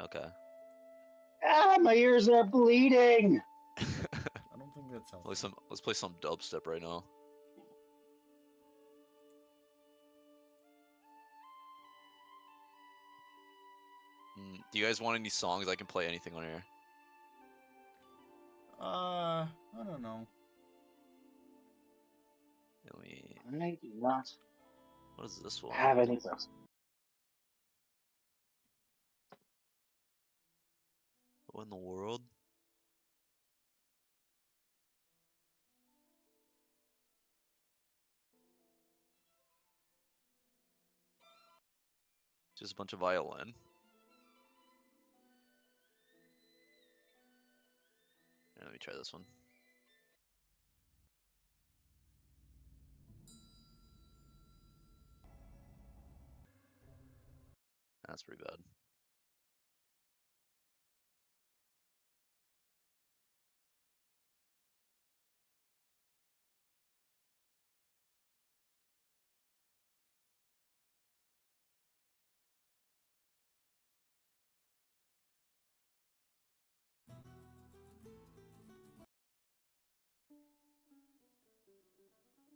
Okay. Ah, my ears are bleeding. I don't think that's healthy. Let's play some dubstep right now. Do you guys want any songs? I can play anything on here. I don't know. Let me. I do not What is this one? have any. What in the world? Just a bunch of violin. Let me try this one. That's pretty bad.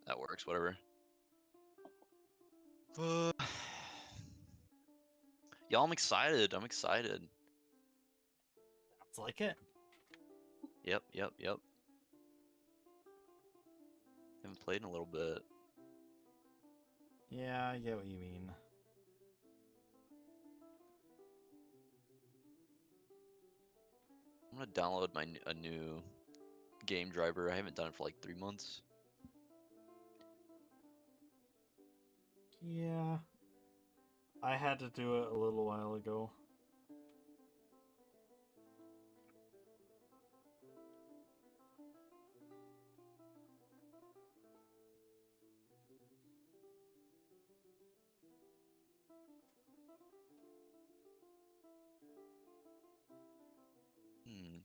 That works, whatever. Y'all, I'm excited. I'm excited. It's like it. Yep. Haven't played in a little bit. Yeah, I get what you mean. I'm gonna download a new game driver. I haven't done it for like 3 months. Yeah. I had to do it a little while ago. Hmm.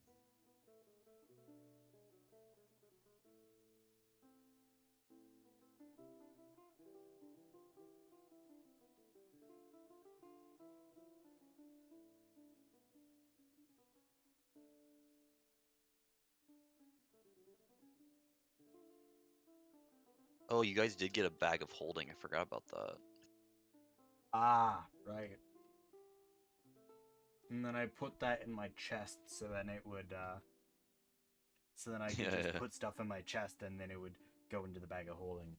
Oh, you guys did get a bag of holding. I forgot about that. Ah, right. And then I put that in my chest so then it would, so then I could just Yeah. put stuff in my chest and then it would go into the bag of holding.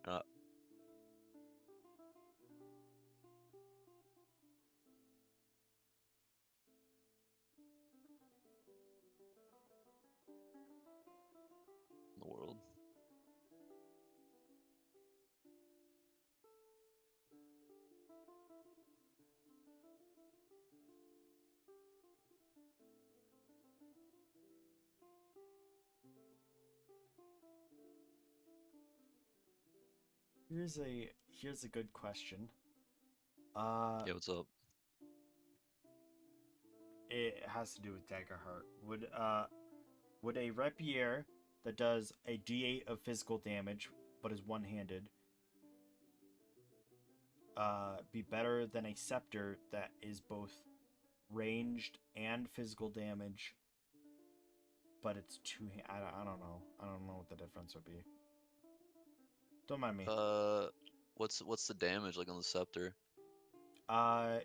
Uh, the world. Here's a good question. Uh, Yeah, what's up? it has to do with Daggerheart. Would a rapier that does a D8 of physical damage but is one-handed be better than a scepter that is both ranged and physical damage, but it's two. I don't know. I don't know what the difference would be. Don't mind me. Uh, what's the damage like on the scepter?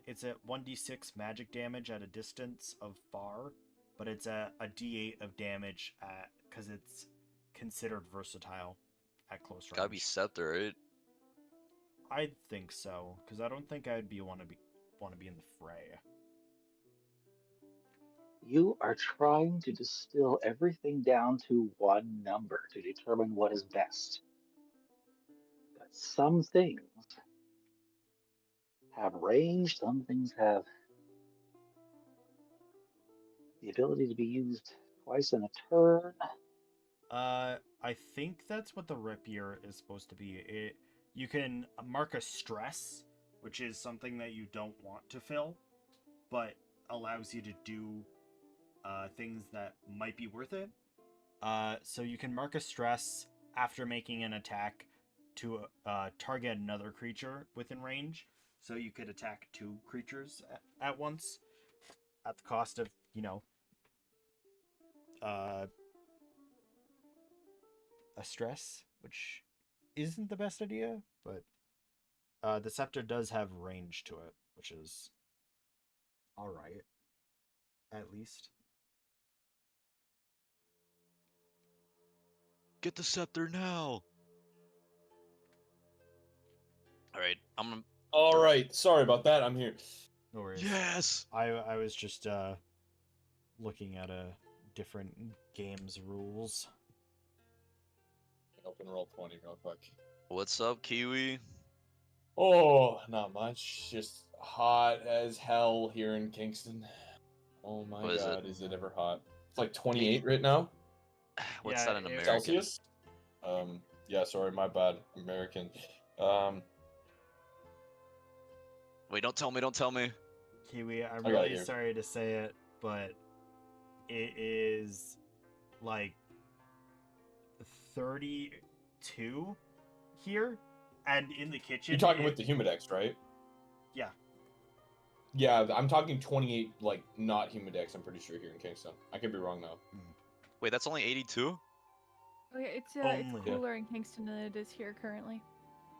It's at 1d6 magic damage at a distance of far, but it's a d8 of damage at because it's considered versatile at close Gotta be range. scepter, right? I'd think so because I don't think I'd be want to be in the fray. You are trying to distill everything down to one number to determine what is best. But some things have range, some things have the ability to be used twice in a turn. I think that's what the rapier is supposed to be. You can mark a stress, which is something that you don't want to fill, but allows you to do things that might be worth it. So you can mark a stress after making an attack to target another creature within range, so you could attack 2 creatures at once at the cost of, uh, a stress, which isn't the best idea, but the scepter does have range to it, which is alright, at least. Get the scepter now. All right, I'm gonna. All right. Sorry about that. I'm here. No worries. Yes. I was just looking at a different game's rules. Open roll 20 real quick. What's up, Kiwi? Oh, not much. Just hot as hell here in Kingston. Oh my What is god, it? is it ever hot? It's like 28 right now. What's Yeah, that in it- American? Celsius? Yeah, sorry, my bad. American. Wait, don't tell me. Don't tell me. Kiwi, I'm got it really here. sorry to say it, but it is like 32 here, and in the kitchen. You're talking with the Humidex, right? Yeah. Yeah, I'm talking 28, like, not Humidex, I'm pretty sure, here in Kingston. I could be wrong, though. Wait, that's only 82. Oh, yeah, it's Only. cooler in Kingston than it is here currently.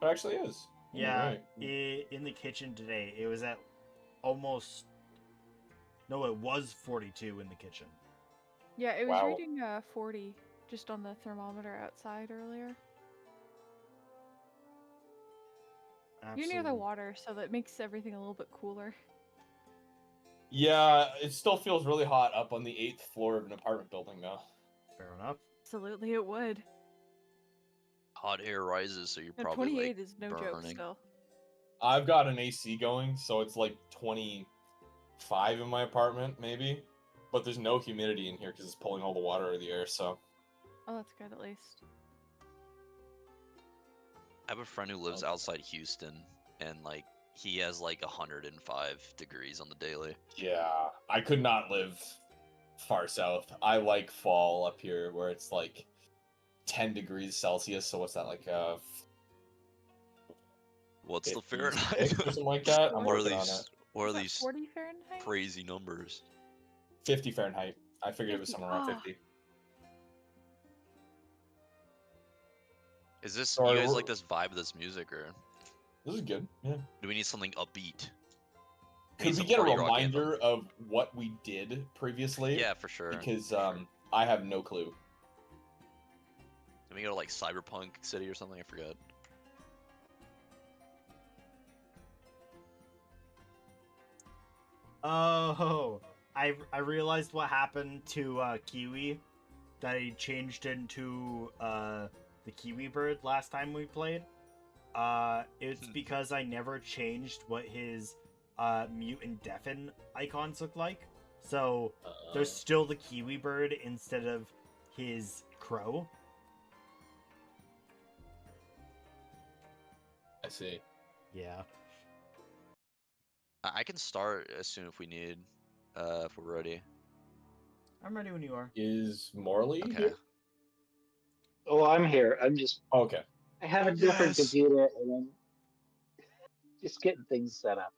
It actually is. You're Yeah, right. in the kitchen today, it was at almost. No, it was 42 in the kitchen. Yeah, it was Wow. reading 40 just on the thermometer outside earlier. You're near the Absolute- water, so that makes everything a little bit cooler. Yeah, it still feels really hot up on the 8th floor of an apartment building, though. Fair enough. Absolutely, it would. Hot air rises, so you're No, probably 28 like is no joke burning. still. I've got an AC going, so it's like 25 in my apartment, maybe. But there's no humidity in here because it's pulling all the water out of the air, so. Oh, that's good at least. I have a friend who lives Oh. outside Houston, and like he has like 105 degrees on the daily. Yeah, I could not live far south. I like fall up here where it's like 10 degrees Celsius, so what's that, like, What's the 56 Fahrenheit? or something like that? I'm What are working on these? it. What are Is that these 40 Fahrenheit? crazy numbers? 50 Fahrenheit. I figured it was 50, somewhere around ah. 50. Is this Sorry, you guys we're- like this vibe of this music, or This is good, yeah. do we need something upbeat? Could need we some get a party rock anthem. reminder of what we did previously? Yeah, for sure. Because for sure. I have no clue. Can we go to like Cyberpunk City or something? I forgot. Oh, I realized what happened to Kiwi, that he changed into the Kiwi bird last time we played. It's because I never changed what his mute and deafen icons look like. So there's still the Kiwi bird instead of his crow. I see. Yeah. I can start as soon if we need, if we're ready. I'm ready when you are. Is Morley Okay. here? Oh, I'm here. I'm just. Okay. I have a different Yes. computer, and I'm just getting things set up.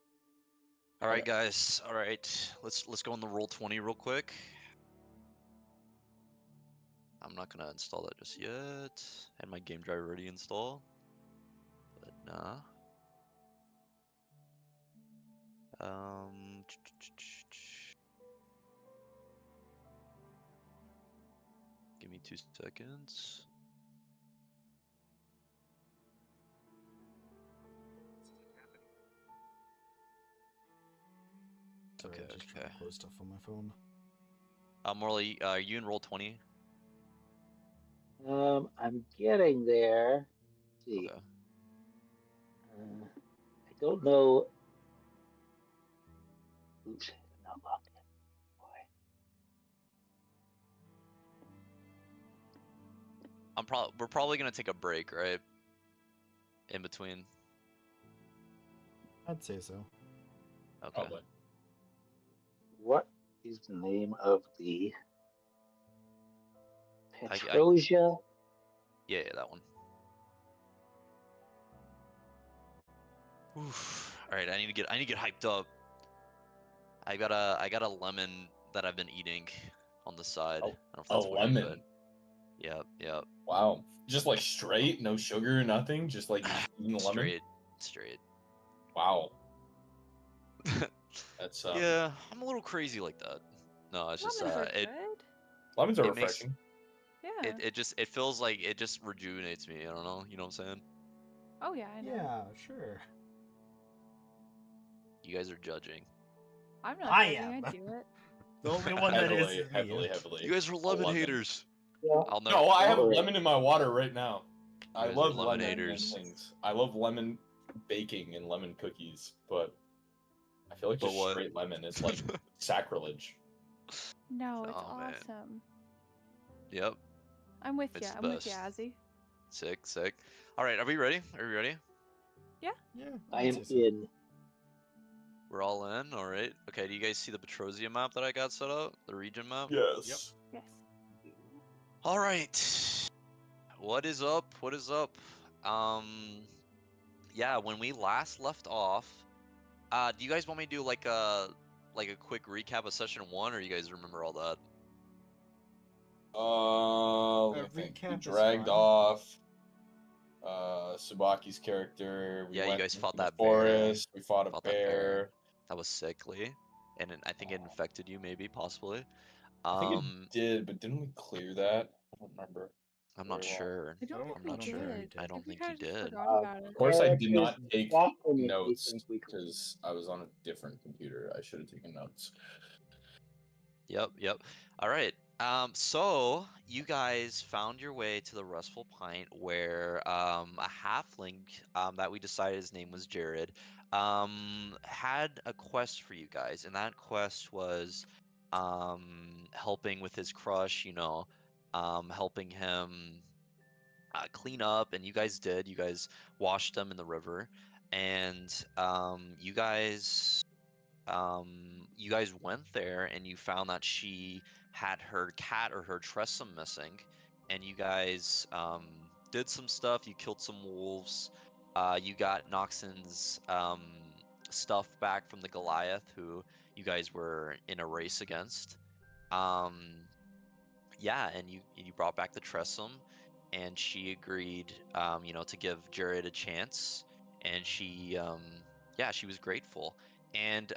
All right, guys. All right, let's go on the roll 20 real quick. I'm not gonna install that just yet. Had my game driver already installed, but nah. Give me 2 seconds. Sorry, Okay, I just trying okay. to close stuff on my phone. Morley, are you in roll 20? I'm getting there. Let's see. Okay. I don't know. Oops, I'm not logged in. Boy. We're probably gonna take a break, right? In between. I'd say so. Okay. Probably. What is the name of the I- Petrosia? Yeah, that one. Oof. All right, I need to get hyped up. I got a lemon that I've been eating on the side. I don't know if A that's weird, lemon. but yep, yep. Wow. Just like straight, no sugar, nothing. Just like you're just eating the lemon. Straight. Wow. That's Yeah, I'm a little crazy like that. No, it's just Lemons are it good. lemons are it makes refreshing. Yeah. it feels like it just rejuvenates me. I don't know, you know what I'm saying? Oh yeah, I know. Yeah, sure. You guys are judging. I'm not I judging. am. I do it. The only one that is heavily, me. heavily. You guys are A lemon lemon. haters. Yeah. I'll never. No, I have Alright. lemon in my water right now. I guys are love lemon lemon and haters. things. I love lemon baking and lemon cookies, but I feel like But just what? straight lemon is like sacrilege. No, it's Oh, man. awesome. Yep, I'm with it's you. the I'm with you, best. Azzy. Sick. All right, are we ready? Are we ready? Yeah. I I'd am say so. in. We're all in. All right. Okay. Do you guys see the Petrosia map that I got set up? The region map. Yes. Yes. All right. What is up? What is up? Yeah. When we last left off, do you guys want me to do like a quick recap of session 1, or you guys remember all that? Let me think. We recap is dragged fine. off Subaki's character. We Yeah, you went guys into fought the that bear. forest. We fought a Fought that bear. bear. That was sickly, and I think it infected you, maybe, possibly. I think it did, but didn't we clear that? I don't remember. I'm not very well. sure. I don't think I'm we not sure. did. I don't We think you kind of just did. forgot about it. Of course, I did Characters not take definitely notes think we could. because I was on a different computer. I should have taken notes. Yep. All right. So you guys found your way to the Restful Pint where a halfling that we decided his name was Jared had a quest for you guys, and that quest was helping with his crush, helping him clean up, and you guys did. You guys washed them in the river, and you guys went there and you found that she had her cat or her Tressum missing, and you guys did some stuff. You killed some wolves. You got Noxon's stuff back from the Goliath, who you guys were in a race against. Um, yeah, and you brought back the Tressum, and she agreed, to give Jared a chance, and she was grateful. And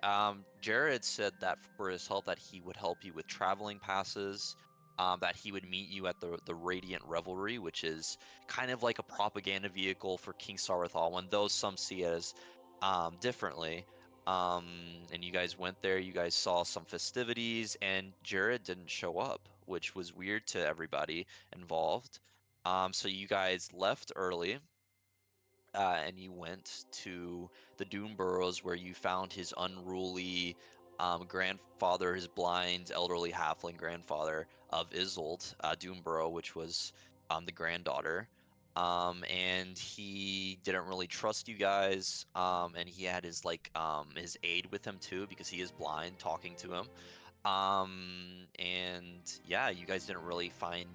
Jared said that for his help, that he would help you with traveling passes, that he would meet you at the Radiant Revelry, which is kind of like a propaganda vehicle for King Sarwathalwan, though some see it as differently. Um, and you guys went there, you guys saw some festivities, and Jared didn't show up, which was weird to everybody involved. So you guys left early, and you went to the Doom Burrows where you found his unruly grandfather, his blind, elderly halfling grandfather of Isolde, Doomborough, which was the granddaughter. And he didn't really trust you guys, and he had his aide with him too because he is blind, talking to him. And yeah, you guys didn't really find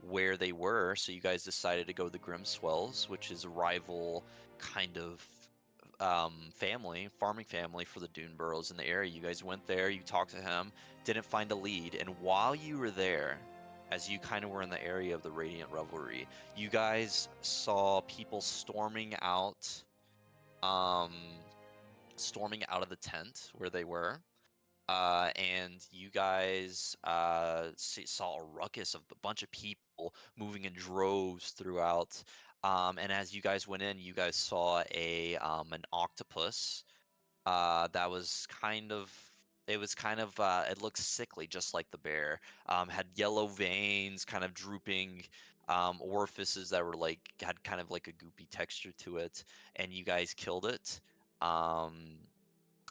where they were, so you guys decided to go the Grimswells, which is a rival kind of farming family for the Dune Burrows in the area. You guys went there, you talked to him, didn't find a lead, and while you were there, as you kind of were in the area of the Radiant Revelry, you guys saw people um, storming out of the tent where they were. And you guys saw a ruckus of a bunch of people moving in droves throughout. And as you guys went in, you guys saw an octopus that was it looked sickly, just like the bear. Had yellow veins, kind of drooping orifices that were had kind of like a goopy texture to it, and you guys killed it. Um,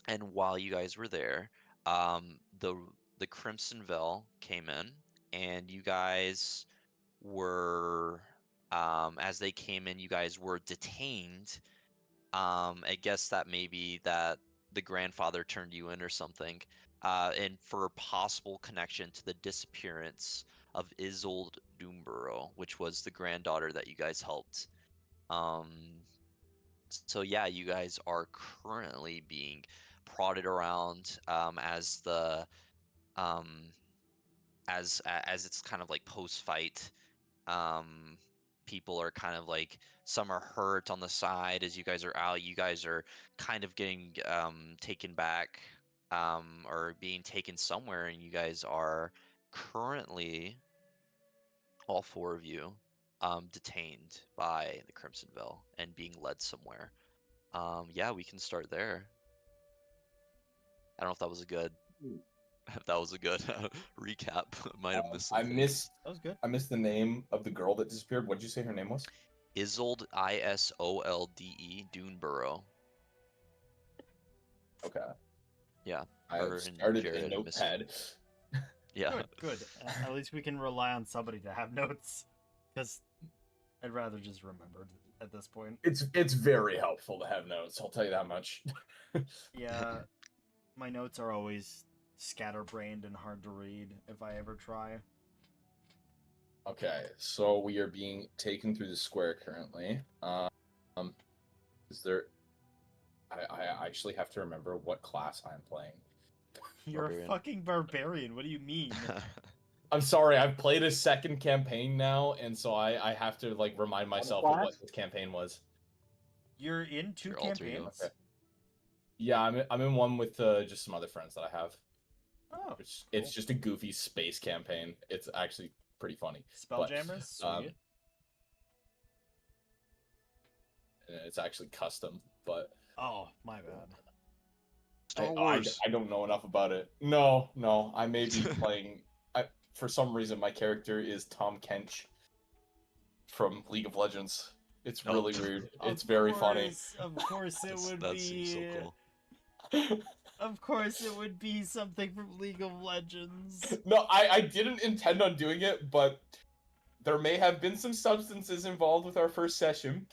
and while you guys were there, the Crimson Veil came in, and you guys were, as they came in, you guys were detained. I guess that maybe that the grandfather turned you in or something, and for a possible connection to the disappearance of Isolde Doomborough, which was the granddaughter that you guys helped. Um, So yeah, you guys are currently being prodded around as the um, as it's kind of like post fight. Um, People are kind of like some are hurt on the side as you guys are out. You guys are kind of getting taken back or being taken somewhere, and you guys are currently all four of you detained by the Crimson Veil and being led somewhere. Yeah, we can start there. I don't know if that was a good if that was a good recap. Might have missed some I things. missed That was good. I missed the name of the girl that disappeared. What did you say her name was? Isolde, Isolde, Duneborough. Okay. Yeah, I her have and started a Jared are missing. notepad. Yeah. Good, good. At least we can rely on somebody to have notes, because I'd rather just remember at this point. It's very helpful to have notes. I'll tell you that much. Yeah, my notes are always scatterbrained and hard to read if I ever try. Okay, so we are being taken through the square currently. Is there? I actually have to remember what class I'm playing. You're Barbarian. a fucking barbarian. What do you mean? I'm sorry, I've played a second campaign now, and so I have to like remind myself of what this campaign was. You're in two Your alter ego. campaigns? Okay. Yeah, I'm in one with just some other friends that I have. Oh, It's just a goofy space campaign. It's actually pretty funny. Spelljammers? Sweet. It's actually custom, but Oh, my bad. Star Wars. I don't know enough about it. No, I may be playing. For some reason, my character is Tom Kench from League of Legends. It's Oh. really weird. It's Of very funny. Of course it would That be. seems so cool. Of course it would be something from League of Legends. No, I didn't intend on doing it, but there may have been some substances involved with our first session,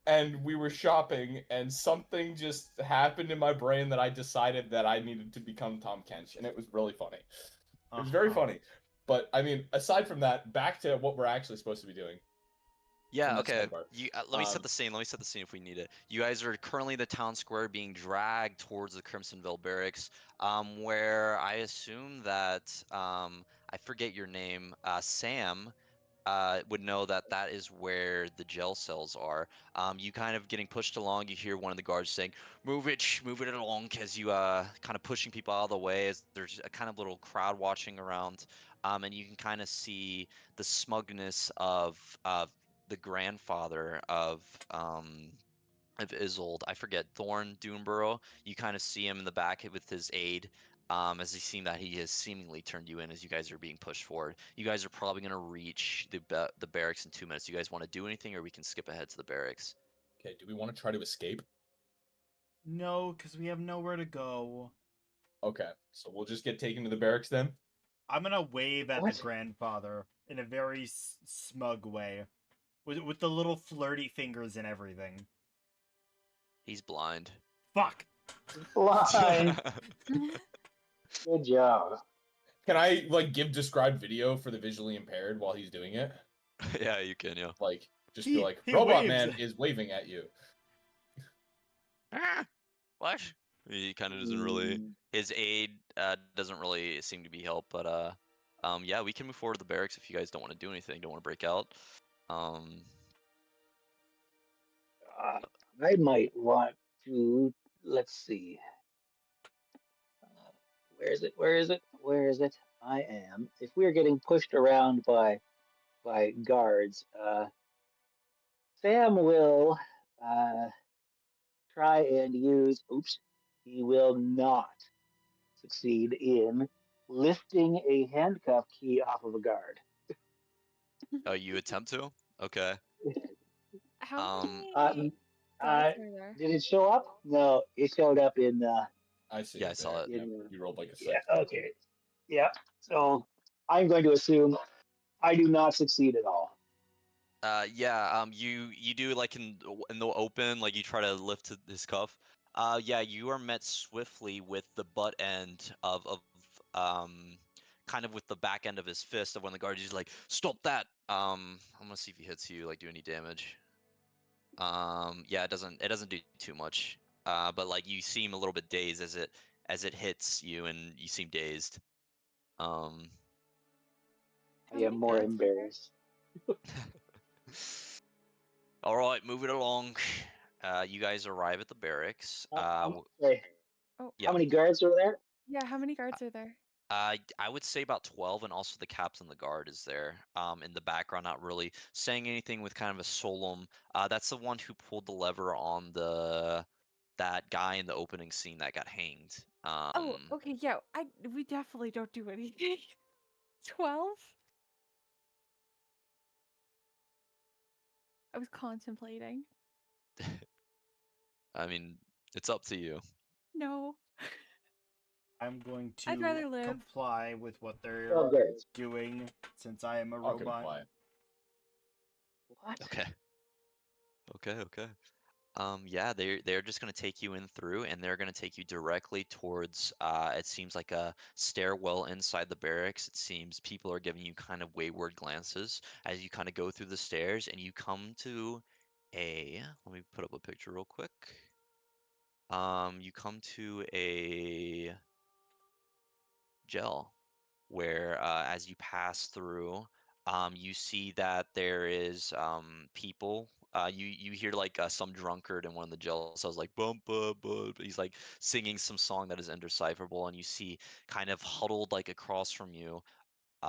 and we were shopping, and something just happened in my brain that I decided that I needed to become Tom Kench, and it was really funny. It was very funny. But, I mean, aside from that, back to what we're actually supposed to be doing. Yeah, okay. Let me set the scene. Let me set the scene if we need it. You guys are currently in the town square being dragged towards the Crimsonville barracks, where I assume that, I forget your name, Sam, would know that that is where the jail cells are. You kind of getting pushed along, you hear one of the guards saying, move it along, as you kind of pushing people out of the way as there's a kind of little crowd watching around. And you can kind of see the smugness of the grandfather of Isolde. I forget, Thorn Duneborough. You kind of see him in the back with his aide. As he's seen that he has seemingly turned you in as you guys are being pushed forward. You guys are probably going to reach the barracks in 2 minutes. You guys want to do anything, or we can skip ahead to the barracks? Okay, do we want to try to escape? No, because we have nowhere to go. Okay, so we'll just get taken to the barracks then? I'm gonna wave at What? the grandfather in a very smug way, with the little flirty fingers and everything. He's blind. Fuck. Blind. Good job. Can I, like, give described video for the visually impaired while he's doing it? Yeah, you can, yeah. Like, just be like, he Robot waves. Man is waving at you. What? He kind of doesn't really. His aide doesn't really seem to be help, but yeah, we can move forward to the barracks if you guys don't want to do anything, don't want to break out. I might want to. Let's see. Where is it? Where is it? Where is it? I am. If we're getting pushed around by guards, Sam will try and use. Oops, he will not succeed in lifting a handcuff key off of a guard. Oh, you attempt to? Okay. How many Uh, guards are there? did it show up? No, it showed up in. I see. Yeah, I saw it. Yeah, you rolled like a 6. Yeah. Okay. Yeah. So I'm going to assume I do not succeed at all. Yeah, you do like in the open, like you try to lift his cuff. Yeah, you are met swiftly with the butt end of kind of with the back end of his fist of one of the guards. He's like, "Stop that!" I'm gonna see if he hits you, like do any damage. Yeah, it doesn't do too much. But like you seem a little bit dazed as it hits you, and you seem dazed. Um, I How am many more guards are there? embarrassed. all right, moving along. You guys arrive at the barracks. Say, Oh, Yeah. how many guards are there? yeah. How many guards are there? I would say about 12, and also the captain of the guard is there, in the background, not really saying anything with kind of a solemn. That's the one who pulled the lever on that guy in the opening scene that got hanged. Oh, okay. Yeah. We definitely don't do anything. 12? I was contemplating. I mean, it's up to you. No. I'm going I'd to rather live. comply with what they're 12 guards. doing since I am a I'll robot. comply. What? Okay. Okay. Yeah, they're just gonna take you in through, and they're gonna take you directly towards. It seems like a stairwell inside the barracks. It seems people are giving you kind of wayward glances as you kind of go through the stairs, and you come to a. Let me put up a picture real quick. You come to a gel where, as you pass through, you see that there is people. You hear like some drunkard in one of the jail cells like bum bum bum. He's like singing some song that is indecipherable, and you see kind of huddled like across from you,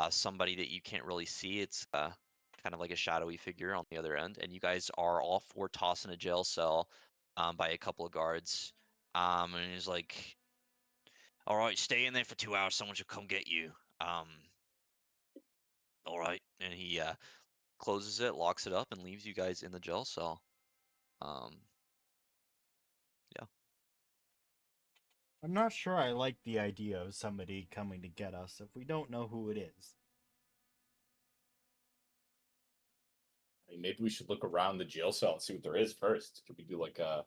somebody that you can't really see. It's kind of like a shadowy figure on the other end, and you guys are all four tossed in a jail cell, by a couple of guards. And he's like, "All right, stay in there for 2 hours. Someone should come get you." Um, all right, and he closes it, locks it up, and leaves you guys in the jail cell. Um, yeah, I'm not sure I like the idea of somebody coming to get us if we don't know who it is. I mean, maybe we should look around the jail cell and see what there is first. Could we do like a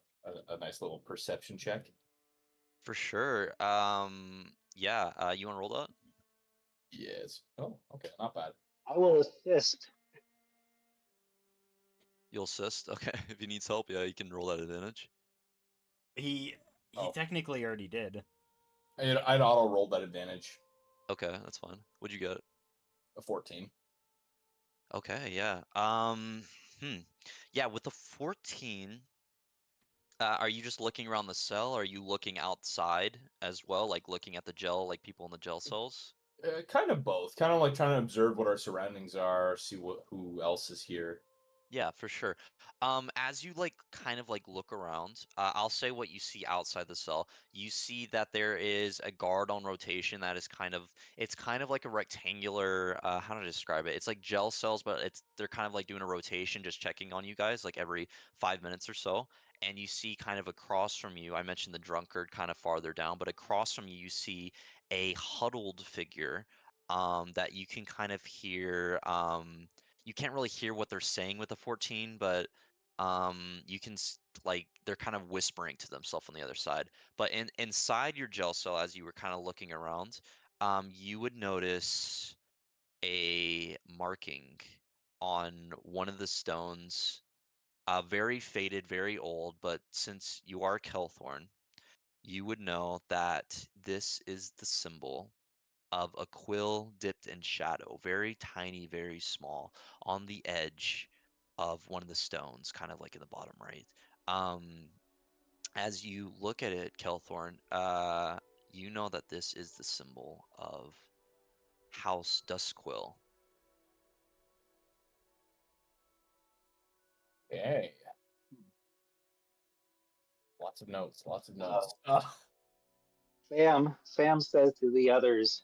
nice little perception check? for sure. Yeah, you want to roll that? Yes. Oh, okay, not bad. I will assist. You'll assist. Okay, if he needs help, yeah, you can roll that advantage. He Oh. technically already did. I'd auto rolled that advantage. Okay, that's fine. What'd you get? A 14. Okay, yeah. Yeah, with the 14, are you just looking around the cell? Or are you looking outside as well, like looking at the jail, like people in the jail cells? Kind of both. Kind of like trying to observe what our surroundings are, see who else is here. Yeah, for sure. As you like kind of like look around, I'll say what you see outside the cell. You see that there is a guard on rotation that is it's kind of like a rectangular, how to describe it? It's like gel cells, but they're kind of like doing a rotation, just checking on you guys like every 5 minutes or so. And you see kind of across from you, I mentioned the drunkard kind of farther down, but across from you, you see a huddled figure, that you can kind of hear. You can't really hear what they're saying with the 14, but you can like they're kind of whispering to themselves on the other side. But inside your gel cell, as you were kind of looking around, you would notice a marking on one of the stones, very faded, very old. But since you are Kelthorn, you would know that this is the symbol of a quill dipped in shadow, very tiny, very small, on the edge of one of the stones, kind of like in the bottom right. Um, as you look at it, Kelthorn, you know that this is the symbol of House Duskquill. Okay. Lots of notes. Lots of Uh, notes. Sam says to the others,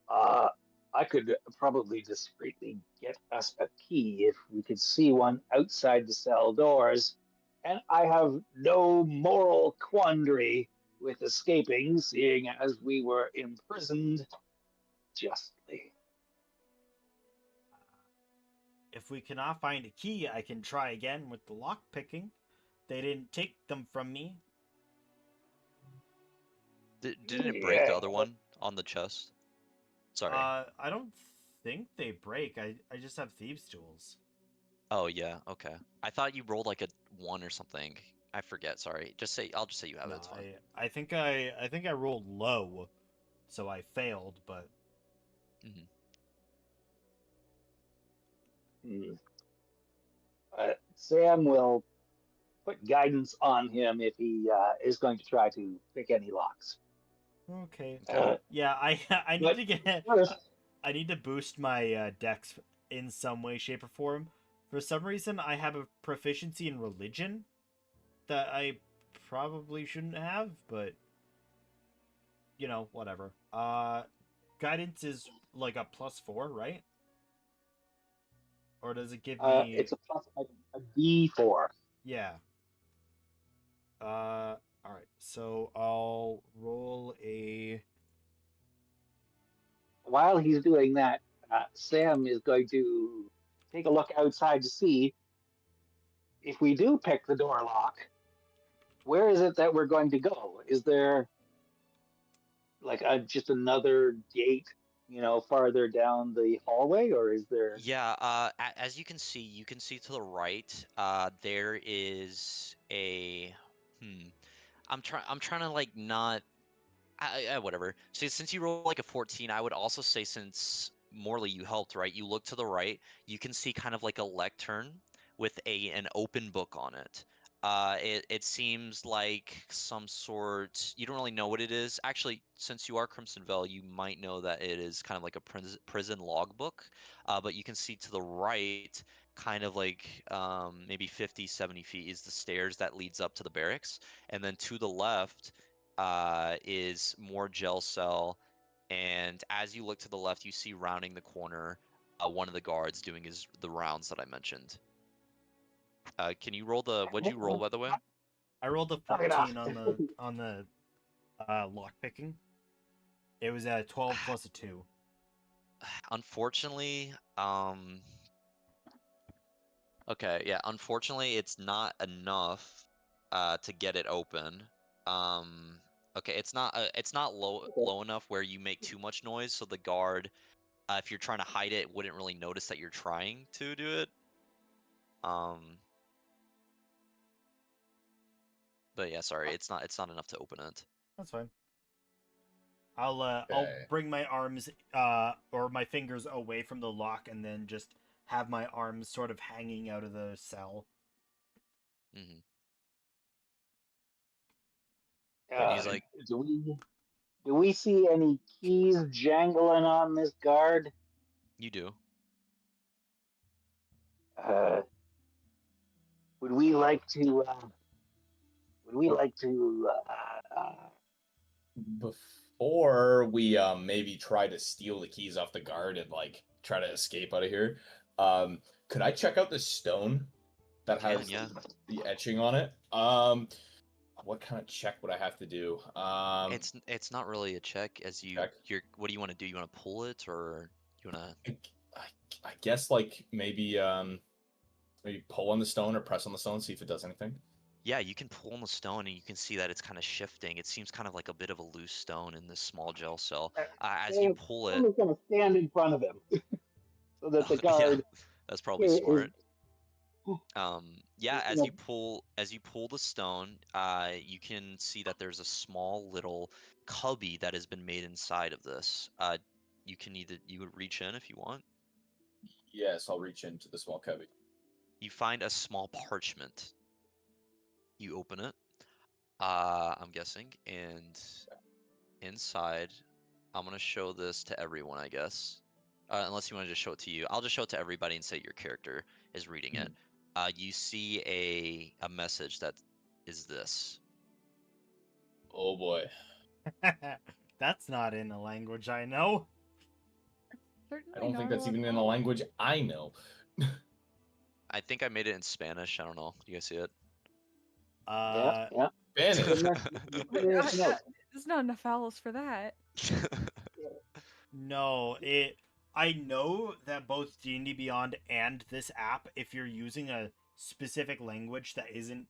uh, I could probably discreetly get us a key if we could see one outside the cell doors, and I have no moral quandary with escaping, seeing as we were imprisoned justly. If we cannot find a key, I can try again with the lock picking. They didn't take them from me. Didn't it break the other one on the chest? Sorry. I don't think they break. I just have thieves' tools. Oh yeah, okay. I thought you rolled like a 1 or something. I forget. Sorry. I'll just say you have it. No, It's fine. I think I rolled low, so I failed. But Hmm. Hmm. Sam will put guidance on him if he is going to try to pick any locks. okay, Okay. yeah, I need But to get first, I need to boost my dex in some way, shape, or form. For some reason, I have a proficiency in religion that I probably shouldn't have, but whatever. Guidance is like a +4, right? Or does it give me? it's a plus a D4. Yeah. All right. So I'll roll a. While he's doing that, Sam is going to take a look outside to see if we do pick the door lock. Where is it that we're going to go? Is there like just another gate, farther down the hallway, or is there? Yeah, as you can see to the right, there is a I'm trying to like not whatever. So since you rolled like a 14, I would also say since Morley you helped, right? You look to the right, you can see kind of like a lectern with an open book on it. It seems like some sort. You don't really know what it is. Actually, since you are Crimson Veil, you might know that it is kind of like a prison logbook. But you can see to the right, kind of like maybe 50, 70 feet is the stairs that leads up to the barracks, and then to the left is more gel cell. And as you look to the left, you see rounding the corner one of the guards doing the rounds that I mentioned. Can you roll the? What'd you roll, by the way? I rolled a Knock it off. 14 on the lock picking. It was a 12 plus a 2. Unfortunately, okay, yeah. Unfortunately, it's not enough to get it open. Um, okay, it's not low enough where you make too much noise, so the guard, if you're trying to hide it, wouldn't really notice that you're trying to do it. Um, but yeah, sorry, it's not enough to open it. That's fine. I'll Okay. bring my arms or my fingers away from the lock and then just have my arms sort of hanging out of the cell. Hmm. Uh, He's like, do we see any keys jangling on this guard? you do. Uh, would we like to? Would we like to? Before we maybe try to steal the keys off the guard and like try to escape out of here, could I check out the stone that has Yeah. the etching on it? What kind of check would I have to do? It's not really a check as Check. what do you want to do? You want to pull it or you want to? I, I guess like maybe pull on the stone or press on the stone, see if it does anything. Yeah, you can pull on the stone and you can see that it's kind of shifting. It seems kind of like a bit of a loose stone in this small gel cell. As you pull it, Sam is going to stand in front of him so that the yeah, guard that's probably is. smart. Yeah, as you pull the stone, you can see that there's a small little cubby that has been made inside of this. You would reach in if you want. Yes, I'll reach into the small cubby. You find a small parchment. You open it. I'm guessing, and inside, I'm gonna show this to everyone, I guess. Unless you want to just show it to you, I'll just show it to everybody and say your character is reading it. You see a message that is this. Oh boy. That's not in a language I know. Certainly I don't think not that's allowed even to in a know. language I know. I think I made it in Spanish. I don't know. Do you guys see it? Yeah, yeah. Spanish. There's not enough vowels for that. No, I know that both D&D Beyond and this app, if you're using a specific language that isn't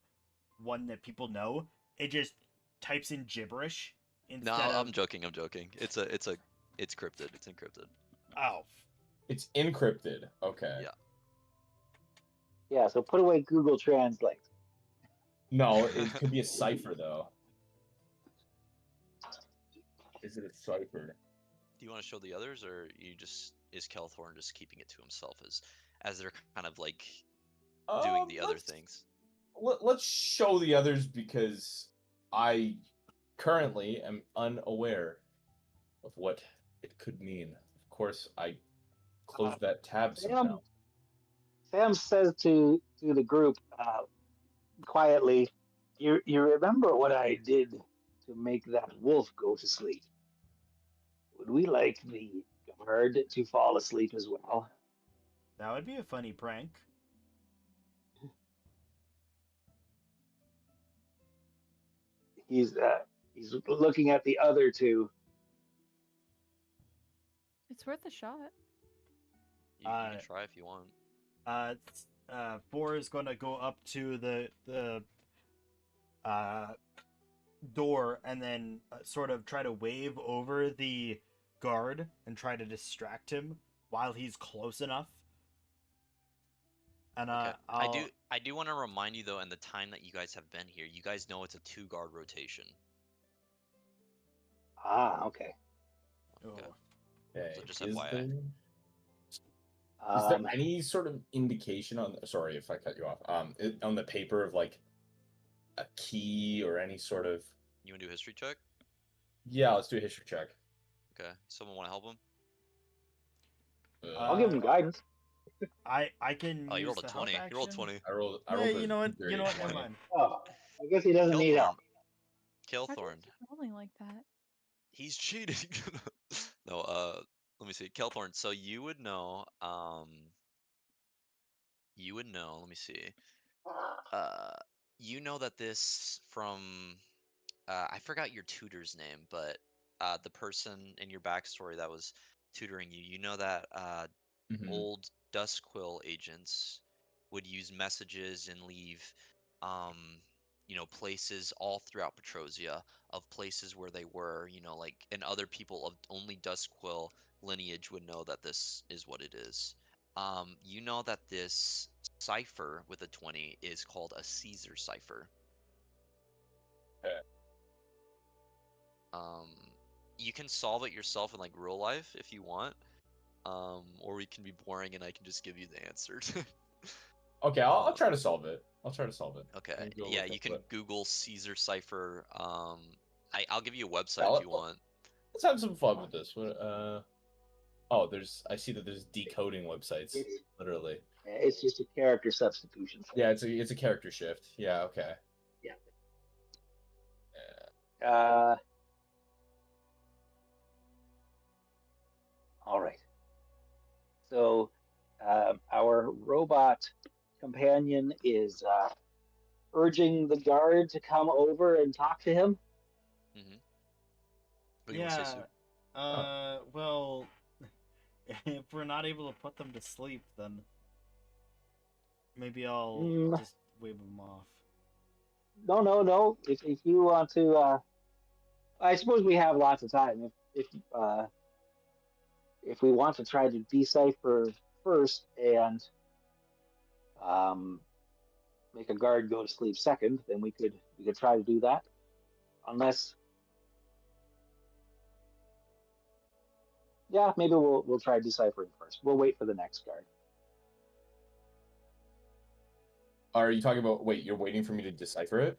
one that people know, it just types in gibberish No, instead of I'm joking. I'm joking. It's cryptid. It's encrypted. oh. It's encrypted. Okay. Yeah. Yeah, so put away Google Translate. No, it could be a cipher though. Is it a cipher? Do you want to show the others, or is Kelthorn just keeping it to himself as they're kind of like doing the other things? Let's show the others because I currently am unaware of what it could mean. Of course, I closed that tab somehow. Sam says to the group quietly, "You remember what I did to make that wolf go to sleep? Would we like the guard to fall asleep as well?" That would be a funny prank. He's looking at the other two. It's worth a shot. You can try if you want. 4 is going to go up to the door and then sort of try to wave over the guard and try to distract him while he's close enough. And Okay. I do want to remind you though, in the time that you guys have been here, you guys know it's a 2-guard rotation. Ah, okay. Okay. Okay. So just Is FYI. there any sort of indication on? Sorry if I cut you off. On the paper of like a key or any sort of? You want to do a history check? Yeah, let's do a history check. Okay. Someone want to help him? I'll give him guidance. I can. Oh, you use rolled a the help 20. You rolled action. 20. I rolled. Yeah, you know what? You know what? 30. Never mind. Oh, I guess he doesn't need help. Why do you Kelthorn. keep rolling like that? He's cheating. No, let me see. Kelthorn, so you would know, let me see. You know that this from, I forgot your tutor's name, but the person in your backstory that was tutoring you, you know that old Duskquill agents would use messages and leave, places all throughout Petrosia of places where they were, like, and other people of only Duskquill lineage would know that this is what it is. You know that this cipher with a 20 is called a Caesar cipher. Okay. You can solve it yourself in like real life if you want. Or we can be boring and I can just give you the answer. Okay, I'll try to solve it. Okay. Go Yeah, with you it, can but- Google Caesar cipher. I'll give you a website if you want. Let's have some fun with this. I see that there's decoding websites, literally. It's just a character substitution. Yeah, it's a character shift. Yeah, okay. All right. So our robot companion is urging the guard to come over and talk to him. Mm-hmm. What do you want to say, Sue? Well, if we're not able to put them to sleep, then maybe I'll just wave them off. No. If you want to, I suppose we have lots of time. If we want to try to decipher first and make a guard go to sleep second, then we could try to do that. Unless, yeah, maybe we'll try deciphering first. We'll wait for the next guard. Are you talking about? Wait, you're waiting for me to decipher it?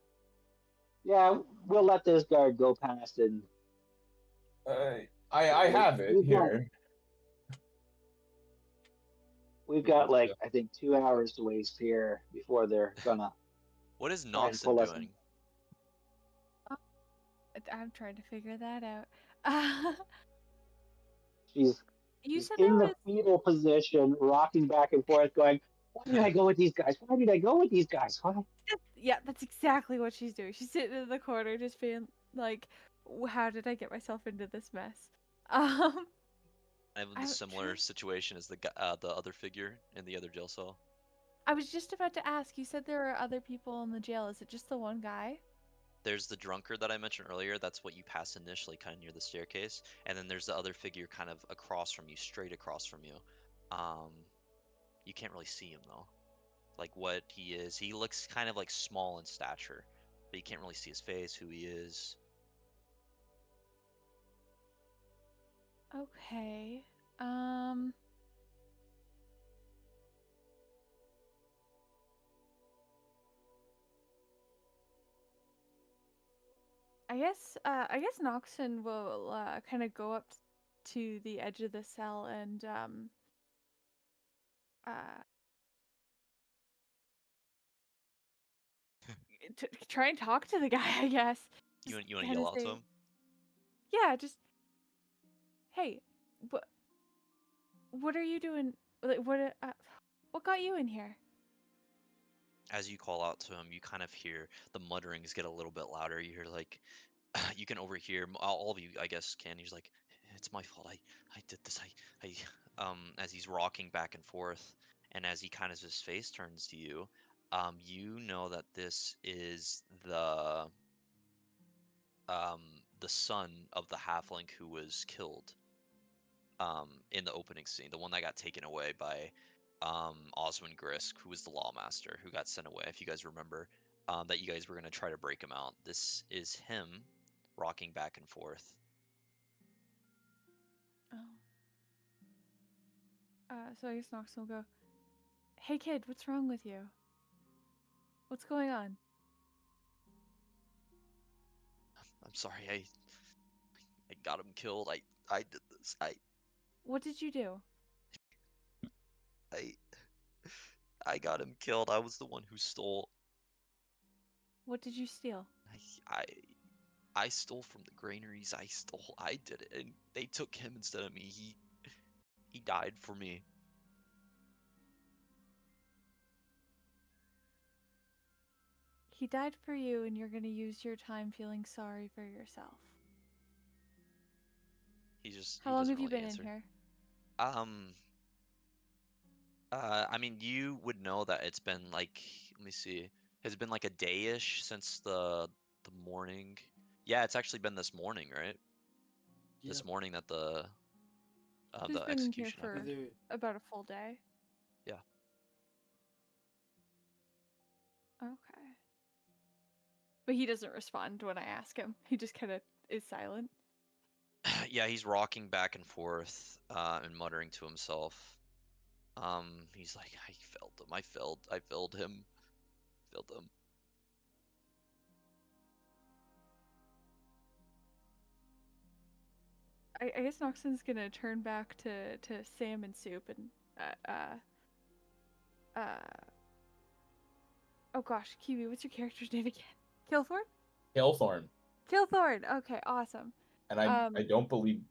Yeah, we'll let this guard go past and. I have it here. We've got like I think 2 hours to waste here before they're gonna. What is try and Noxon pull us doing? I'm trying to figure that out. She's You said in there the was. fetal position, rocking back and forth, going, "Why did I go with these guys? Why did I go with these guys? Why?" Yeah, that's exactly what she's doing. She's sitting in the corner, just being like, "How did I get myself into this mess?" I have a I'm similar trying- situation as the other figure in the other jail cell. I was just about to ask. You said there are other people in the jail. Is it just the one guy? There's the drunkard that I mentioned earlier. That's what you pass initially, kind of near the staircase. And then there's the other figure kind of across from you, straight across from you. You can't really see him though. like what he is. He looks kind of like small in stature, but you can't really see his face, who he is. Okay. I guess Noxon will kind of go up to the edge of the cell and uh try and talk to the guy, I guess. You Just want to kind of yell out to say, him? yeah, just hey, what are you doing? Like, what got you in here? As you call out to him, you kind of hear the mutterings get a little bit louder. You hear like you can overhear all of you, I guess, can. He's like, "It's my fault. I did this. I." As he's rocking back and forth, and as he kind of his face turns to you, you know that this is um the son of the halfling who was killed in the opening scene, the one that got taken away by Osmond Grisk, who was the lawmaster, who got sent away. If you guys remember, that you guys were gonna try to break him out. This is him rocking back and forth. Oh. So I guess Nox will go, hey kid, what's wrong with you? What's going on? I'm sorry, I got him killed. I did this. What did you do? I I got him killed. I was the one who stole. What did you steal? I I I stole from the granaries. I did it, and they took him instead of me. He died for me. He died for you, and you're gonna use your time feeling sorry for yourself. How He long doesn't have you really been in answer. here? Um I mean, you would know that it's been like, let me see, has it been like a day-ish since the morning? Yeah, it's actually been this morning, right? Yep. This morning that He's the been in here execution for happened. about a full day. Yeah. Okay. But he doesn't respond when I ask him. He just kind of is silent. Yeah, he's rocking back and forth and muttering to himself. He's like, I failed him. I failed him. Failed him. I guess Noxon's gonna turn back to Sam and Soup and oh gosh, Kiwi, what's your character's name again? Kilthorn? Hailthorn. Kilthorn. Okay, awesome. And I don't believe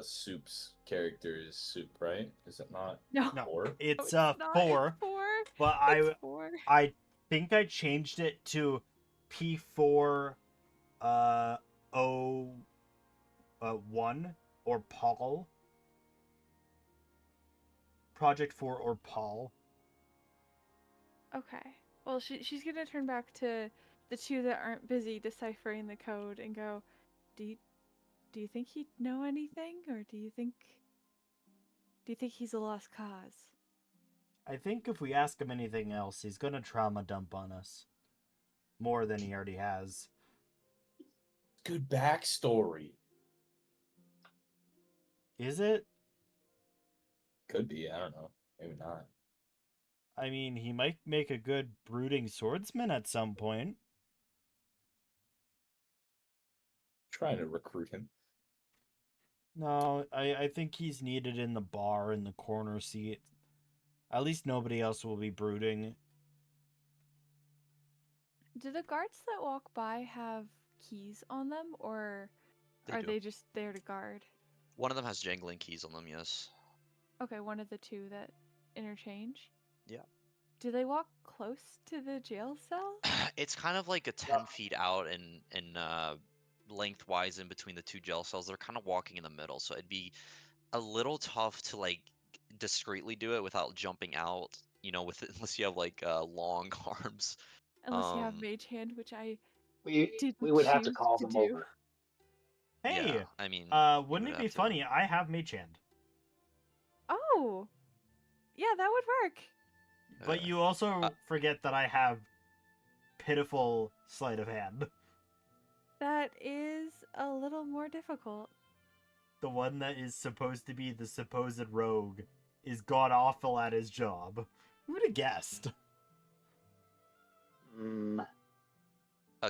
Soup's character is Soup, right? Is it not? No, No, Four? it's not. 4. It's 4. But It's 4. I think I changed it to P4 O 1 or Paul. Project 4 or Paul. Okay. Well, she's gonna turn back to the two that aren't busy deciphering the code and go, do you think he'd know anything, or do you think he's a lost cause? I think if we ask him anything else, he's gonna trauma dump on us. More than he already has. Good backstory. Is it? Could be, I don't know. Maybe not. I mean, he might make a good brooding swordsman at some point. Trying to recruit him. No, I think he's needed in the bar in the corner seat. At least nobody else will be brooding. Do the guards that walk by have keys on them, or They are do. they just there to guard? One of them has jangling keys on them, yes. Okay, one of the two that interchange. Yeah. Do they walk close to the jail cell? It's kind of like a 10 feet out and lengthwise in between the two jail cells. They're kind of walking in the middle, so it'd be a little tough to like discreetly do it without jumping out, with unless you have like long arms. Unless you have Um, mage hand, which I We didn't would have to choose call to them do. over. Hey, yeah, I mean, you wouldn't would it be have to. funny? I have mage hand. Oh, yeah, that would work. But you also forget that I have pitiful sleight of hand. That is a little more difficult. The one that is supposed to be the supposed rogue is god awful at his job. Who would have guessed? Mm,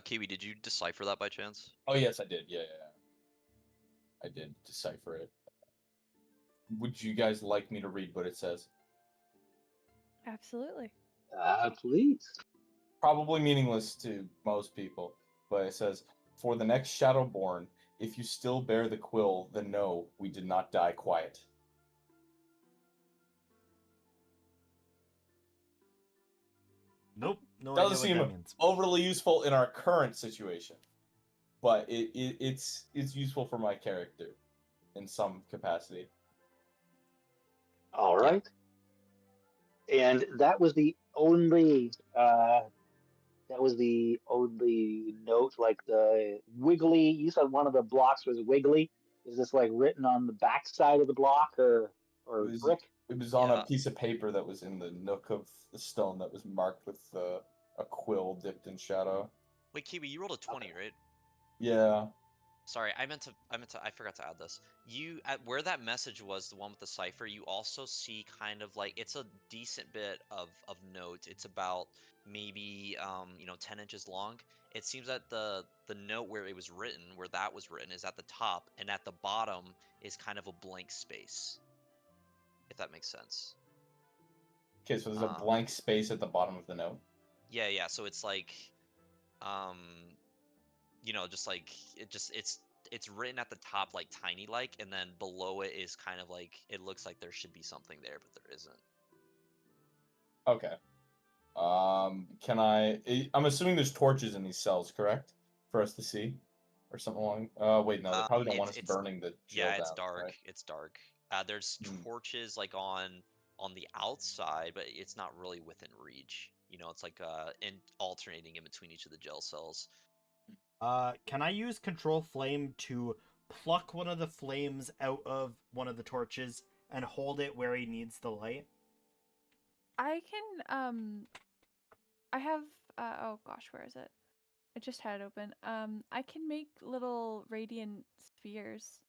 Kiwi, did you decipher that by chance? Oh yes, I did. Yeah. I did decipher it. Would you guys like me to read what it says? Absolutely. please. Probably meaningless to most people, but it says, "For the next Shadowborn, if you still bear the quill, then know we did not die quiet." Nope, no Doesn't idea seem what that means. overly useful in our current situation, but it's useful for my character in some capacity. All right. And that was the only note, like the wiggly. You said one of the blocks was wiggly. Is this like written on the back side of the block or It was brick? it was on Yeah. a piece of paper that was in the nook of the stone that was marked with a quill dipped in shadow. Wait, Kiwi, you rolled a 20, Okay. right? Yeah. Sorry, I forgot to add this. You, at where that message was, the one with the cipher, you also see kind of like, it's a decent bit of note. It's about maybe, 10 inches long. It seems that the note where it was written, where that was written, is at the top, and at the bottom is kind of a blank space, if that makes sense. Okay, so there's a Um, blank space at the bottom of the note. yeah, so it's like, um, just like it's written at the top like tiny like, and then below it is kind of like it looks like there should be something there, but there isn't. Okay. Can I'm assuming there's torches in these cells, correct? For us to see, or something along. Wait, no, they probably don't want us It's burning the yeah, jail it's down, dark. right? It's dark. There's Hmm. torches like on the outside, but it's not really within reach. It's like in alternating in between each of the gel cells. Can I use control flame to pluck one of the flames out of one of the torches and hold it where he needs the light? I can I have oh gosh, where is it? I just had it open. I can make little radiant spheres.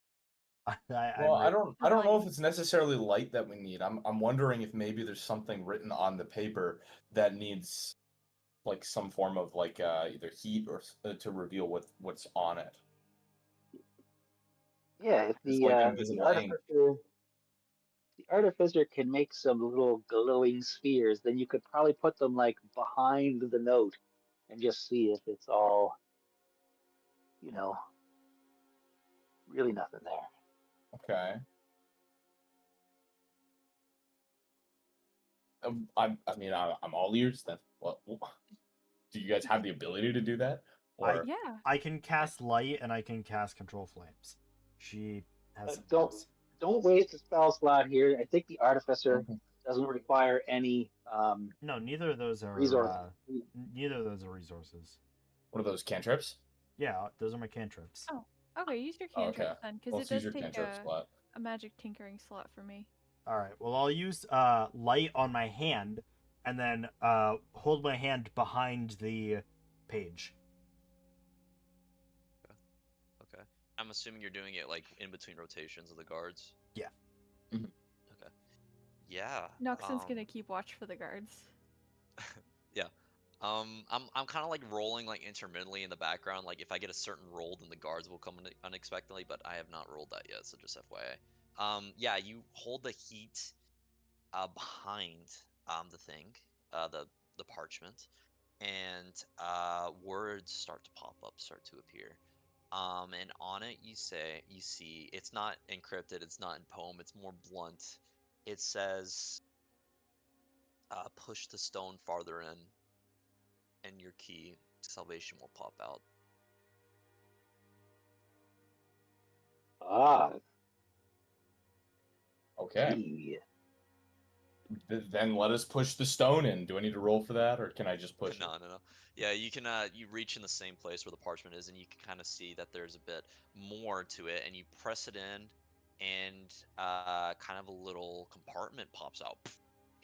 Well, I don't know Light. if it's necessarily light that we need. I'm wondering if maybe there's something written on the paper that needs like some form of like either heat or to reveal what's on it. Yeah, if It's the like the invisible ink. artificer can make some little glowing spheres, then you could probably put them like behind the note and just see if it's all, you know, really nothing there. Okay. I mean, I'm all ears then. Well, do you guys have the ability to do that? Or Yeah. I can cast light and I can cast control flames. She has some Don't things. don't waste a spell slot here. I think the artificer Mhm. doesn't require any No, neither of those are resource. neither of those are resources. What are those cantrips? Yeah, those are my cantrips. Oh, okay. Use your Oh, okay. cantrips then, because Well, it let's use does your take cantrip slot. a magic tinkering slot for me. All right. Well, I'll use light on my hand, and then hold my hand behind the page. Okay. I'm assuming you're doing it like in between rotations of the guards. Yeah. Mhm. Okay. Yeah. Noxon's gonna keep watch for the guards. Yeah. I'm kind of like rolling like intermittently in the background. Like if I get a certain roll, then the guards will come in unexpectedly. But I have not rolled that yet, so just FYI. Yeah, you hold the heat behind the thing, the parchment, and words start to pop up, start to appear. And on it you see it's not encrypted, it's not in poem, it's more blunt. It says, push the stone farther in, and your key salvation will pop out. Ah, Okay. key. Then let us push the stone in. Do I need to roll for that, or can I just push it? No. Yeah, you can you reach in the same place where the parchment is, and you can kind of see that there's a bit more to it, and you press it in, and kind of a little compartment pops out,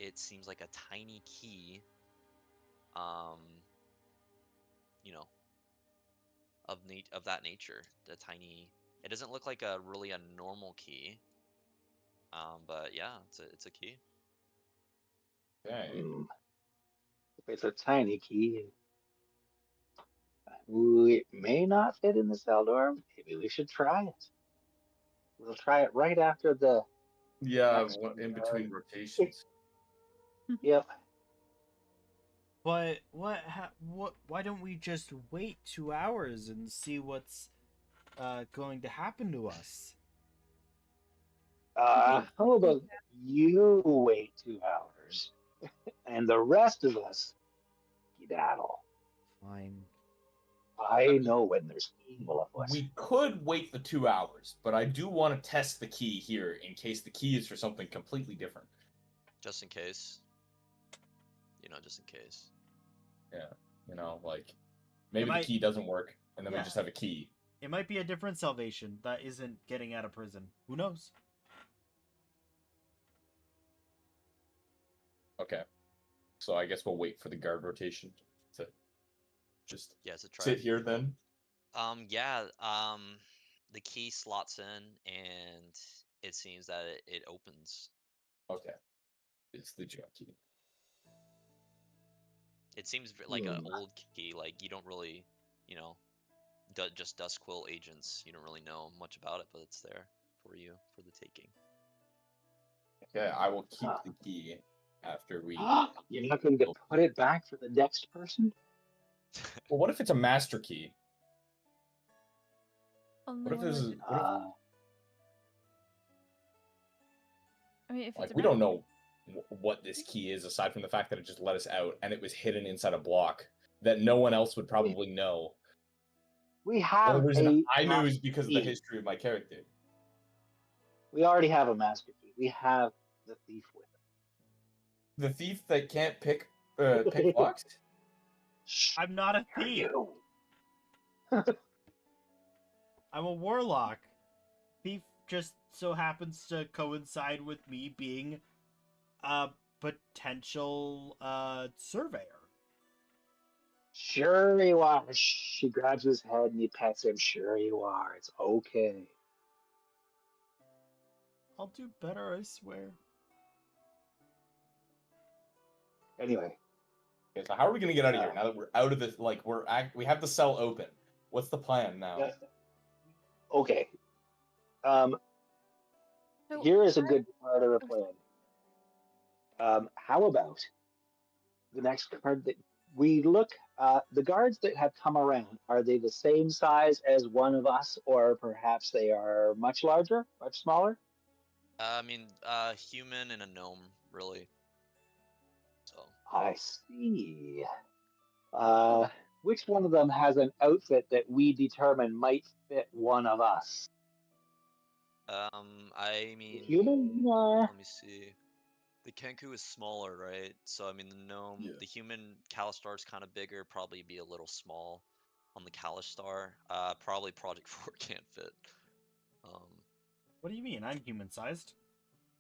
it seems like a tiny key, you know, of that nature. The tiny. It doesn't look like a normal key. But yeah, it's a key. Okay. If it's a tiny key, it may not fit in the cell door. Maybe we should try it. We'll try it right after the Yeah, next in guard. between rotations. Yep. But what? Why don't we just wait 2 hours and see what's going to happen to us? How about you wait 2 hours and the rest of us skedaddle? Fine. I know when there's evil afoot. We could wait the 2 hours, but I do want to test the key here in case the key is for something completely different. Just in case. Just in case. Yeah, like maybe Am the I- key doesn't work, and then we Yeah. just have a key. It might be a different salvation that isn't getting out of prison. Who knows? Okay, so I guess we'll wait for the guard rotation to just Yeah, to try. sit here then. Yeah. The key slots in, and it seems that it opens. Okay, it's the jump key. It seems like an old key. Like you don't really, just Duskquill agents. You don't really know much about it, but it's there for you for the taking. Okay, I will keep the key after we. You're not going to put it back for the next person? Well, what if it's a master key? What if this is? What if, I mean, if like it's we don't know what this key is aside from the fact that it just let us out and it was hidden inside a block that no one else would probably know. We The have only reason I knew master is because of the key. history of my character. We already have a master key. We have the thief with us. The thief that can't pick locks? Shh, I'm not a are thief. you? I'm a warlock. Thief just so happens to coincide with me being a potential surveyor. Sure you are. She grabs his head and he pets him. Sure you are. It's okay. I'll do better, I swear. Anyway. Okay, so how are we gonna get out of here now that we're out of this? Like we have the cell open. What's the plan now? Yeah. Okay. So Here is a good part of the plan. How about the next card that we look? The guards that have come around, are they the same size as one of us, or perhaps they are much larger, much smaller? I mean, human and a gnome, really. So. I see. Which one of them has an outfit that we determine might fit one of us? I mean, Human? let me see. The Kenku is smaller, right? So I mean, the gnome, Yeah. the human Kalistar is kind of bigger, probably be a little small on the Kalistar. Probably Project 4 can't fit. What do you mean? I'm human-sized.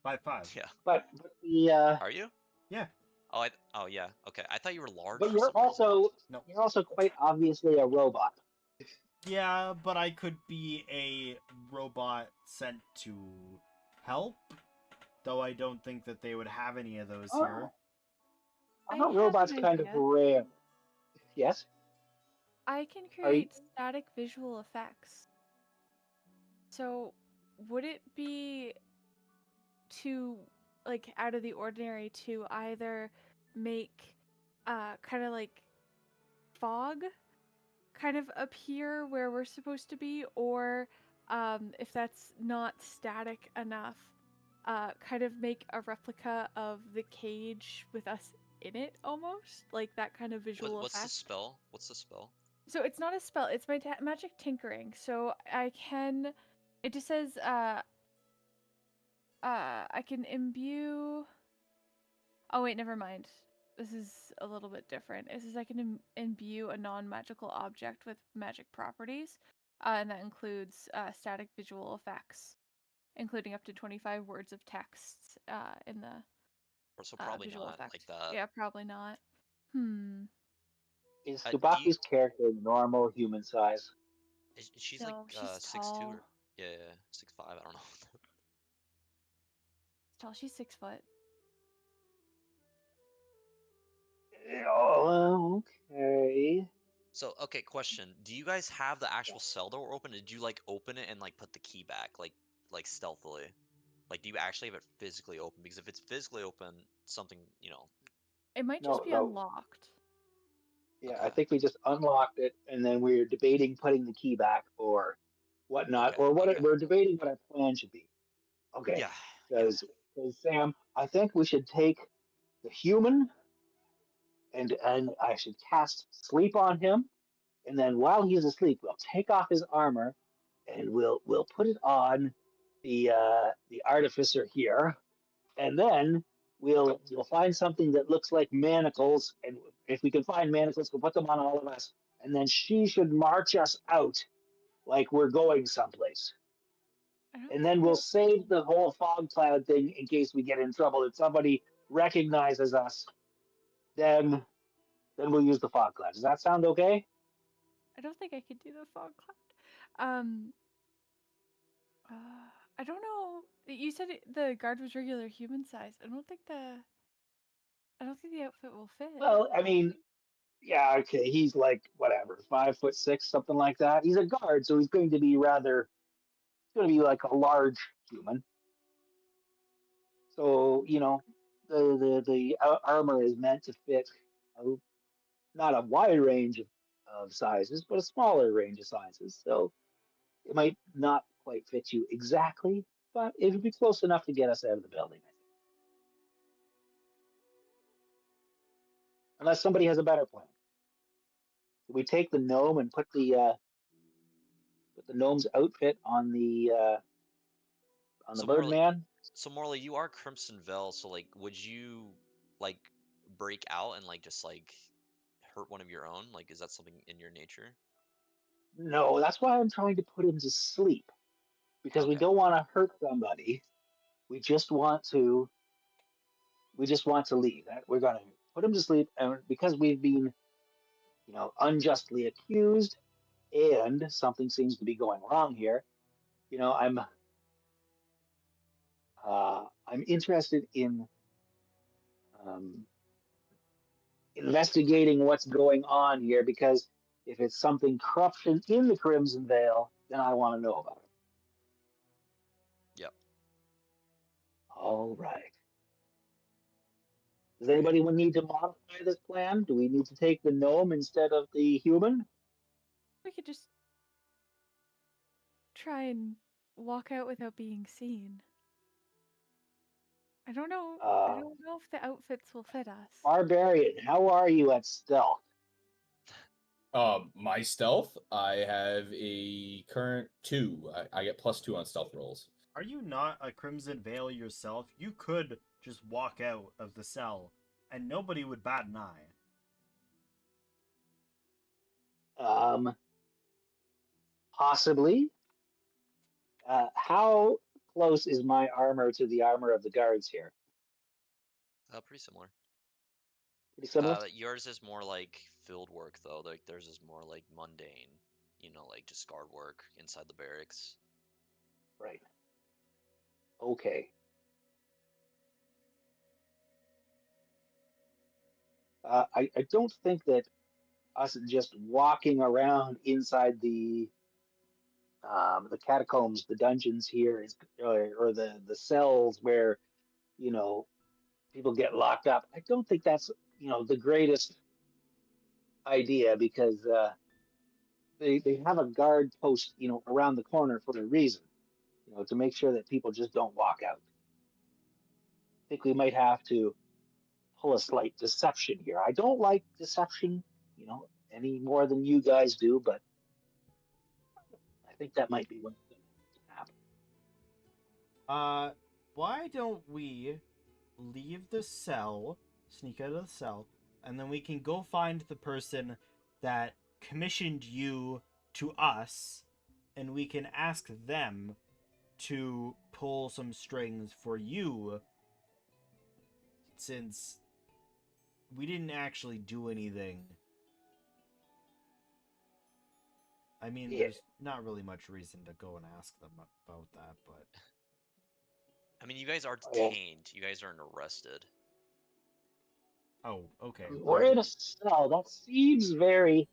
5'5". Yeah. But the Are you? Yeah. Oh yeah. Okay. I thought you were large. but for you're some reason. also No. you're also quite obviously a robot. Yeah, but I could be a robot sent to help, though I don't think that they would have any of those here. I I thought have robots an kind of idea. rare. Yes. I can Are you- create static visual effects. So, would it be too like out of the ordinary to either make kind of like fog kind of appear where we're supposed to be, or if that's not static enough, kind of make a replica of the cage with us in it, almost like that kind of visual What's the effect. spell? What's the spell? So it's not a spell; it's my magic tinkering. So I can. It just says I can imbue. Oh wait, never mind. This is a little bit different. It says I can imbue a non-magical object with magic properties, and that includes static visual effects, including up to 25 words of text in the Or so probably visual not effect. like that. Yeah, probably not. Is Do you? Subaku's character normal human size? She's like No, she's 6'2" tall. or yeah, 6'5". I don't know. Tall. She's 6 foot. Oh, okay. So, okay, question. Do you guys have the actual cell door open? Did you like open it and like put the key back like stealthily? Like do you actually have it physically open? Because if it's physically open, something, It might just No, be no. unlocked. Yeah, I Okay. think we just unlocked it, and then we were debating putting the key back or whatnot, Okay. or Okay. we're debating what our plan should be. Okay, Yeah. Yeah. because Sam, I think we should take the human and I should cast sleep on him, and then while he's asleep, we'll take off his armor and we'll put it on the artificer here, and then we'll find something that looks like manacles, and if we can find manacles, we'll put them on all of us, and then she should march us out like we're going someplace. I don't And think then we'll we'll. save the whole fog cloud thing in case we get in trouble. If somebody recognizes us, then we'll use the fog cloud. Does that sound okay? I don't think I could do the fog cloud. Uh, I don't know. You said the guard was regular human size. I don't think the outfit will fit. Well, I mean, yeah, okay, he's like whatever, 5'6", something like that. He's a guard, so he's going to be rather. It's going to be like a large human. So the armor is meant to fit a, not a wide range of sizes, but a smaller range of sizes. So it might not quite fit you exactly, but it would be close enough to get us out of the building, I think. Unless somebody has a better plan. Do we take the gnome and put the gnome's outfit on the So Morley, Birdman? so Morley, you are Crimson Veil, so like would you like break out and like just like hurt one of your own? Like is that something in your nature? No, that's why I'm trying to put him to sleep because we Okay. don't want to hurt somebody. We just want to leave. We're gonna put him to sleep, and because we've been unjustly accused, and something seems to be going wrong here. You know, I'm interested in um, investigating what's going on here because if it's something corruption in the Crimson Veil, then I want to know about it. Yep. All right. Does anybody need to modify this plan? Do we need to take the gnome instead of the human? We could just try and walk out without being seen. I don't know. I don't know if the outfits will fit us. Barbarian, how are you at stealth? My stealth, I have a current 2. I get +2 on stealth rolls. Are you not a Crimson Veil yourself? You could just walk out of the cell, and nobody would bat an eye. Possibly. How close is my armor to the armor of the guards here? Pretty similar. Pretty similar? Yours is more like field work though. Like theirs is more like mundane, like just guard work inside the barracks. Right. Okay. I don't think that us just walking around inside the catacombs, the dungeons here, or the cells where you know people get locked up. I don't think that's the greatest idea because they have a guard post around the corner for a reason, to make sure that people just don't walk out. I think we might have to pull a slight deception here. I don't like deception, any more than you guys do, but I think that might be what's going to happen. Why don't we leave the cell, sneak out of the cell, and then we can go find the person that commissioned you to us, and we can ask them to pull some strings for you since we didn't actually do anything. I mean, Yeah. there's not really much reason to go and ask them about that, but I mean, you guys are Yeah. detained. You guys aren't arrested. oh, okay. We're in a cell. That seems very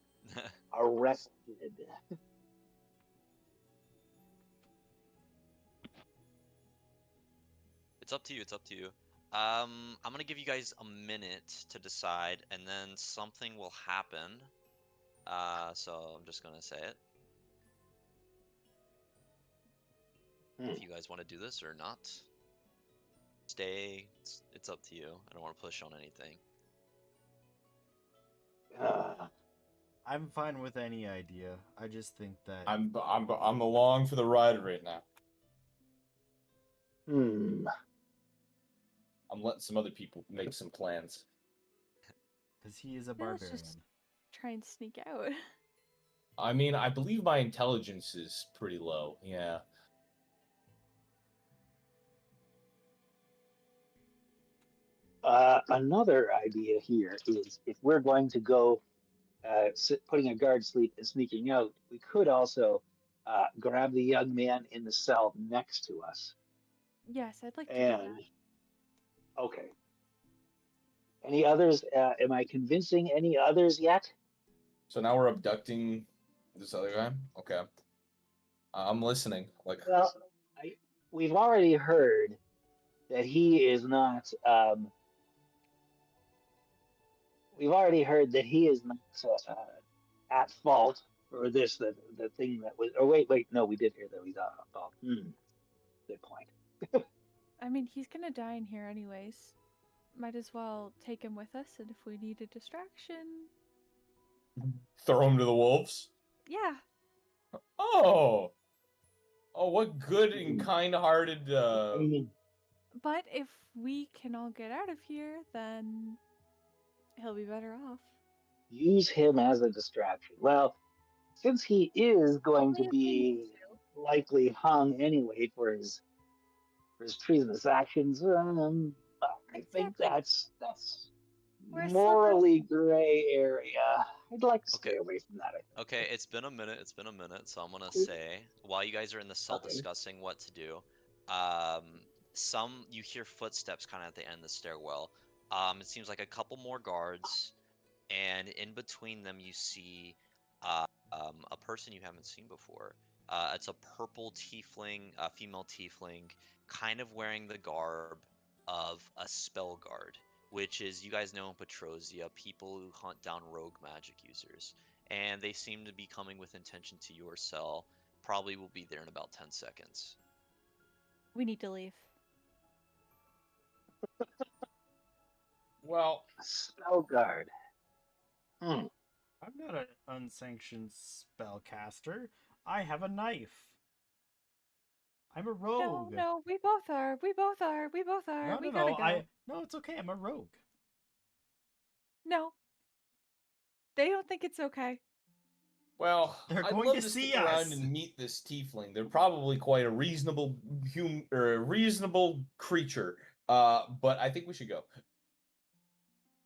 arrested. It's up to you. It's up to you. I'm gonna give you guys a minute to decide, and then something will happen. So I'm just gonna say it. Hmm. If you guys want to do this or not, stay. It's up to you. I don't want to push on anything. I'm fine with any idea. I just think that I'm along for the ride right now. Hmm. I'm letting some other people make some plans. because he is a Let's barbarian. just try and sneak out. I mean, I believe my intelligence is pretty low. Yeah. Another idea here is if we're going to go putting a guard sleep and sneaking out, we could also grab the young man in the cell next to us. Yes, I'd like to do And that. okay. Any others? Am I convincing any others yet? So now we're abducting this other guy? Okay. I'm listening. Like, Well, we've already heard that he is not. We've already heard that he is not at fault for this. The thing that was. Oh wait, no, we did hear that he's at fault. Good point. I mean, he's gonna die in here anyways. Might as well take him with us, and if we need a distraction, throw him to the wolves? yeah. Oh! Oh, what good and kind-hearted, But if we can all get out of here, then he'll be better off. Use him as a distraction. Well, since he is going to Only if we need be likely hung anyway for his treasonous actions, I think Exactly. that's We're a morally gray area. I'd like to stay Okay. away from that. I think. Okay, it's been a minute. It's been a minute. So I'm gonna say, while you guys are in the cell Okay. discussing what to do, you hear footsteps kind of at the end of the stairwell. It seems like a couple more guards, and in between them you see a person you haven't seen before. It's a purple tiefling, a female tiefling, kind of wearing the garb of a spell guard, which is, you guys know in Petrosia, people who hunt down rogue magic users. And they seem to be coming with intention to your cell. Probably will be there in about 10 seconds. We need to leave. well, Spell guard. I'm not an unsanctioned spellcaster. I have a knife. I'm a rogue. No, we both are. We both are. We both are. No, we no, gotta go. No, it's okay. I'm a rogue. No. They don't think it's okay. well, They're I'd going love to to see stick around us. and meet this tiefling. They're probably quite a reasonable reasonable creature. But I think we should go.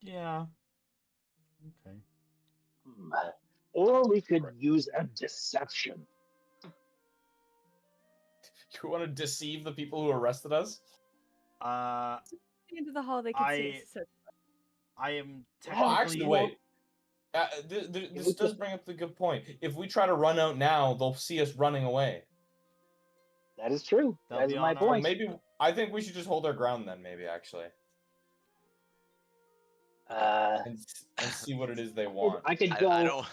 Yeah. Okay. Or we could use a deception. You want to deceive the people who arrested us? Into the hall, they can see us. So I am Oh, actually, technically. wait. This does bring up the good point. If we try to run out now, they'll see us running away. That is true. They'll That's be my on our- point. Maybe I think we should just hold our ground then. Maybe actually, and see what it is they want. I could go. I don't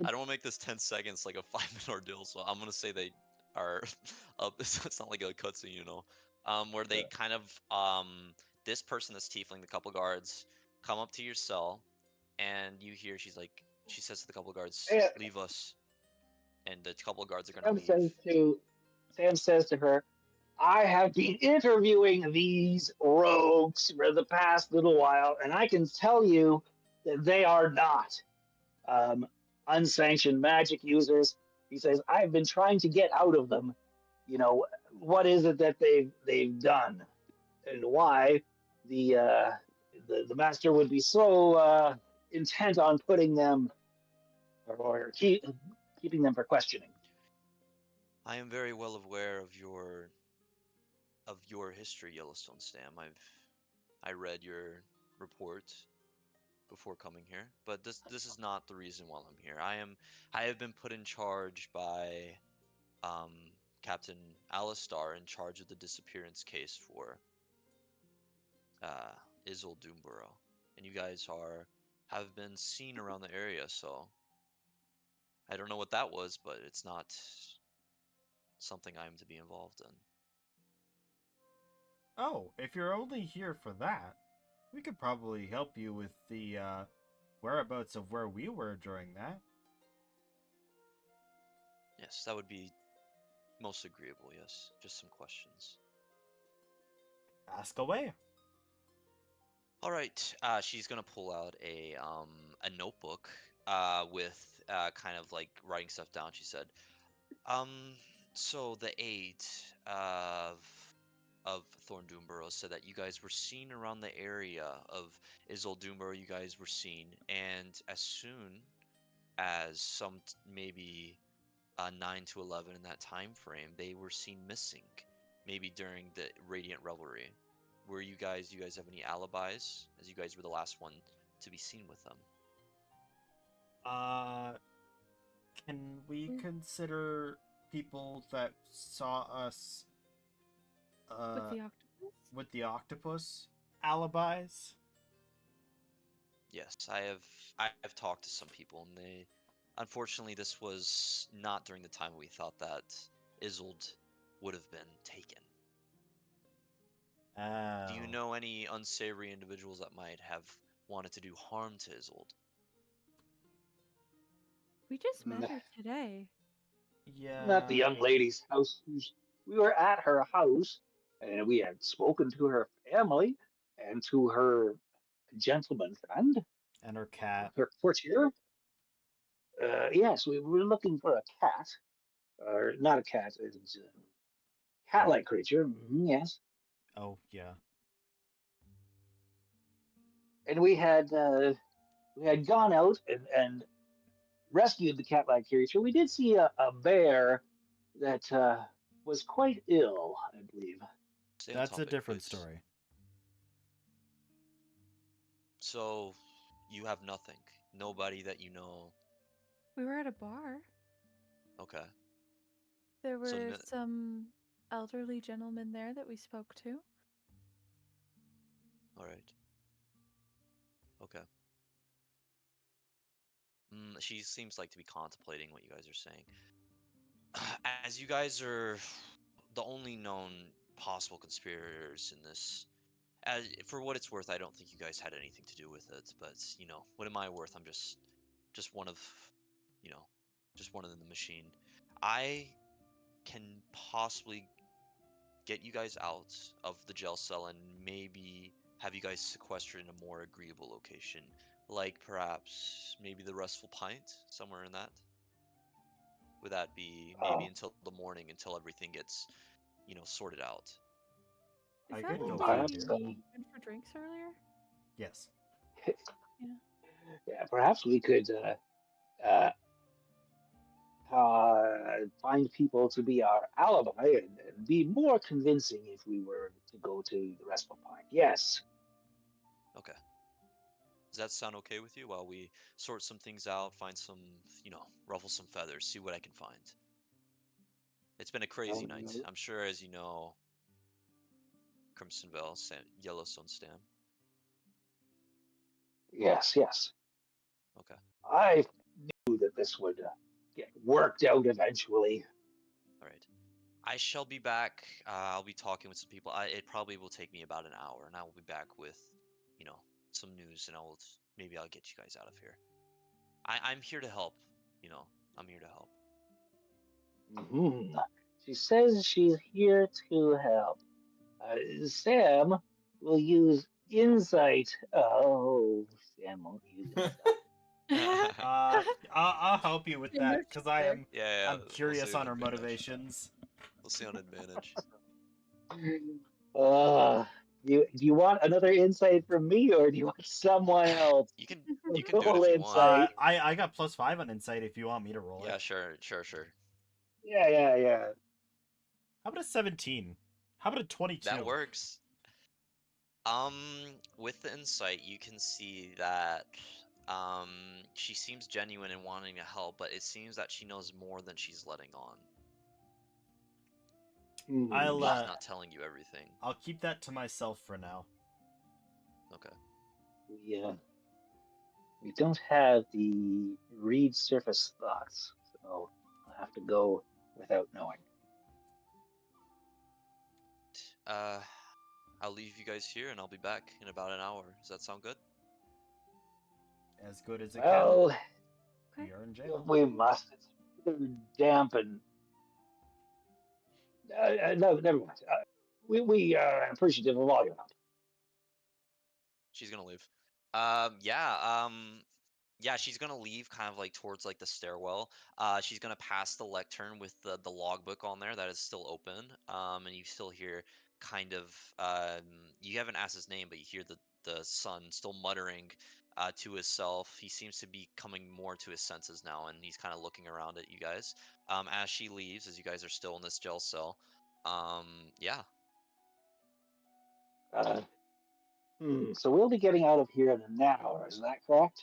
want to make this 10 seconds like a 5-minute ordeal, so I'm gonna say they are up. It's not like a cutscene, you know, where they kind of this person, this tiefling, the couple guards come up to your cell, and you hear she says to the couple guards, Yeah. "Leave us," and the couple guards are gonna leave. Sam says to her, I have been interviewing these rogues for the past little while, and I can tell you that they are not unsanctioned magic users. He says, I've been trying to get out of them, what is it that they've done, and why the the master would be so intent on putting them or keeping them for questioning. I am very well aware of your history, Yellowstone Stam. I read your report before coming here, but this is not the reason why I'm here. I have been put in charge by um, Captain Alistar in charge of the disappearance case for uh, Isil Doomborough, and you guys have been seen around the area, so I don't know what that was, but it's not something I am to be involved in. Oh, if you're only here for that, we could probably help you with the whereabouts of where we were during that. Yes, that would be most agreeable, yes. Just some questions. Ask away. All right, she's gonna pull out a notebook with kind of like writing stuff down. She said, um, so the aide of Thorn Doomborough said that you guys were seen around the area of Isil Doomborough. You guys were seen, and as soon as maybe 9 to 11 in that time frame, they were seen missing, maybe during the Radiant Revelry. Were you guys? Do you guys have any alibis? As you guys were the last one to be seen with them. Can we consider people that saw us With the octopus? with the octopus alibis? Yes, I've talked to some people, and they, unfortunately, this was not during the time we thought that Isolde would have been taken. Do you Oh. know any unsavory individuals that might have wanted to do harm to Isolde? We just met N- her today. Not the Yeah. young lady's house. We were at her house, and we had spoken to her family and to her gentleman friend, And her cat. her courtier. Yes, we were looking for a cat, or not a cat, it's a cat-like creature. Yes, Oh, yeah. and we had gone out and rescued the cat-like creature. We did see a bear that was quite ill, I believe. Stay on That's a topic, different please. story. So, you have nothing. Nobody that you know. We were at a bar. Okay. There So were some elderly gentlemen there that we spoke to. all right. Okay. She seems like to be contemplating what you guys are saying. As you guys are the only known possible conspirators in this, as for what it's worth, I don't think you guys had anything to do with it. But what am I worth? I'm just one of, you know, just one in the machine. I can possibly get you guys out of the jail cell and maybe have you guys sequestered in a more agreeable location, like perhaps maybe the Restful Pint, somewhere in that. Would that be maybe Oh, until the morning, until everything gets, sorted out? Is I that could where go we through perhaps, here. went for drinks earlier? Yes. Yeah. yeah, perhaps we could uh, find people to be our alibi and be more convincing if we were to go to the restaurant park. Yes. Okay. Does that sound okay with you while we sort some things out, find some, ruffle some feathers, see what I can find? It's been a crazy night. Um, I'm sure, as you know, Crimsonville, Yellowstone Stam. yes, yes. Okay. I knew that this would get worked out eventually. All right. I shall be back. I'll be talking with some people. It probably will take me about an hour, and I will be back with, you know, some news, and maybe I'll get you guys out of here. I'm here to help. You know, I'm here to help. Hmm. She says she's here to help. Sam will use insight. Oh, Sam won't use insight. I'll help you with They that know because each other. Yeah, I'm we'll see curious on on her advantage. motivations. We'll see on advantage. Uh, Do you want another insight from me, or do you want someone else? You can do it Roll if you want. insight. I got +5 on insight if you want me to roll Yeah, it. sure. Yeah. How about a 17? How about a 22? That works. With the insight, you can see that she seems genuine in wanting to help, but it seems that she knows more than she's letting on. I'll She's not telling you everything. I'll keep that to myself for now. Okay. We don't have the read surface thoughts, so I'll have to go without knowing. I'll leave you guys here, and I'll be back in about an hour. Does that sound good? As good as it Well, can. We are in jail. we must. It's too damp and. No, never mind. We are appreciative of all your help. She's gonna leave. Yeah, she's gonna leave kind of like towards like the stairwell. She's gonna pass the lectern with the logbook on there that is still open. And you still hear kind of you haven't asked his name, but you hear the son still muttering to himself. He seems to be coming more to his senses now, and he's kind of looking around at you guys. As she leaves, as you guys are still in this jail cell. Yeah. So we'll be getting out of here in an hour. Is that correct?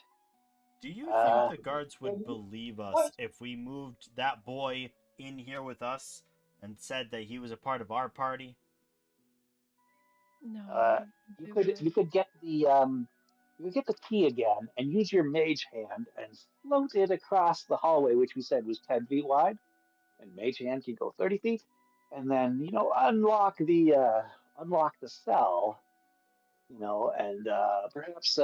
Do you think the guards would believe us what? if we moved that boy in here with us and said that he was a part of our party? No. I don't think they would. You could get the key again and use your mage hand and float it across the hallway, which we said was 10 feet wide, and mage hand can go 30 feet, and then unlock the cell, and perhaps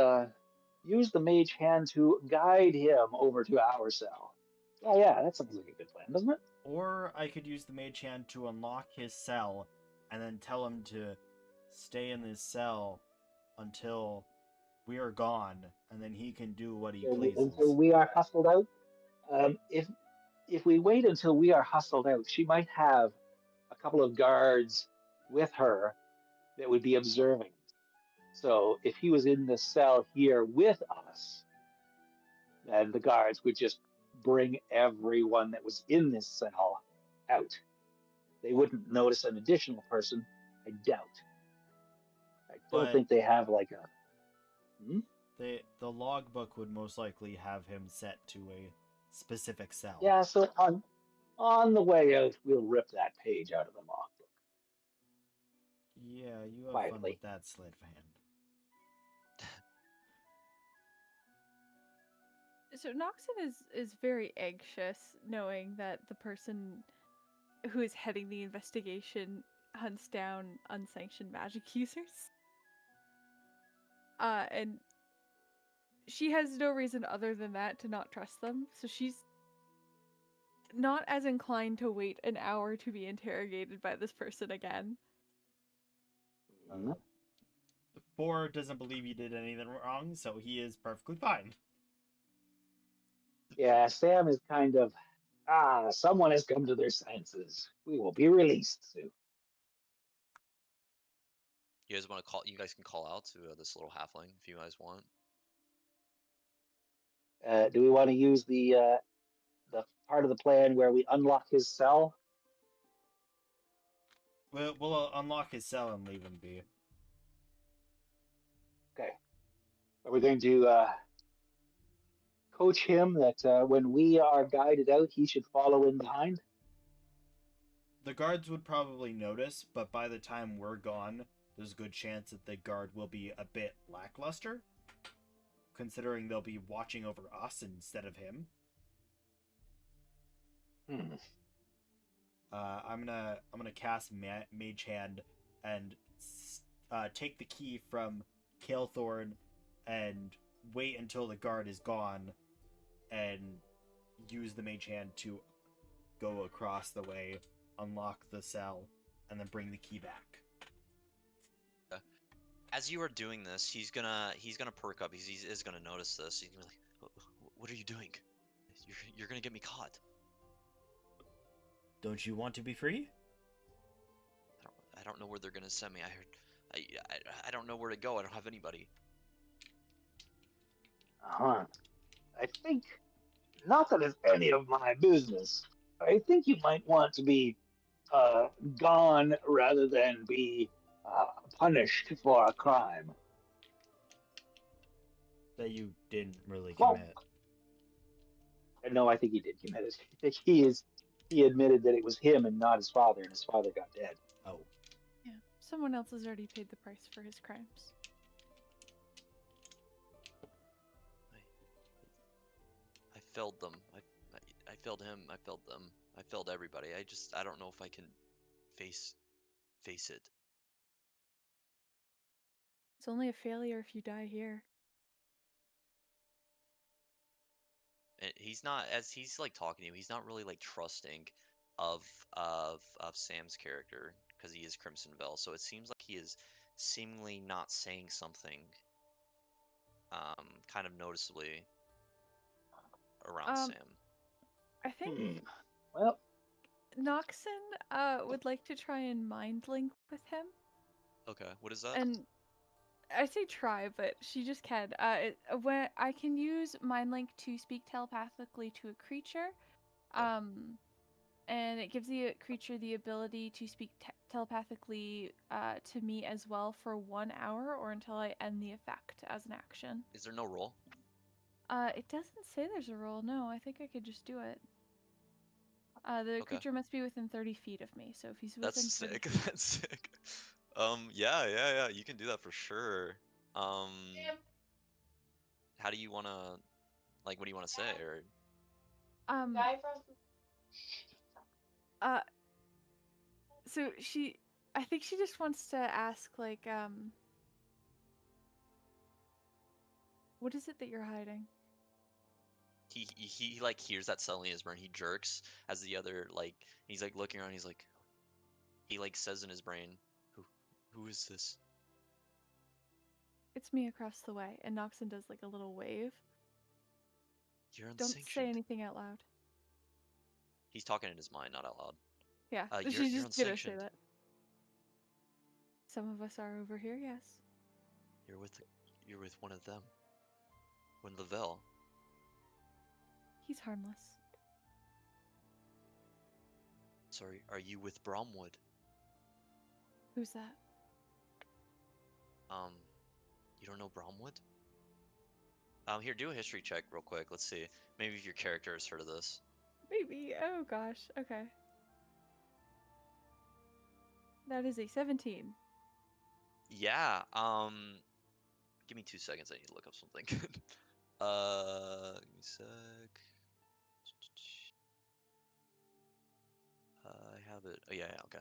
use the mage hand to guide him over to our cell. Yeah, that sounds like a good plan, doesn't it? Or I could use the mage hand to unlock his cell and then tell him to stay in his cell until we are gone, and then he can do what he pleases. Until we are hustled out. If we wait until we are hustled out, she might have a couple of guards with her that would be observing. So if he was in the cell here with us, then the guards would just bring everyone that was in this cell out. They wouldn't notice an additional person, I doubt. I don't think they have like a. The logbook would most likely have him set to a specific cell. Yeah, so on the way out, we'll rip that page out of the logbook. Yeah, you have Quietly. fun with that, sleight of hand. So Noxon is very anxious, knowing that the person who is heading the investigation hunts down unsanctioned magic users. And she has no reason other than that to not trust them, so she's not as inclined to wait an hour to be interrogated by this person again. Boar doesn't believe you did anything wrong, so he is perfectly fine. Yeah, Sam is kind of, someone has come to their senses. We will be released soon. You guys want to call? You guys can call out to this little halfling if you guys want. Do we want to use the part of the plan where we unlock his cell? We'll unlock his cell and leave him be. Okay. Are we going to coach him that when we are guided out, he should follow in behind? The guards would probably notice, but by the time we're gone, there's a good chance that the guard will be a bit lackluster, considering they'll be watching over us instead of him. I'm gonna cast Mage Hand and take the key from Kael'thorn and wait until the guard is gone, and use the Mage Hand to go across the way, unlock the cell, and then bring the key back. As you are doing this, he's gonna perk up. He is gonna notice this. He's gonna be like, "What are you doing? You're gonna get me caught." Don't you want to be free? I don't know where they're gonna send me. I heard. don't know where to go. I don't have anybody. Uh-huh. I think, not that it's any of my business, I think you might want to be gone rather than be punished for a crime. That you didn't really Well, commit. no, I think he did commit it. I think he admitted that it was him and not his father, and his father got dead. Oh. Yeah. Someone else has already paid the price for his crimes. I failed them. I failed him. I failed them. I failed everybody. I don't know if I can face it. It's only a failure if you die here. And he's not, as he's like talking to you, he's not really like trusting of Sam's character because he is Crimson Veil. So it seems like he is seemingly not saying something kind of noticeably around Sam. I think Well, Noxon would like to try and mind link with him. Okay, what is that? And I say try, but she just can. When I can use mind link to speak telepathically to a creature, and it gives the creature the ability to speak telepathically to me as well for 1 hour or until I end the effect as an action. Is there no roll? It doesn't say there's a roll. No, I think I could just do it. The creature must be within 30 feet of me, so if he's within That's 30 sick. feet... That's sick. Yeah. You can do that for sure. How do you wanna, like, what do you wanna say, or? So I think she just wants to ask, like, what is it that you're hiding? He like hears that suddenly in his brain. He jerks as the other, like, he's like looking around. He's like, he like says in his brain, who is this? It's me across the way. And Noxon does like a little wave. You're Don't unsanctioned. say anything out loud. He's talking in his mind, not out loud. Yeah, You're she's just gonna say unsanctioned. that. Some of us are over here, yes. You're with one of them. One Lavelle. He's harmless. Sorry, are you with Bromwood? Who's that? You don't know Bromwood? Here, do a history check real quick. Let's see. Maybe if your character has heard of this. Maybe. Oh gosh. Okay. That is a 17. Yeah. Give me 2 seconds. I need to look up something. Give me a sec. I have it. Oh, yeah, okay.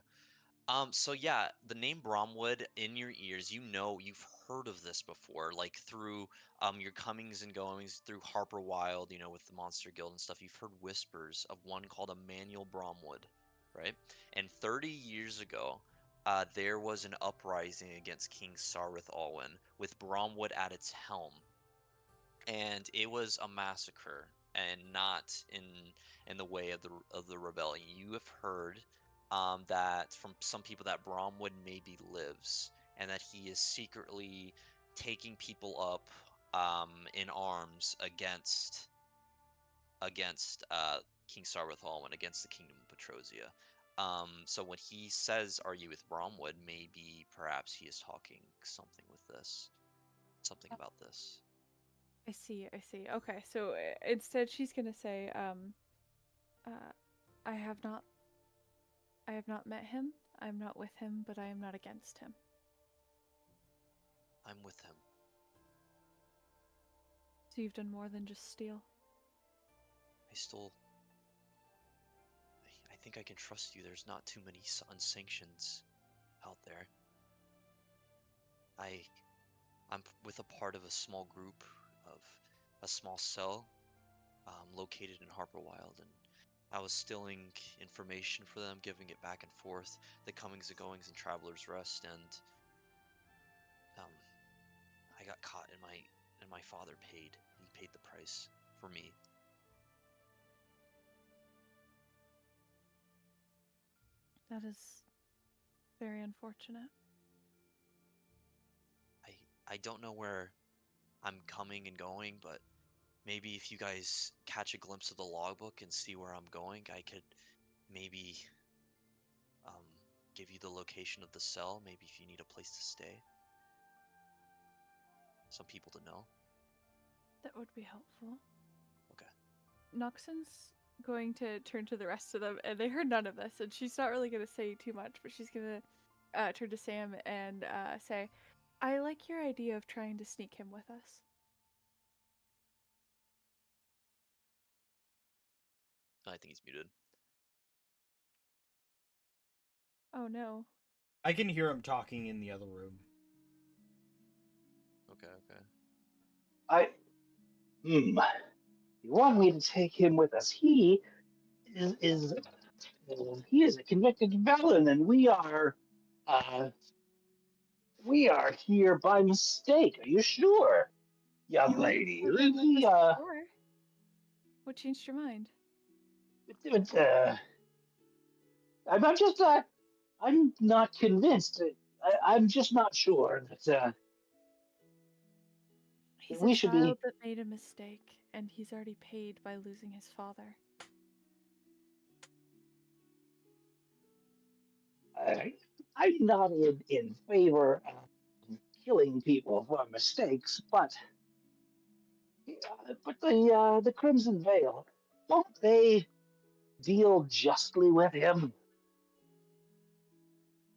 So yeah, the name Bromwood in your ears, you've heard of this before, like through your comings and goings through Harper Wild, with the Monster Guild and stuff. You've heard whispers of one called Emmanuel Bromwood, right? And 30 years ago, there was an uprising against King Sarwith Alwyn, with Bromwood at its helm, and it was a massacre, and not in the way of the rebellion. You have heard that from some people that Bromwood maybe lives, and that he is secretly taking people up in arms against King Sarwith Alwyn, against the Kingdom of Petrosia. So when he says, "Are you with Bromwood?" maybe perhaps he is talking something about this. I see. Okay, so instead she's gonna say, I have not met him. I'm not with him, but I am not against him. I'm with him. So you've done more than just steal. I think I can trust you. There's not too many unsanctions out there. I'm with a part of a small group of a small cell located in Harper Wild, and I was stealing information for them, giving it back and forth, the comings and goings in Traveler's Rest, and I got caught, and my father paid. He paid the price for me. That is very unfortunate. I don't know where I'm coming and going, but maybe if you guys catch a glimpse of the logbook and see where I'm going, I could maybe um, give you the location of the cell. Maybe if you need a place to stay. Some people to know. That would be helpful. Okay. Noxon's going to turn to the rest of them, and they heard none of this, and she's not really going to say too much, but she's going to turn to Sam and say, I like your idea of trying to sneak him with us. I think he's muted. Oh no. I can hear him talking in the other room. Okay. I. You want me to take him with us? He is he is a convicted felon, and we are here by mistake. Are you sure, young You were lady? taken with We us before. What changed your mind? I'm just not. I'm not convinced. I'm just not sure that He's we a should child be. that made a mistake, and he's already paid by losing his father. I'm not in favor of killing people for mistakes, but the Crimson Veil, won't they deal justly with him?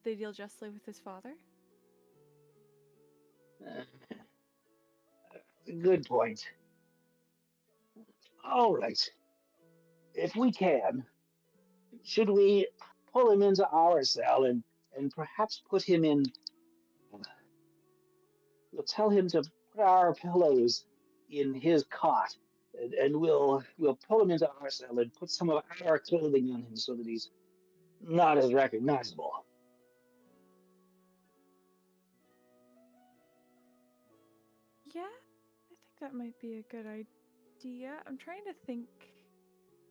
They deal justly with his father? Uh, Good point. All right. If we can, should we pull him into our cell and perhaps put him in? We'll tell him to put our pillows in his cot, and we'll pull him into our cell and put some of our clothing on him so that he's not as recognizable. Yeah, I think that might be a good idea. I'm trying to think.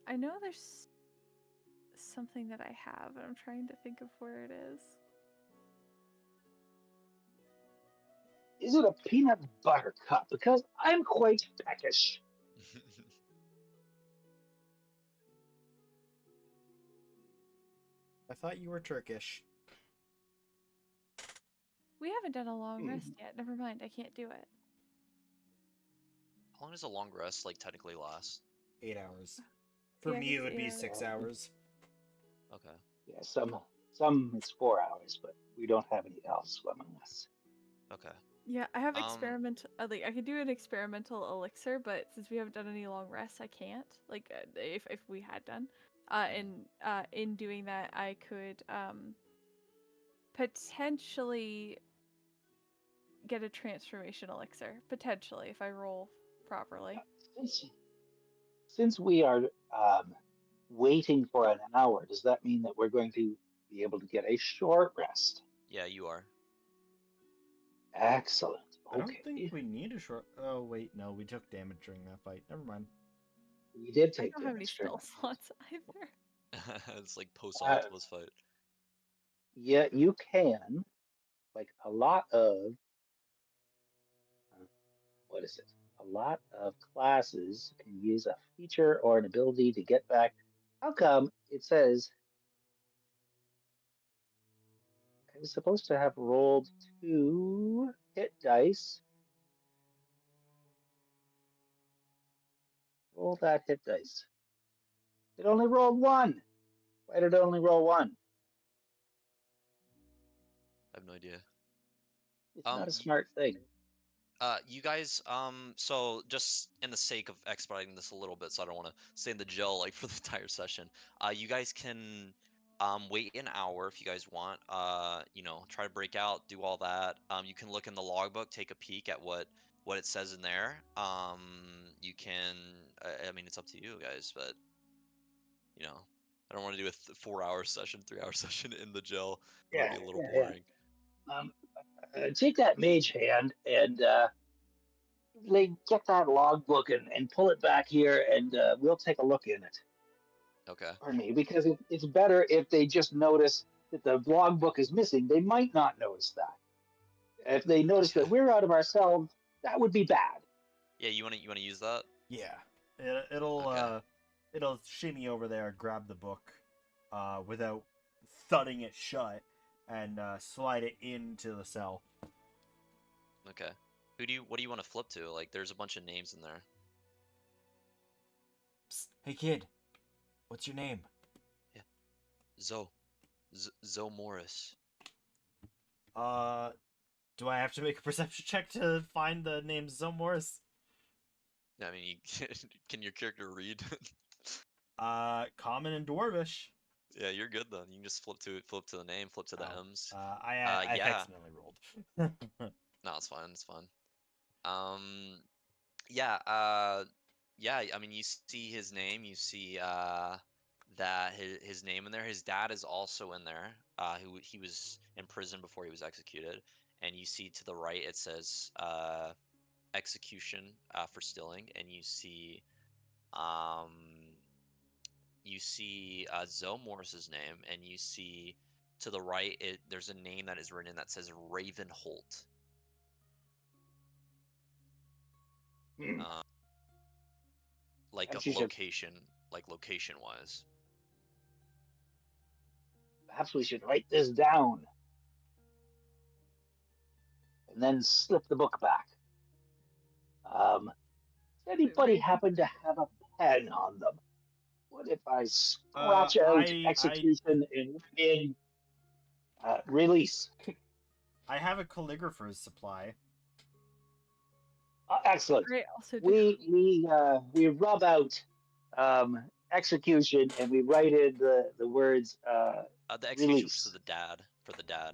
I know there's something that I have, and I'm trying to think of where it is. Is it a peanut butter cup? Because I'm quite peckish. I thought you were Turkish. We haven't done a long rest yet. Never mind, I can't do it. How long does a long rest technically last? 8 hours. For Yeah, me, it it's would 8 be hours. 6 hours. Okay. Yeah, some it's 4 hours, but we don't have any elves swimming us. Okay. Yeah, I have Um, experimental. I could do an experimental elixir, but since we haven't done any long rests, I can't. If we had done, in doing that, I could potentially get a transformation elixir. Potentially, if I roll properly. Since we are waiting for an hour, does that mean that we're going to be able to get a short rest? Yeah, you are. Excellent. I don't Okay. think we need a short. Oh, wait, no, we took damage during that fight. Never mind. We did I take don't have any damage during spell that. slots either. It's like post Uh, Octopus fight. Yeah, you can. Like a lot of what is it? A lot of classes can use a feature or an ability to get back. How come it says I was supposed to have rolled 2 hit dice? Roll that hit dice. It only rolled 1. Why did it only roll 1? I have no idea. It's not a smart thing. You guys, so just in the sake of expediting this a little bit, so I don't want to stay in the jail for the entire session. You guys can, wait an hour if you guys want. Try to break out, do all that. You can look in the logbook, take a peek at what it says in there. You can, I mean, it's up to you guys, but I don't want to do a 4-hour session, 3-hour session in the jail. It might Yeah, be a little yeah, boring. yeah. Take that mage hand and get that logbook and pull it back here, and we'll take a look in it. Okay. Pardon me, because it's better if they just notice that the logbook is missing. They might not notice that. If they notice that we're out of our cell, that would be bad. Yeah, you wanna use that? Yeah, it'll Okay. it'll shimmy over there, grab the book, without thudding it shut, and slide it into the cell. Okay. What do you want to flip to? Like, there's a bunch of names in there. Psst, hey kid, what's your name? Zoe. Zoe Morris. Do I have to make a perception check to find the name Zomorus? I mean, can your character read? Common and Dwarvish. Yeah, you're good then. You can just flip to the name, flip to the Oh, M's. I Yeah. accidentally rolled. No, it's fine. It's fine. Yeah. Yeah. I mean, you see his name. You see that his name in there. His dad is also in there. Who he was in prison before he was executed. And you see to the right it says execution for stealing, and um you see Zoe Morris's name, and you see to the right there's a name that is written that says Raven Holt. Hmm. Like Perhaps location wise. perhaps we should write this down and then slip the book back. Does anybody Raven- happen to have a pen on them? What if I scratch out I execution and in release? I have a calligrapher's supply. Excellent. I also do. We rub out execution and we write in the words The execution was release. for the dad.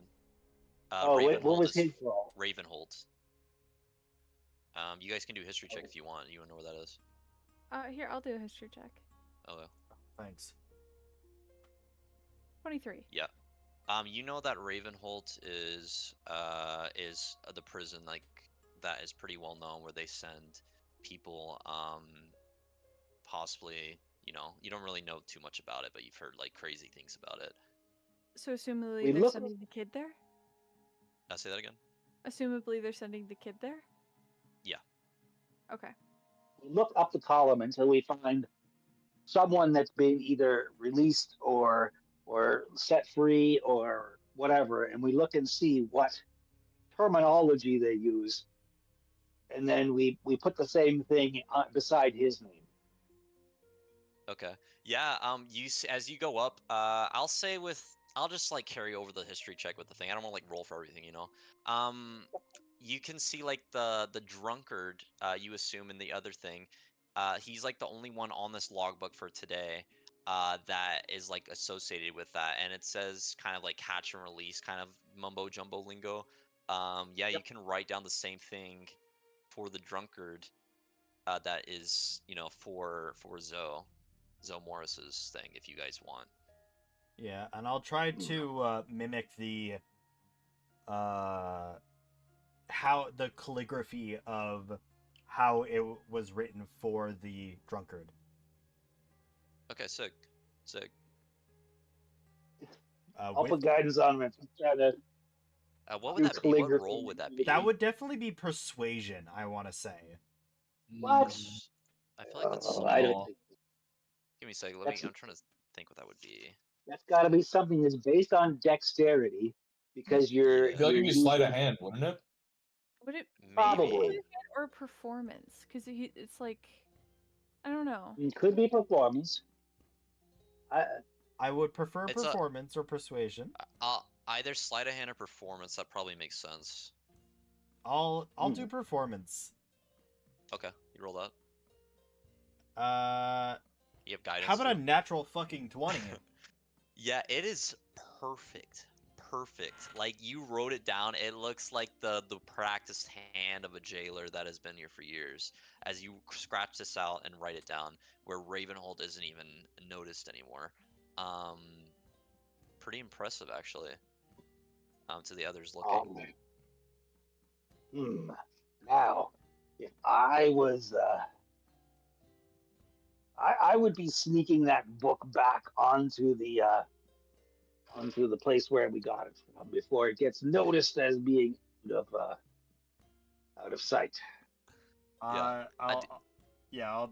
What was his role? Ravenholt. You guys can do a history check if you want. You wanna know where that is? Here, I'll do a history check. Okay. Thanks. 23. Yeah. You know that Ravenholt is the prison like that is pretty well known where they send people possibly, you don't really know too much about it, but you've heard like crazy things about it. So assumably We they're look- sending the kid there? Say that again? Assumably they're sending the kid there? Yeah. Okay. We look up the column until we find someone that's been either released or set free or whatever, and we look and see what terminology they use, and then we put the same thing beside his name. Okay. Yeah, as you go up, I'll just like carry over the history check with the thing. I don't want to like roll for everything, you know. You can see like the drunkard, you assume in the other thing. He's like the only one on this logbook for today, that is like associated with that, and it says kind of like catch and release kind of mumbo jumbo lingo. Yeah, you can write down the same thing for the drunkard, that is, for Zoe Morris's thing, if you guys want. Yeah, and I'll try to mimic the how the calligraphy of how it was written for the drunkard. Okay, sick. I'll put guidance on him if he's trying to What do would that be? What calligraphy. role would that be? That would definitely be persuasion, I want to say. What? I feel like that's Oh, small. I don't think Give me a second. That's- I'm trying to think what that would be. that's got to be something that's based on dexterity, because you're. Yeah. I feel like you're you can slide a using- hand, wouldn't it? Would it Probably. Maybe. or performance? Because it's like, I don't know. It could be performance. I would prefer It's a- performance or persuasion. Either sleight of hand or performance. That probably makes sense. I'll do performance. Okay, you roll that. You have guidance. How about a too? natural fucking 20? Yeah, it is perfect. Perfect. Like you wrote it down. It looks like the practiced hand of a jailer that has been here for years. As you scratch this out and write it down, where Ravenhold isn't even noticed anymore. Pretty impressive actually. To the others looking. Now, if I was, I would be sneaking that book back onto the place where we got it from before it gets noticed as being out of sight. Yeah,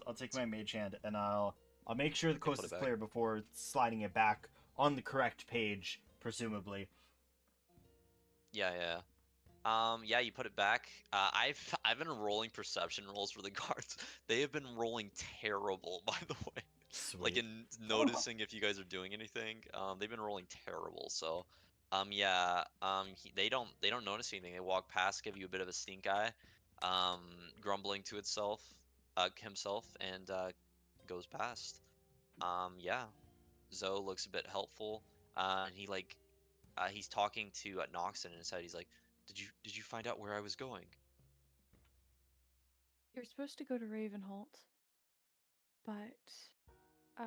I'll take my mage hand and I'll make sure the put coast it is back. clear before sliding it back on the correct page, presumably. Yeah, yeah. Yeah, you put it back. I've been rolling perception rolls for the guards. They have been rolling terrible, by the way. Like Sweet. in noticing if you guys are doing anything. They've been rolling terrible. So, yeah. They don't notice anything. They walk past, give you a bit of a stink eye, um, grumbling to himself, and goes past. Yeah. Zoe looks a bit helpful. And he's talking to Noxon in his head. He's like, "Did you find out where I was going?" You're supposed to go to Ravenholt, but uh,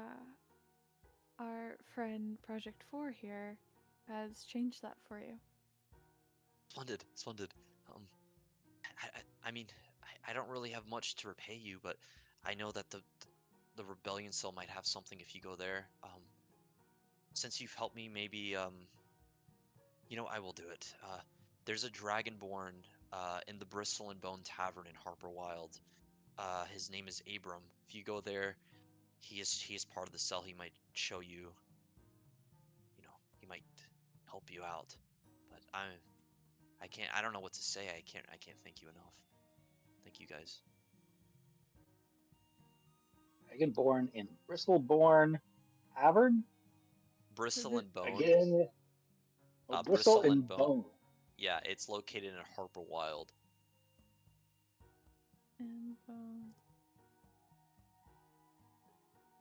our friend Project 4 here has changed that for you. Splendid, splendid. Um, I mean, I don't really have much to repay you, but I know that the rebellion cell might have something if you go there. Since you've helped me, maybe I will do it. There's a dragonborn in the Bristle and Bone Tavern in Harper Wild. His name is Abram. If you go there, he is part of the cell. He might show you. He might help you out. But I can't. I don't know what to say. I can't thank you enough. Thank you guys. Dragonborn in Bristleborn Tavern Bristle The and Bone. again. Oh, Bristle Bristle and and Bone. Bone. Yeah, it's located in Harper Wild. and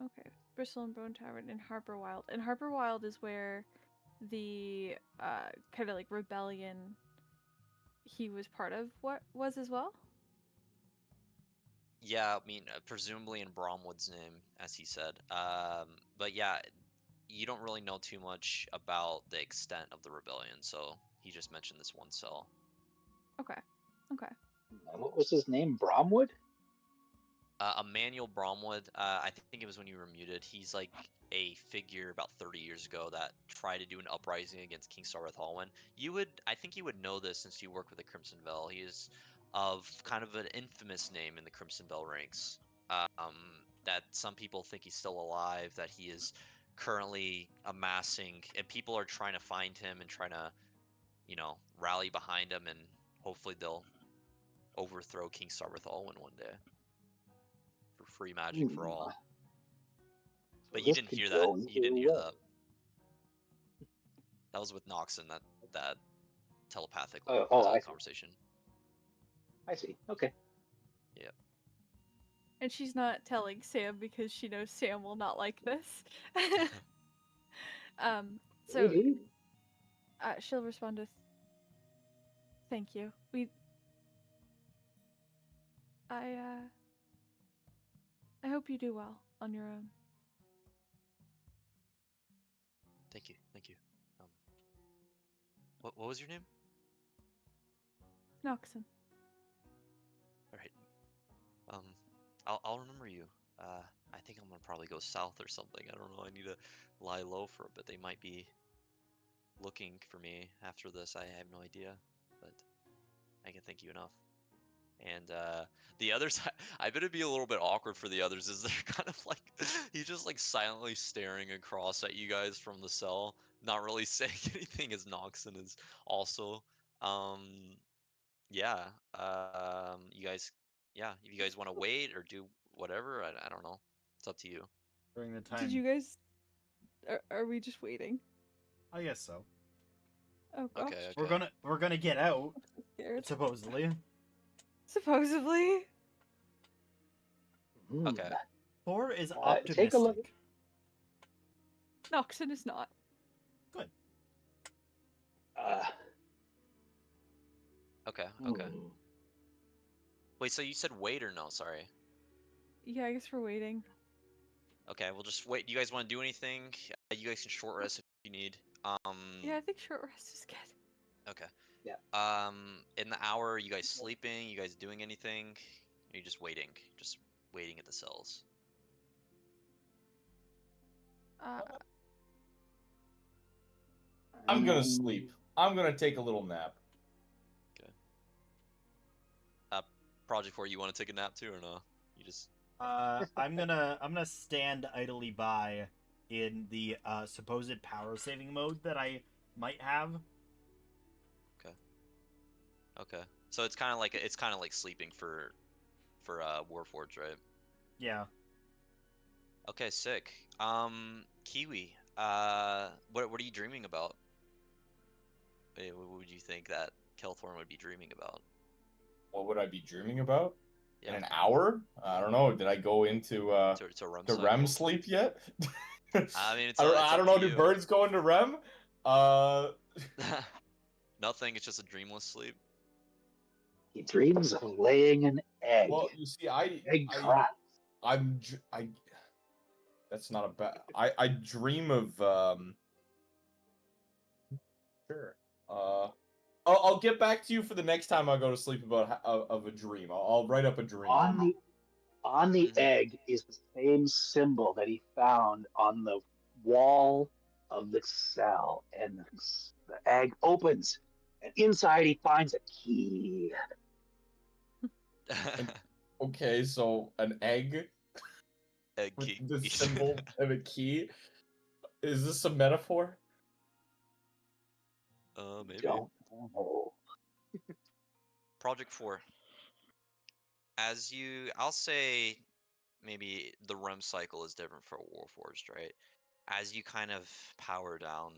okay, Bristle and Bone Tavern in Harper Wild. And Harper Wild is where the kind of like rebellion he was part of what was as well. Yeah, I mean, presumably in Bromwood's name, as he said. But yeah, you don't really know too much about the extent of the rebellion, so he just mentioned this one cell. Okay. Okay. And what was his name? Bromwood? Emmanuel Bromwood, I think it was when you were muted. He's like a figure about 30 years ago that tried to do an uprising against King Starwrath Hallwyn. I think you would know this since you work with the Crimson Bell. He is of kind of an infamous name in the Crimson Bell ranks. Um, that some people think he's still alive, that he is currently amassing, and people are trying to find him and trying to, rally behind him, and hopefully they'll overthrow King Starwrath Hallwyn one day. For free magic for all. But you This didn't could hear that. go You either didn't hear way. that. That was with Noxon, that telepathic I see. conversation. I see. Okay. Yeah. And she's not telling Sam because she knows Sam will not like this. So Maybe. she'll respond with, "Thank you. I hope you do well on your own." Thank you. Thank you. What was your name? Noxon. All right. I'll remember you. I think I'm gonna probably go south or something. I don't know. I need to lie low for a bit. They might be looking for me after this. I have no idea, but I can thank you enough. And the others, I bet it'd be a little bit awkward for the others, is they're kind of like, he's just like silently staring across at you guys from the cell, not really saying anything, as Noxon is also. Um, yeah, you guys, yeah, if you guys want to wait or do whatever, I don't know. It's up to you. During the time. Did you guys? Are we just waiting? I guess so. Oh gosh. Okay, We're gonna get out, I'm so scared. supposedly. Supposedly. Okay. Thor is Take optimistic. a look. Noxon is not. Good. Okay. Hmm. Wait, so you said wait or no? Sorry. Yeah, I guess we're waiting. Okay, we'll just wait. Do you guys want to do anything? You guys can short rest if you need. Yeah, I think short rest is good. Okay. Yeah. In the hour, you guys sleeping? You guys doing anything? Or you just waiting? Just waiting at the cells. I'm gonna sleep. I'm gonna take a little nap. Okay. Project 4, you want to take a nap too, or no? You just I'm gonna stand idly by in the supposed power saving mode that I might have. okay. So it's kind of like sleeping for Warforged, right? Yeah. Okay, sick. Kiwi. What are you dreaming about? What would you think that Kelthorn would be dreaming about? What would I be dreaming about? Yeah. In an hour? I don't know. Did I go into To REM to cycle. REM sleep yet? I mean, it's I up don't to know. Do you. birds go into REM? Nothing. It's just a dreamless sleep. He dreams of laying an egg. Well, you see, Egg trap. I that's not a bad. I dream of sure. I'll get back to you for the next time I go to sleep about of a dream. I'll write up a dream. On the Mhm. egg is the same symbol that he found on the wall of the cell, and the egg opens, and inside he finds a key. Okay, so an egg Egg with key. the symbol and a key. Is this a metaphor? Maybe. Don't know. Project 4. I'll say maybe the REM cycle is different for Warforged, right? As you kind of power down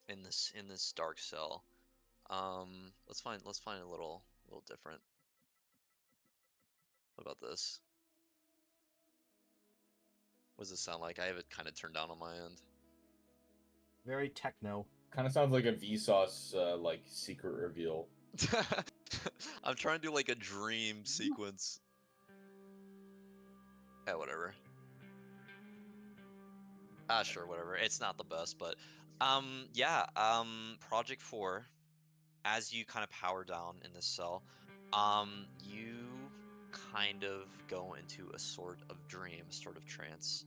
in this dark cell, let's find a little different. What about this? What does this sound like? I have it kind of turned down on my end. Very techno. Kind of sounds like a Vsauce like secret reveal. I'm trying to do like a dream sequence. Yeah, whatever. Sure, whatever. It's not the best, but yeah, Project 4, as you kind of power down in this cell, you kind of go into a sort of dream, sort of trance.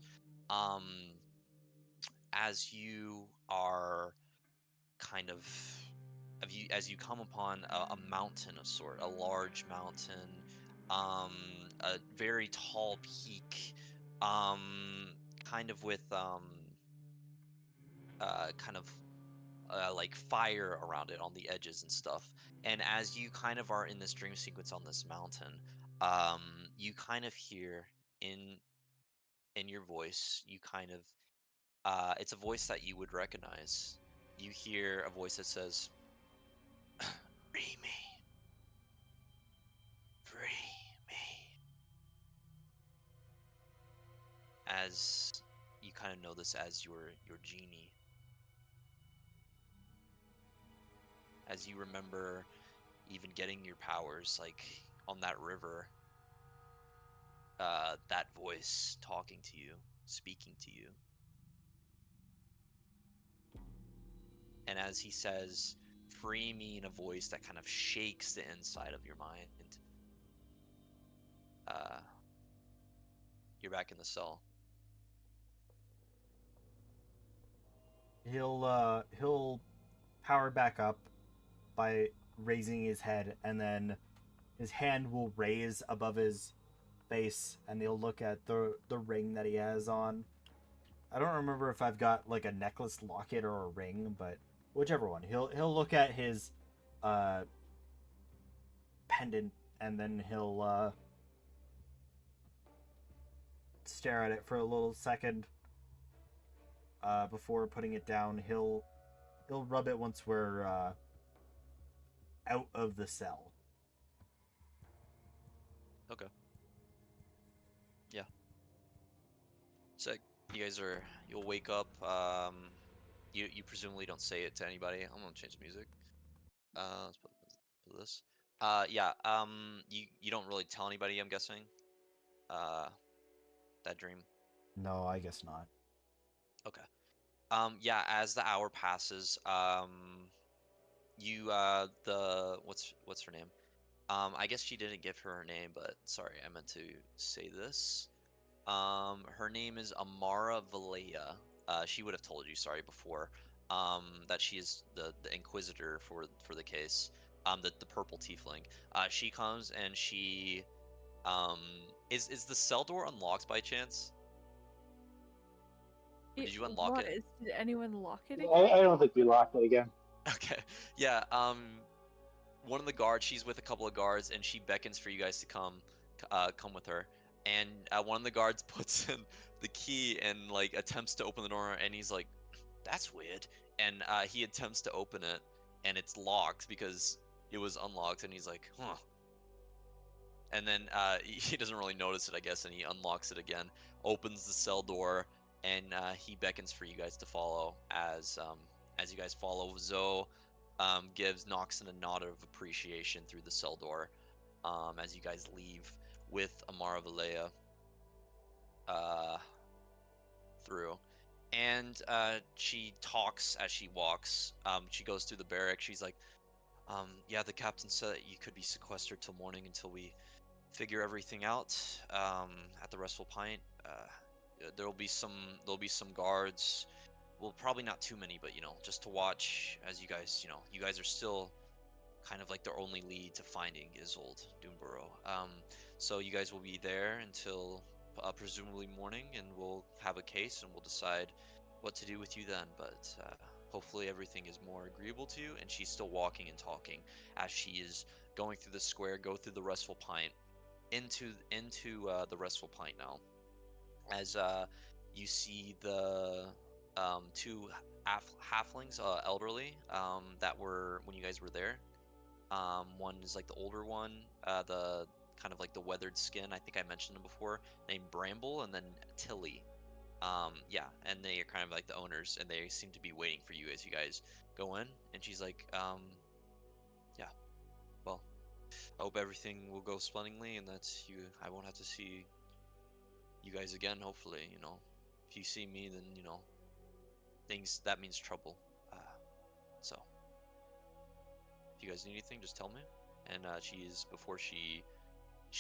Um, as you are kind of as you come upon a mountain of sort, a large mountain, a very tall peak, um, kind of with kind of like fire around it on the edges and stuff. And as you kind of are in this dream sequence on this mountain, you kind of hear in your voice, you kind of it's a voice that you would recognize. You hear a voice that says, "Free me, free me." As you kind of know this as your genie, as you remember even getting your powers like on that river, that voice talking to you, speaking to you. And as he says, "Free me," in a voice that kind of shakes the inside of your mind, uh, you're back in the cell. He'll power back up by raising his head, and then his hand will raise above his face, and he'll look at the ring that he has on. I don't remember if I've got like a necklace, locket, or a ring, but whichever one. He'll look at his uh pendant, and then he'll stare at it for a little second before putting it down. He'll rub it once we're out of the cell. Okay. Yeah. So you'll wake up. You presumably don't say it to anybody. I'm gonna change the music. Let's put this. Yeah. You don't really tell anybody, I'm guessing. Uh, that dream. No, I guess not. Okay. Yeah. As the hour passes, you the what's her name? I guess she didn't give her name, but sorry, I meant to say this. Her name is Amara Valea. She would have told you, sorry, before, that she is the Inquisitor for the case. the purple tiefling. She comes and she is the cell door unlocked by chance? Or did you unlock it? Did anyone lock it again? I don't think we locked it again. Okay. Yeah. One of the guards, she's with a couple of guards, and she beckons for you guys to come with her. And one of the guards puts in the key and like attempts to open the door, and he's like, "That's weird." And he attempts to open it, and it's locked because it was unlocked. And he's like, "Huh." And then he doesn't really notice it, I guess, and he unlocks it again, opens the cell door, and he beckons for you guys to follow. As you guys follow, Zoe gives Noxon a nod of appreciation through the cell door as you guys leave with Amara Valea through. And she talks as she walks. She goes through the barrack. She's like, yeah, the captain said that you could be sequestered till morning until we figure everything out at the Restful Pint. There'll be some guards. Well, probably not too many, but just to watch as you guys are still kind of like their only lead to finding Isolde Doomborough. So you guys will be there until presumably morning, and we'll have a case and we'll decide what to do with you then. But hopefully everything is more agreeable to you. And she's still walking and talking as she is going through the square, go through the Restful Pint, into the Restful Pint now. As you see the two halflings, elderly, that were when you guys were there. One is like the older one, the kind of like the weathered skin. I think I mentioned them before. Named Bramble, and then Tilly. Yeah, and they are kind of like the owners, and they seem to be waiting for you as you guys go in. And she's like, yeah, well, I hope everything will go splendidly, and that I won't have to see you guys again. Hopefully, if you see me, then that means trouble. So. If you guys need anything, just tell me. And before she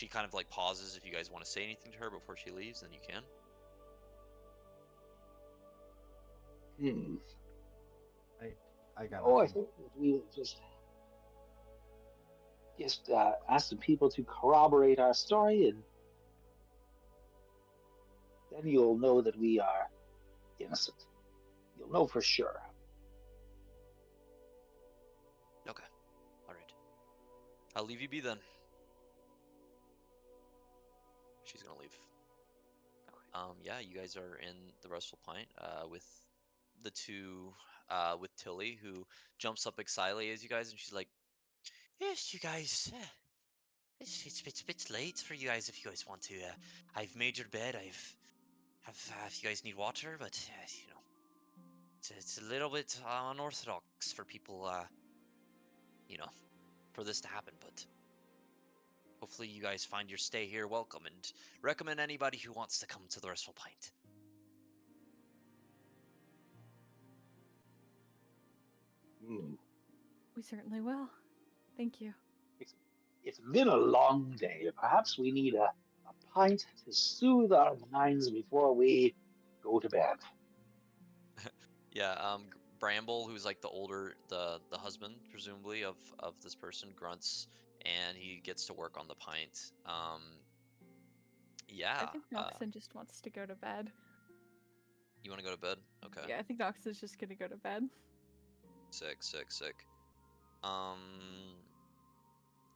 kind of like pauses. If you guys want to say anything to her before she leaves, then you can. I got Oh, I nothing. think we just ask the people to corroborate our story, and then you'll know that we are innocent. You'll know for sure. Okay. All right. I'll leave you be then. She's gonna leave. Yeah, you guys are in the Restful Pint with the two, with Tilly, who jumps up excitedly as you guys, and she's like, "Yes, you guys. It's a bit late for you guys if you guys want to. I've made your bed. If you guys need water, but it's a little bit unorthodox for people, for this to happen. But hopefully you guys find your stay here welcome, and recommend anybody who wants to come to the Restful Pint." We certainly will. Thank you. It's been a long day. Perhaps we need a pint to soothe our minds before we go to bed. Yeah, Bramble, who's like the husband, presumably, of this person, grunts, and he gets to work on the pint. Yeah. I think Noxon just wants to go to bed. You want to go to bed? Okay. Yeah, I think Noxon's just gonna go to bed. Sick.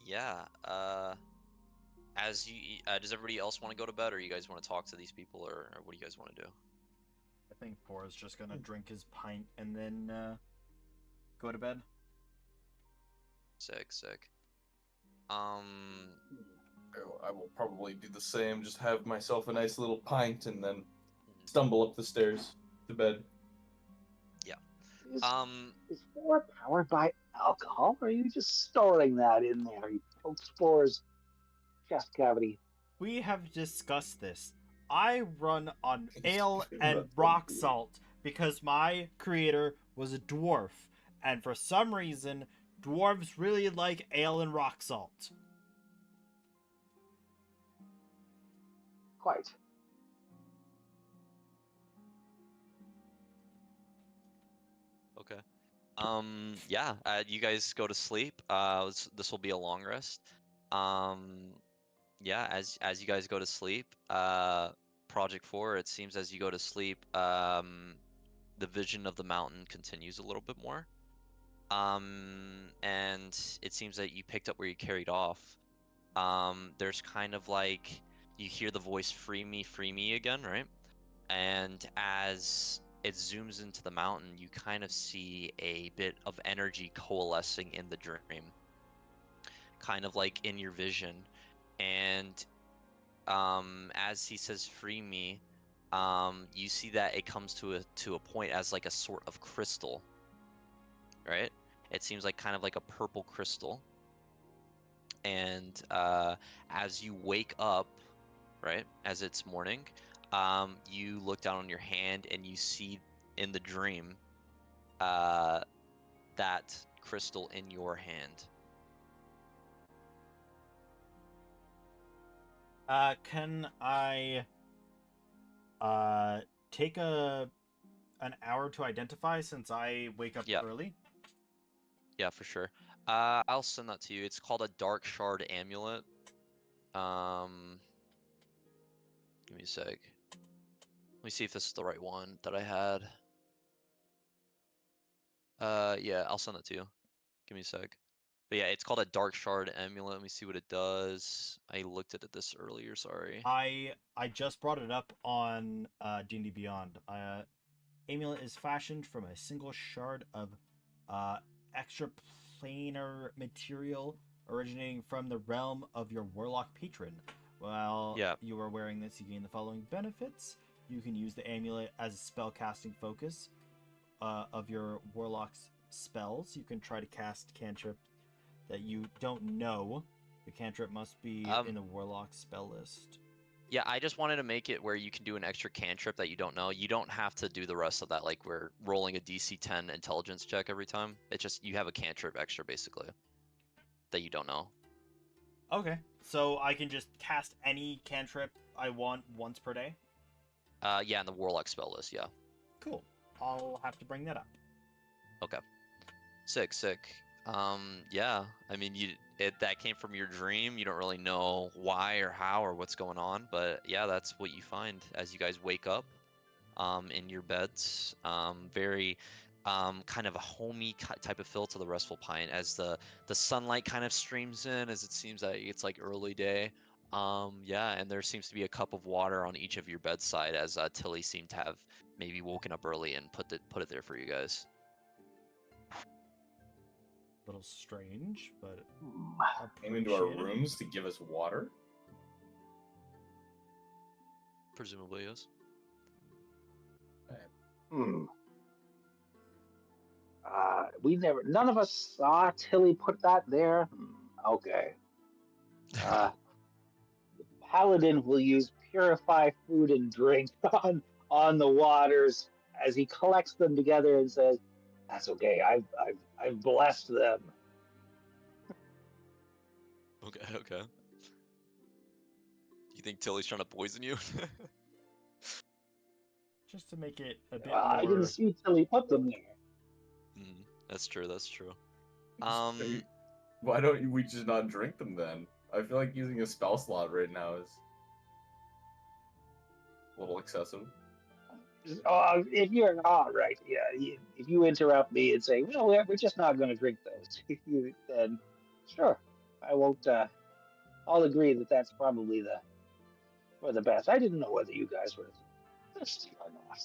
Yeah. As you, does everybody else want to go to bed, or you guys want to talk to these people, or what do you guys want to do? I think Pora's just gonna drink his pint and then go to bed. Sick. I will probably do the same. Just have myself a nice little pint and then stumble up the stairs to bed. Yeah. Is Spore powered by alcohol, or are you just storing that in there? You poke Spore's chest cavity. We have discussed this. I run on ale and rock salt because my creator was a dwarf, and for some reason, dwarves really like ale and rock salt. Quite. Okay. Yeah, you guys go to sleep. This will be a long rest. Yeah, as you guys go to sleep, Project 4, it seems as you go to sleep, the vision of the mountain continues a little bit more. And it seems that you picked up where you carried off. There's kind of like you hear the voice free me again, right? And as it zooms into the mountain, you kind of see a bit of energy coalescing in the dream, kind of like in your vision. And as he says free me, you see that it comes to a point as like a sort of crystal, right? It seems like kind of like a purple crystal. And as you wake up, right, as it's morning, you look down on your hand and you see in the dream that crystal in your hand. Can I take an hour to identify since I wake up Yeah. early? Yeah, for sure. I'll send that to you. It's called a Dark Shard Amulet. Give me a sec. Let me see if this is the right one that I had. Yeah, I'll send it to you. Give me a sec. But yeah, it's called a Dark Shard Amulet. Let me see what it does. I looked at it this earlier, sorry. I just brought it up on D&D Beyond. Amulet is fashioned from a single shard of extraplanar material originating from the realm of your warlock patron. While Yeah. you are wearing this, you gain the following benefits. You can use the amulet as a spellcasting focus of your warlock's spells. You can try to cast cantrip that you don't know. The cantrip must be in the warlock spell list. Yeah, I just wanted to make it where you can do an extra cantrip that you don't know. You don't have to do the rest of that, like we're rolling a DC 10 intelligence check every time. It's just you have a cantrip extra, basically, that you don't know. Okay, so I can just cast any cantrip I want once per day? Yeah, in the warlock spell list, yeah. Cool. I'll have to bring that up. Okay. Sick. Yeah, I mean, that came from your dream. You don't really know why or how or what's going on, but yeah, that's what you find as you guys wake up, in your beds. Very, kind of a homey type of feel to the Restful Pine as the sunlight kind of streams in as it seems that it's like early day. Yeah, and there seems to be a cup of water on each of your bedside as Tilly seemed to have maybe woken up early and put it there for you guys. Little strange, but Came into our appreciated. rooms to give us water. Presumably, yes. Hmm. None of us saw Tilly put that there. Okay. Paladin will use purify food and drink on the waters as he collects them together and says, "That's okay. I've blessed them." Okay. You think Tilly's trying to poison you? Just to make it a bit Well, I didn't more... see Tilly put them there. That's true. Why don't we just not drink them then? I feel like using a spell slot right now is a little excessive. If you're all right, yeah. If you interrupt me and say, "Well, we're just not going to drink those," then sure, I won't. I'll agree that that's probably for the best. I didn't know whether you guys were thirsty or not.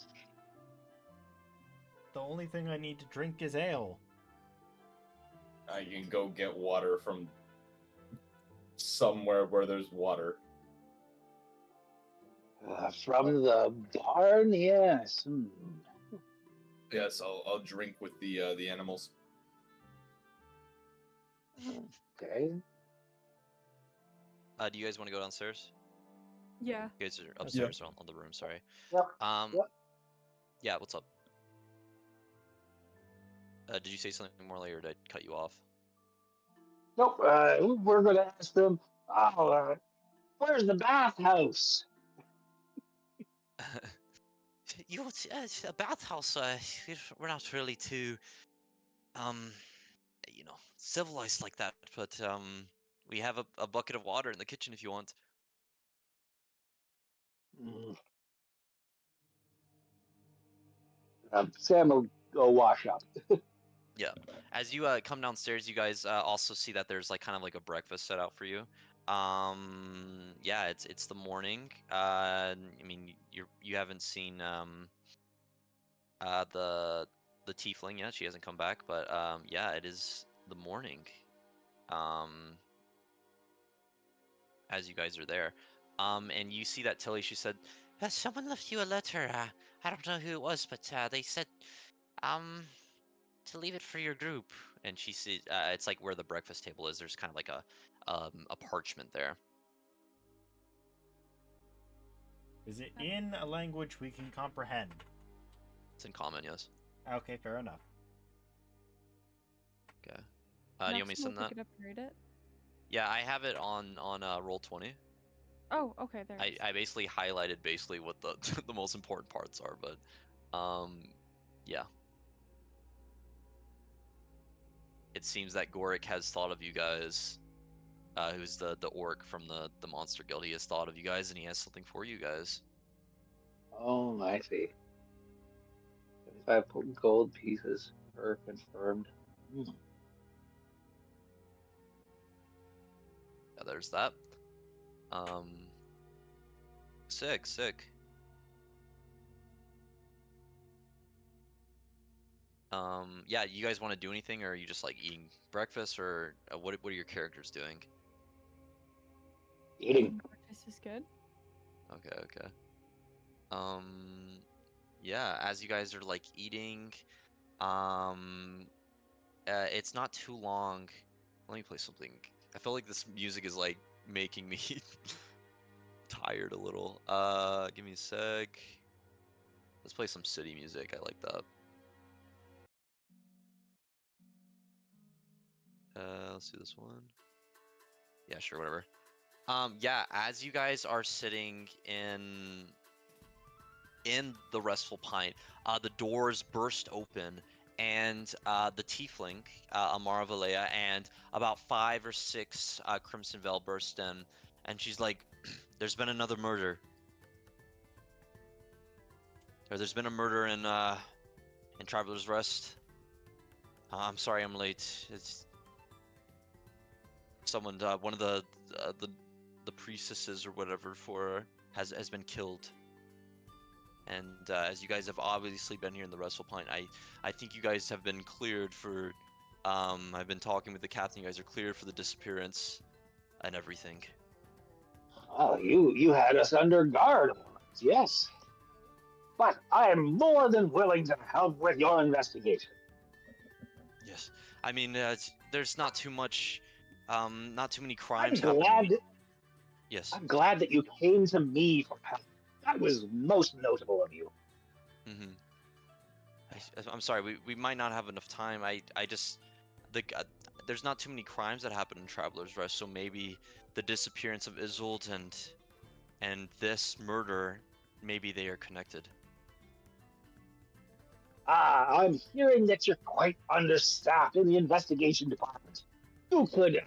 The only thing I need to drink is ale. I can go get water from somewhere where there's water. From the barn, yes. Yes, I'll drink with the animals. Okay. Do you guys want to go downstairs? Yeah. You guys are upstairs on the room. Sorry. Yep. Yep. Yeah. What's up? Did you say something more later? Or did I cut you off? Nope. We're going to ask them. Oh, where's the bathhouse? A bathhouse. We're not really too um, civilized like that, but we have a bucket of water in the kitchen if you want. Mm. Sam will go wash up. Yeah. As you come downstairs, you guys also see that there's like kind of like a breakfast set out for you. Yeah, it's the morning. I mean, you haven't seen the tiefling yet. She hasn't come back, but yeah, it is the morning. Um, as you guys are there, and you see that Tilly. She said, "Someone left you a letter. I don't know who it was, but they said um to leave it for your group." And she sees it's like where the breakfast table is. There's kind of like a parchment there. Is it in a language we can comprehend? It's in common, yes. Okay, fair enough. Okay. Do you want me to Maxim will send that? pick it up and read it. Yeah, I have it on Roll20. Oh, okay, there it is. I basically highlighted basically what the the most important parts are, but yeah. It seems that Gorik has thought of you guys. Who's the orc from the Monster Guild? He has thought of you guys, and he has something for you guys. Oh, I see. 75 gold pieces per confirmed. Hmm. Yeah, there's that. Sick. Yeah, you guys want to do anything, or are you just like eating breakfast, or what are your characters doing? Eating. Breakfast is good. Okay. Yeah, as you guys are like eating, it's not too long. Let me play something. I feel like this music is like making me tired a little. Give me a sec. Let's play some city music. I like that. Let's do this one. Yeah, sure, whatever. Yeah, as you guys are sitting in the restful pint, the doors burst open, and the tiefling, Amara Valea, and about 5 or 6 Crimson Veil burst in, and she's like, "There's been another murder. Or there's been a murder in Traveler's Rest. I'm sorry I'm late. It's someone, one of the priestesses or whatever has been killed." And as you guys have obviously been here in the Wrestle Pint, I think you guys have been cleared for. I've been talking with the captain. You guys are cleared for the disappearance and everything. Oh, you had us under guard. Yes. But I am more than willing to help with your investigation. Yes, I mean there's not too much, not too many I'm crimes glad. happening. Yes. I'm glad that you came to me for help. That was most notable of you. Mm-hmm. I'm sorry. We might not have enough time. I just there's not too many crimes that happen in Traveler's Rest, so maybe the disappearance of Isolde and this murder, maybe they are connected. I'm hearing that you're quite understaffed in the investigation department. You could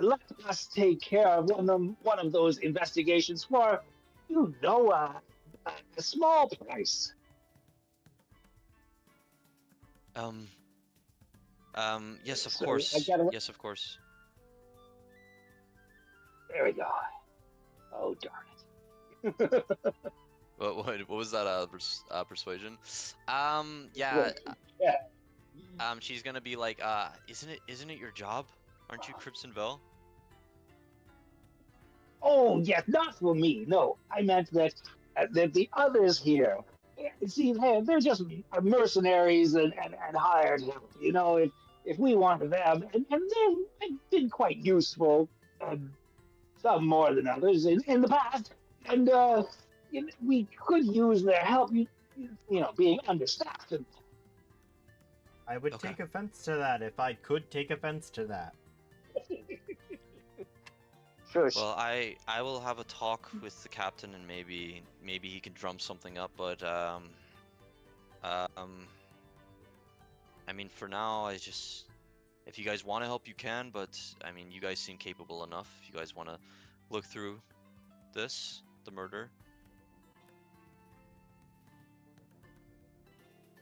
let us take care of one of those investigations for, a small price. Yes, of So course. Yes, of course. There we go. Oh, darn it. What was that? Persuasion. Yeah. Yeah. She's gonna be like, isn't it your job? Aren't you Crimson Veil? Oh, yes, not for me. No, I meant that the others here. See, they're just mercenaries and hired help. If we wanted them, and they've been quite useful, some more than others in the past, and we could use their help. Being understaffed. I would Okay. take offense to that if I could take offense to that. Sure. Well, I will have a talk with the captain, and maybe he can drum something up. But I mean, for now, if you guys want to help, you can, but I mean, you guys seem capable enough. If you guys want to look through the murder.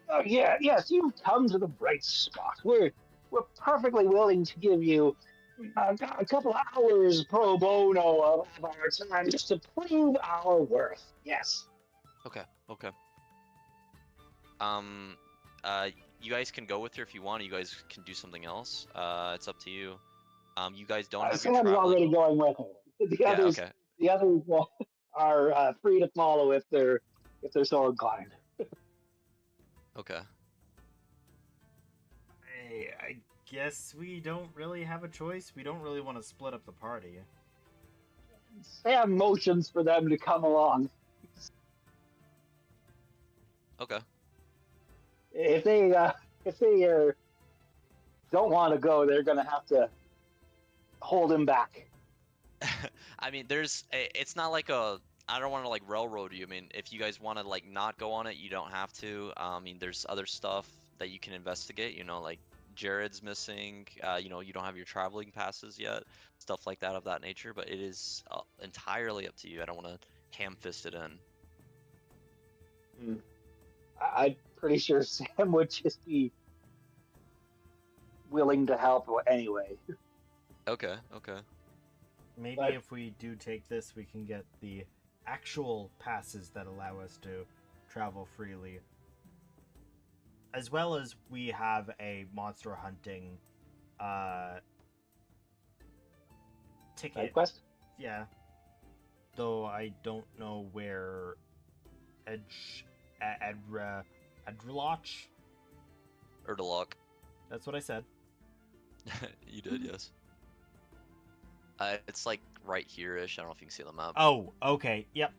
Oh yeah, yes, you've come to the right spot. We're perfectly willing to give you a couple of hours pro bono of our time just to prove our worth. Yes. Okay, okay. Um, you guys can go with her if you want. You guys can do something else. It's up to you. You guys don't have your Sam's traveling. already going with her. Yeah, okay. The others are free to follow if they're so inclined. Okay. I guess we don't really have a choice. We don't really want to split up the party. Sam motions for them to come along. Okay. If they don't want to go, they're gonna have to hold him back. I mean, it's not like I don't want to like railroad you. I mean, if you guys want to like not go on it, you don't have to. I mean, there's other stuff that you can investigate, you know, like Jared's missing, you know, you don't have your traveling passes yet, stuff like that of that nature, but it is entirely up to you. I don't want to ham-fist it in. I'm pretty sure Sam would just be willing to help anyway. Okay, okay. Maybe But- if we do take this, we can get the actual passes that allow us to travel freely. As well as we have a monster hunting ticket. Side quest? Yeah. Though I don't know where Edrloch. Erdalock. That's what I said. You did, yes. It's like right here-ish. I don't know if you can see the map. Oh, okay. Yep.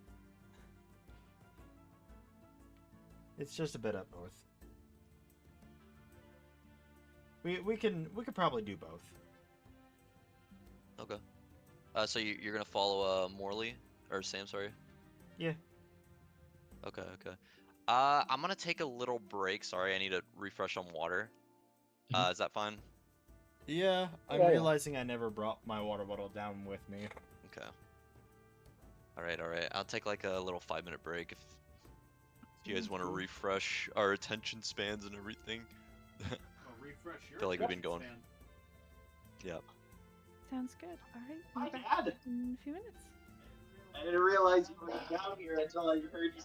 It's just a bit up north. We could probably do both. Okay. So you're gonna follow Morley or Sam? Sorry. Yeah. Okay, okay. I'm gonna take a little break. Sorry, I need to refresh on water. Is that fine? Yeah, I'm Yeah. realizing I never brought my water bottle down with me. Okay. All right, all right. I'll take like a little 5-minute break if you guys want to refresh our attention spans and everything. Refresh your Feel like we've been going. Yep. Sounds good. All right. My We'll be back bad. in a few minutes. I didn't realize you were down here until I heard you.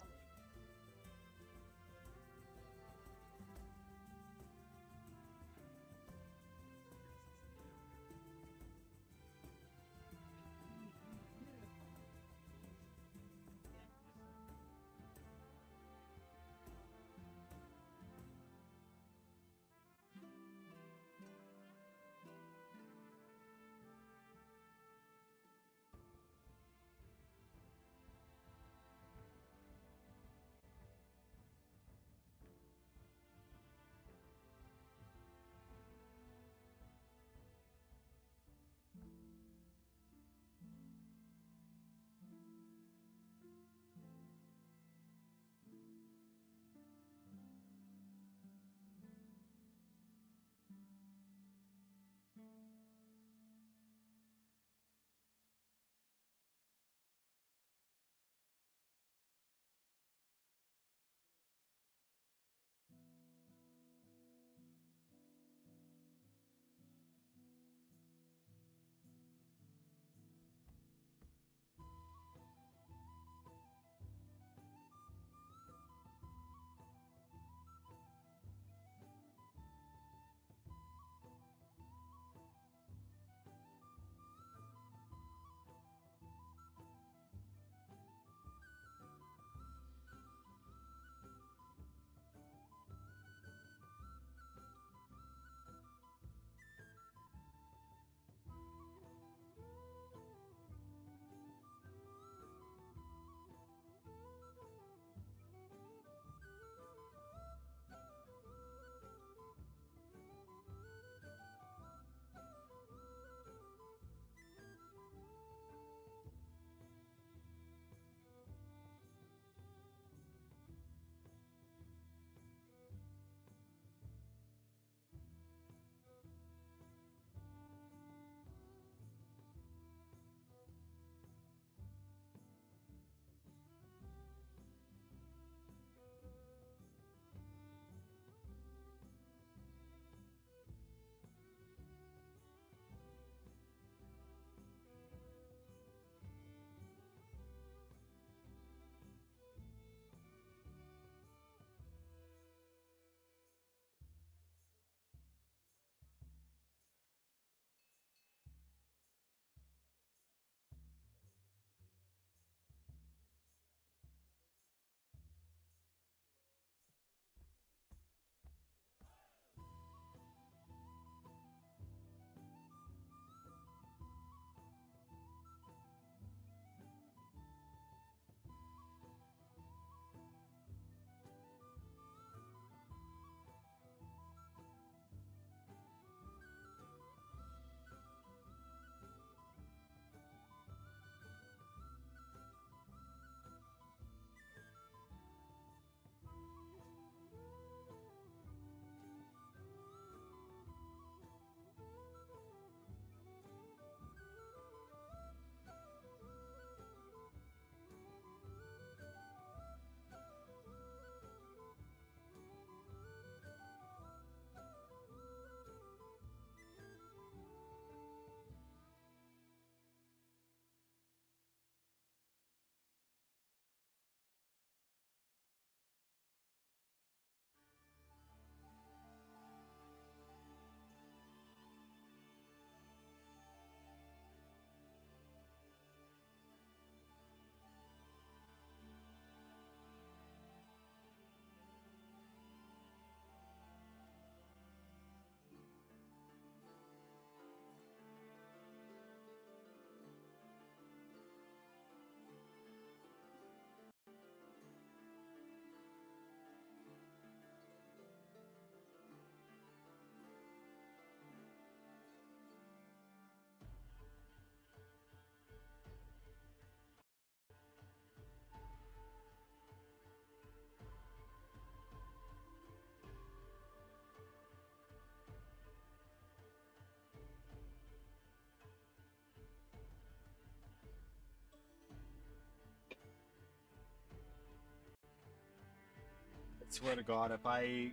swear to God, if I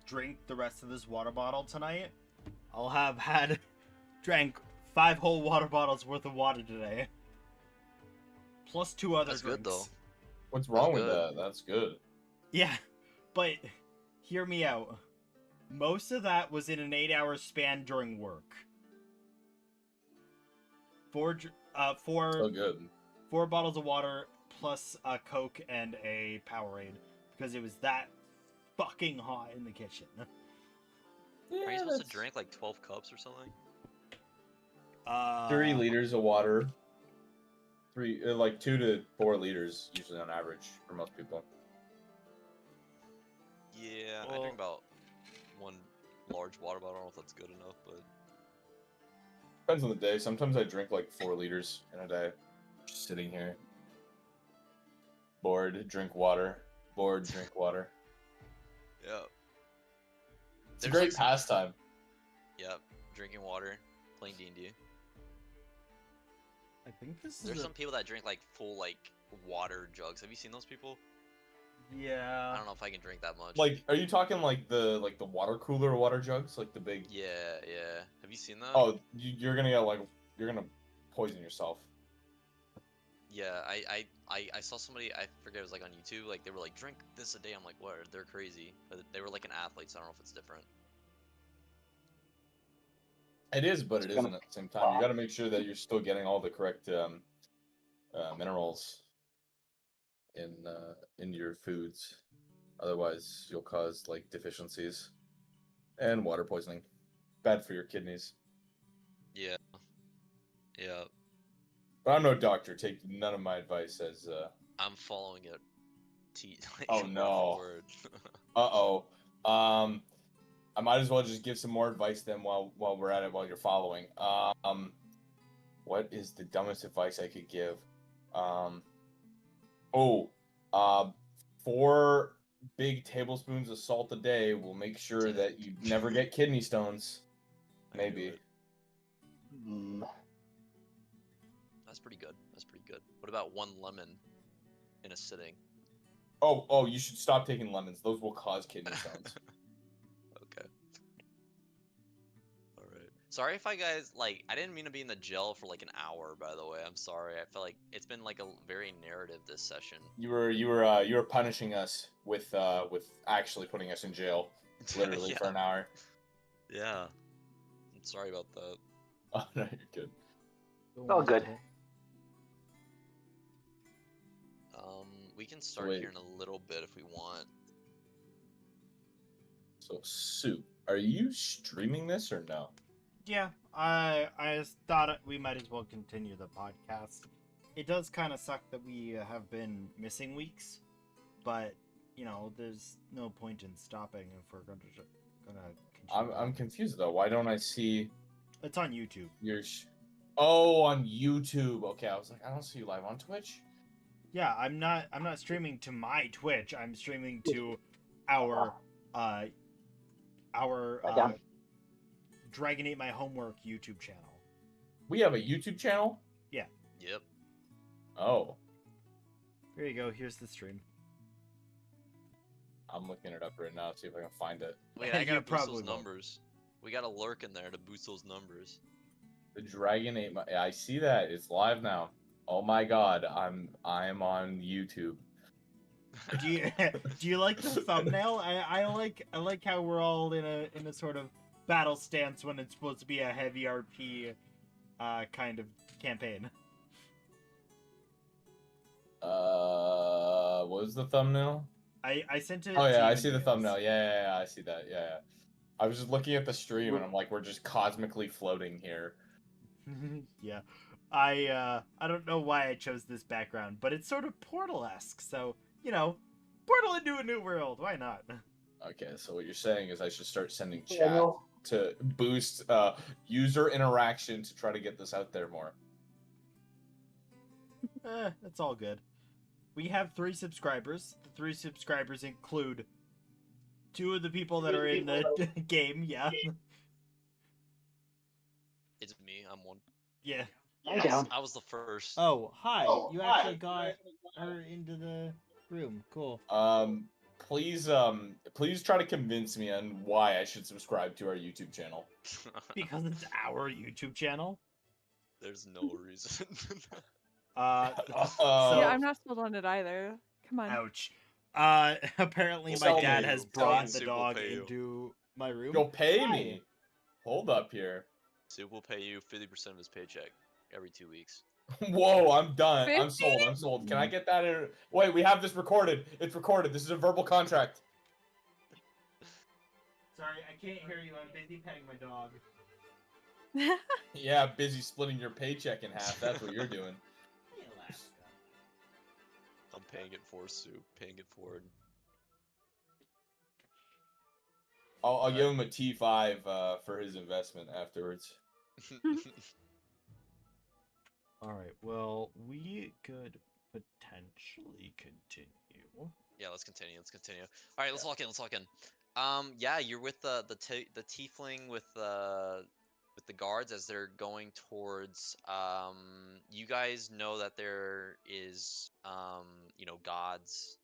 drink the rest of this water bottle tonight, I'll have drank 5 whole water bottles worth of water today. Plus 2 other That's drinks. good though. What's wrong with good. that? That's good. Yeah, but hear me out. Most of that was in an 8-hour span during work. Four So good. 4 bottles of water plus a Coke and a Powerade because it was that fucking hot in the kitchen. Are you supposed to drink like 12 cups or something? 3 liters of water. 2 to 4 liters usually on average for most people. Yeah, I Well- drink about 1 large water bottle. I don't know if that's good enough, but Depends on the day. Sometimes I drink like 4 liters in a day. Just sitting here. Bored, drink water. Bored, drink water. yeah, It's a There's, great like, pastime. yeah, drinking water, playing D&D. I think this is There's some people that drink like full like water jugs. Have you seen those people? I Yeah. don't know if I can drink that much. Like, are you talking like the water cooler water jugs, like the big? Yeah, yeah. Have you seen that? Oh, you're gonna get you're gonna poison yourself. Yeah, I saw somebody, I forget, it was like on YouTube, like they were like, drink this a day. I'm like, what? They're crazy. But they were like an athlete, so I don't know if it's different. It is, but It's it gonna isn't at the same time. You got to make sure that you're still getting all the correct minerals in your foods. Otherwise, you'll cause like deficiencies and water poisoning. Bad for your kidneys. Yeah. Yeah. But I'm no doctor. Take none of my advice as I'm following it. Like, Oh, word no. for word. uh-oh. I might as well just give some more advice then while we're at it, while you're following. What is the dumbest advice I could give? Oh, 4 big tablespoons of salt a day will make sure that you never get kidney stones. I knew Maybe. it. Mm, That's pretty good. That's pretty good. What about 1 lemon in a sitting? Oh, you should stop taking lemons. Those will cause kidney stones. Okay. All right. Sorry if I I didn't mean to be in the jail for like an hour, by the way. I'm sorry. I feel like it's been like a very narrative this session. You were punishing us with actually putting us in jail, literally Yeah. for an hour. Yeah. I'm sorry about that. Oh no, you're good. it's all good. We can start wait. here in a little bit if we want. So, Soup, are you streaming this or no? Yeah, I just thought we might as well continue the podcast. It does kind of suck that we have been missing weeks, but you know, there's no point in stopping if we're gonna continue. I'm confused though. Why don't I see It's on YouTube. your? Oh, on YouTube. Okay, I was like, I don't see you live on Twitch. Yeah, I'm not streaming to my Twitch. I'm streaming to our Goddamn. Dragon Ate My Homework YouTube channel. We have a YouTube channel. Yep. Oh, Here you go. Here's the stream. I'm looking it up right now. See if I can find it. Wait, I You gotta boost probably those won't. numbers. We gotta lurk in there to boost those numbers. The Dragon Ate My. I see that it's live now. Oh my God, I'm on YouTube. Do you do you like the thumbnail? I like how we're all in a sort of battle stance when it's supposed to be a heavy RP kind of campaign. What was the thumbnail? I sent it. Oh to yeah, you I see the anyways. thumbnail. Yeah, I see that. Yeah. I was just looking at the stream and I'm like, we're just cosmically floating here. Yeah. I don't know why I chose this background, but it's sort of Portal-esque, so, you know, Portal into a new world, why not? Okay, so what you're saying is I should start sending chat Daniel, to boost user interaction to try to get this out there more. It's all good. We have 3 subscribers. The 3 subscribers include 2 of the people that are in the game, yeah. It's me. I'm one. Yeah. I'm down. I was the first. Oh, hi. Oh, You hi. actually got her into the room. Cool. please try to convince me on why I should subscribe to our YouTube channel. Because it's our YouTube channel. There's no reason. So Yeah, I'm not sold on it either. Come on. ouch. Apparently We'll my sell dad you. has Tell brought me. the Soup will dog pay you. into my room. You'll pay Hi. me. Hold up here. Soup will pay you 50% of his paycheck every 2 weeks. Whoa, I'm done. I'm 50? sold. I'm sold. Can I get that in? Wait, we have this recorded. It's recorded. This is a verbal contract. Sorry, I can't hear you. I'm busy petting my dog. Yeah, busy splitting your paycheck in half. That's what you're doing. Hey, Alaska. I'm paying it for Soup, paying it forward. I'll give him a T5 for his investment afterwards. All right. Well, we could potentially continue. Yeah, let's continue. Let's continue. All right, let's lock in. Let's lock in. Yeah, you're with the tiefling with the guards as they're going towards. You guys know that there is gods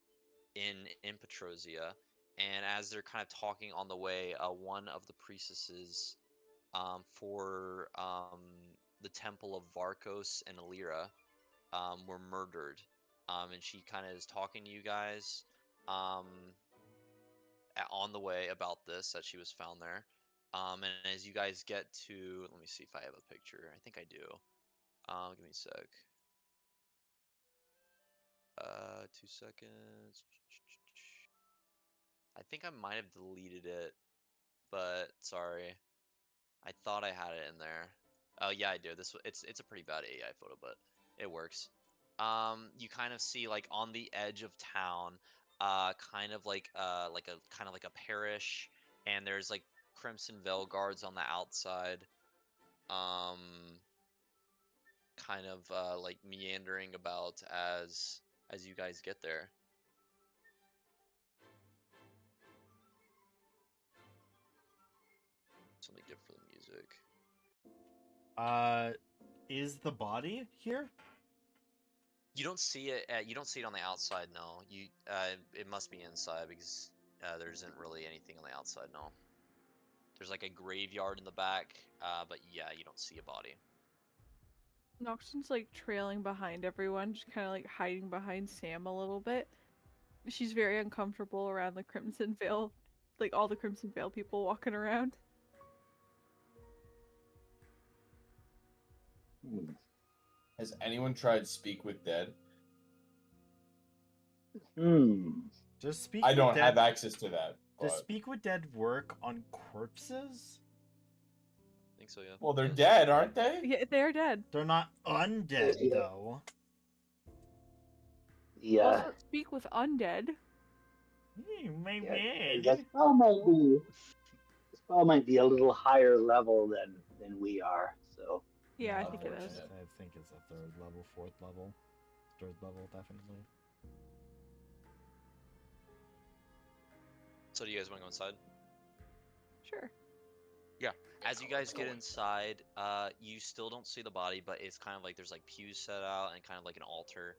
in Petrosia, and as they're kind of talking on the way, one of the priestesses for the temple of Varkos and Alira were murdered. And she kind of is talking to you guys um, on the way about this, that she was found there. And as you guys get to, let me see if I have a picture. I think I do. Give me a sec. 2 seconds. I think I might have deleted it, but sorry. I thought I had it in there. Oh yeah, I do. It's a pretty bad AI photo, but it works. You kind of see like on the edge of town, kind of like a parish, and there's like Crimson Veil guards on the outside. Um, kind of like meandering about as you guys get there. Something good for the music. Is the body here? You don't see it. You don't see it on the outside. No, it must be inside because there isn't really anything on the outside. No, there's like a graveyard in the back. But yeah, you don't see a body. Noxton's like trailing behind everyone, just kind of like hiding behind Sam a little bit. She's very uncomfortable around the Crimson Veil, like all the Crimson Veil people walking around. Has anyone tried Speak with Dead? Does speak I with don't dead, have access to that. Does But... speak with dead work on corpses? I think so. Yeah. Well, they're dead, aren't they? Yeah, they're dead. They're not undead though. Yeah. Also, speak with undead. Hey, my The bad. spell might be a little higher level than we are. So Yeah, I think it is. Unfortunate. I think it's a third level, fourth level. Third level, definitely. So do you guys want to go inside? Sure. As you guys get inside, you still don't see the body, but it's kind of like there's like pews set out and kind of like an altar,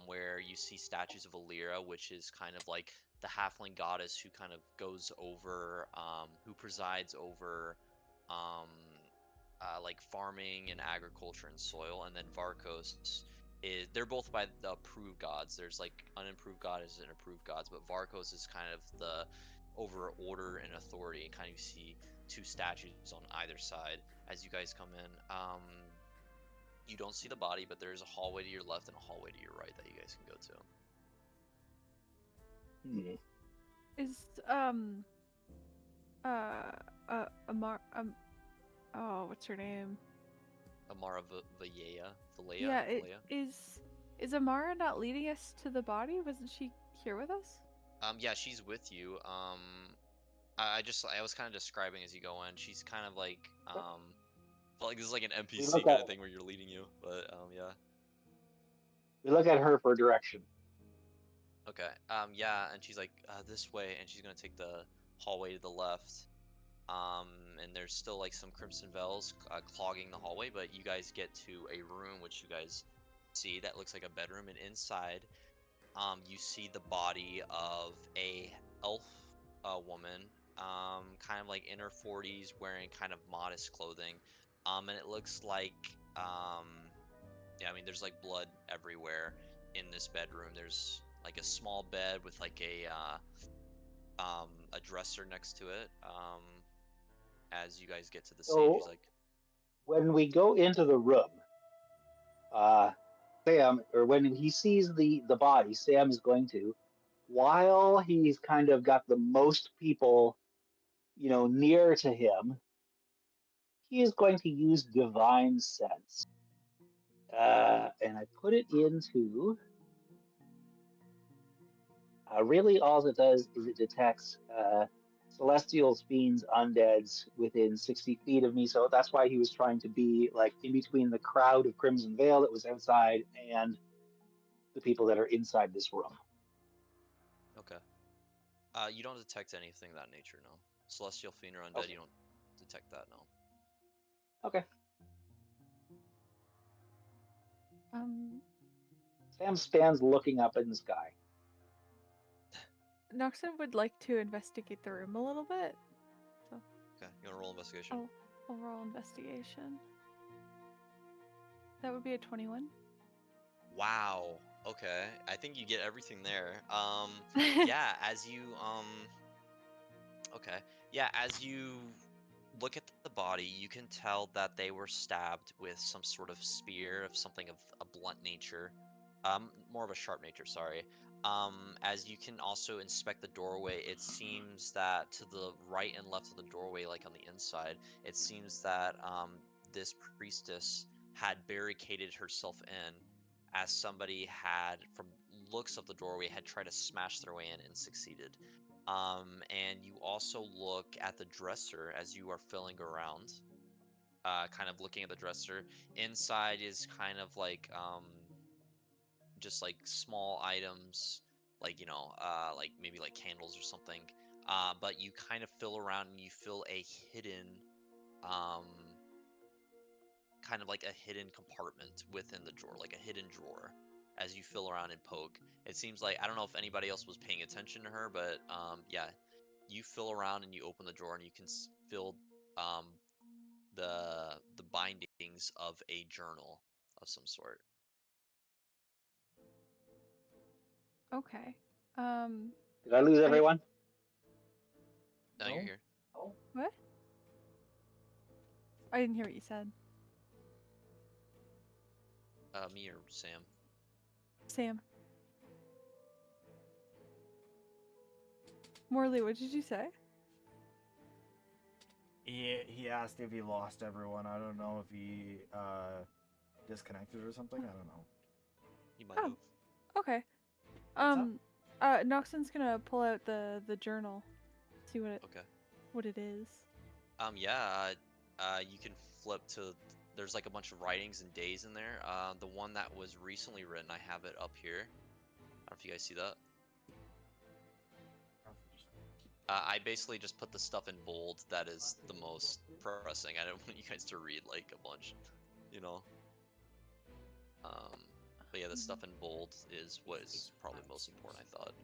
where you see statues of Alira, which is kind of like the halfling goddess who kind of goes over, who presides over, like farming and agriculture and soil, and then Varkos is, they're both by the approved gods. There's like unimproved gods and approved gods, but Varkos is kind of the over order and authority, and kind of see two statues on either side as you guys come in. You don't see the body, but there's a hallway to your left and a hallway to your right that you guys can go to. Is Amar what's her name? Amara Valleja. Yeah, is Amara not leading us to the body? Wasn't she here with us? Yeah, she's with you. I was kind of describing as you go in. She's kind of like this is like an NPC kind of thing where you're leading you, but yeah. we look at her for direction. Okay. Yeah, and she's like this way, and she's gonna take the hallway to the left. And there's still like some Crimson Veils clogging the hallway, but you guys get to a room which you guys see that looks like a bedroom, and inside you see the body of a elf woman, kind of like in her 40s, wearing kind of modest clothing, and it looks like, yeah, I mean, there's like blood everywhere in this bedroom. There's like a small bed with like a dresser next to it. As you guys get to the stage, he's So like, when we go into the room, uh, Sam, or when he sees the body, Sam is going to, while he's kind of got the most people, near to him, he is going to use divine sense. And I put it into. Really, all it does is it detects celestials, fiends, undeads within 60 feet of me. So that's why he was trying to be like in between the crowd of Crimson Veil that was outside and the people that are inside this room. okay. You don't detect anything of that nature, no. Celestial fiend or undead, Okay. you don't detect that, no. Okay. Sam stands looking up in the sky. Noxon would like to investigate the room a little bit. So Okay, you wanna roll investigation? I'll roll investigation. That would be a 21. Wow. Okay. I think you get everything there. Yeah, as you okay. Yeah, as you look at the body, you can tell that they were stabbed with some sort of spear of something of a blunt nature. More of a sharp nature, sorry. As you can also inspect the doorway, it seems that to the right and left of the doorway, like on the inside, it seems that this priestess had barricaded herself in, as somebody had, from looks of the doorway, had tried to smash their way in and succeeded. And you also look at the dresser as you are filling around, kind of looking at the dresser. Inside is kind of like just like small items, like like maybe like candles or something. But you kind of fill around and you feel a hidden, um, kind of like a hidden compartment within the drawer, like a hidden drawer. As you fill around and poke, it seems like, I don't know if anybody else was paying attention to her, but yeah, you fill around and you open the drawer and you can feel um, the bindings of a journal of some sort. Okay. Did I lose I everyone? Now No? you're here. what? I didn't hear what you said. Me or Sam? Sam. Morley, what did you say? He asked if he lost everyone. I don't know if he disconnected or something. I don't know. He might Oh. have. Okay. Noxon's gonna pull out the journal, see Okay. what it is. Yeah. You can flip to. There's like a bunch of writings and days in there. The one that was recently written, I have it up here. I don't know if you guys see that. I basically just put the stuff in bold that is the most pressing. I don't want you guys to read like a bunch, you know. But yeah, the stuff in bold is what is probably most important, I thought.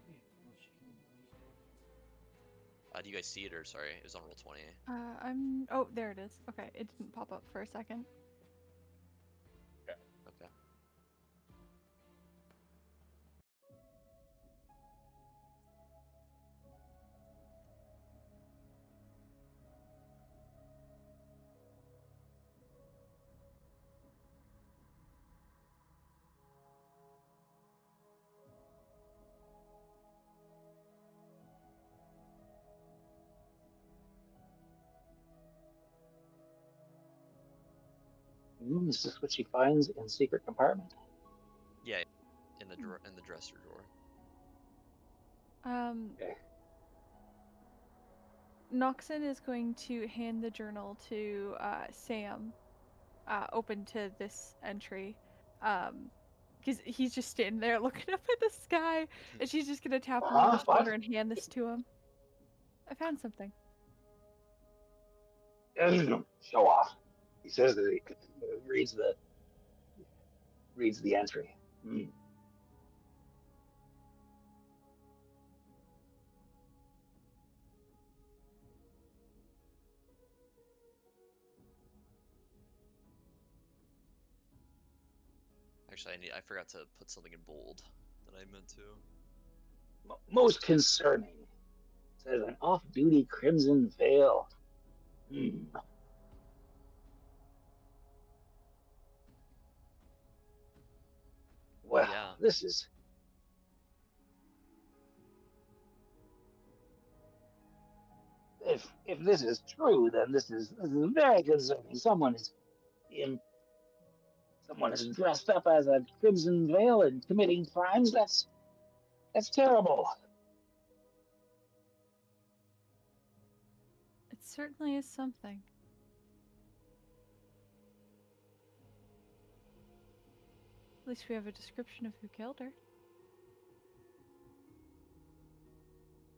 Do you guys see it, or sorry, it was on roll 20? Oh, there it is. Okay, it didn't pop up for a second. Okay. Is this what she finds in secret compartment? Yeah, in the drawer, in the dresser drawer. Okay. Noxon is going to hand the journal to Sam, open to this entry, because he's just standing there looking up at the sky, and she's just gonna tap him on the What? shoulder and hand this to him. I found something. Show off. He says that he reads the entry. Actually, I forgot to put something in bold that I meant to. Most concerning. It says an off-duty crimson veil. Well, Yeah. this is... If this is true, then this is very concerning. Someone is dressed up as a crimson veil and committing crimes. That's terrible. It certainly is something. At least we have a description of who killed her.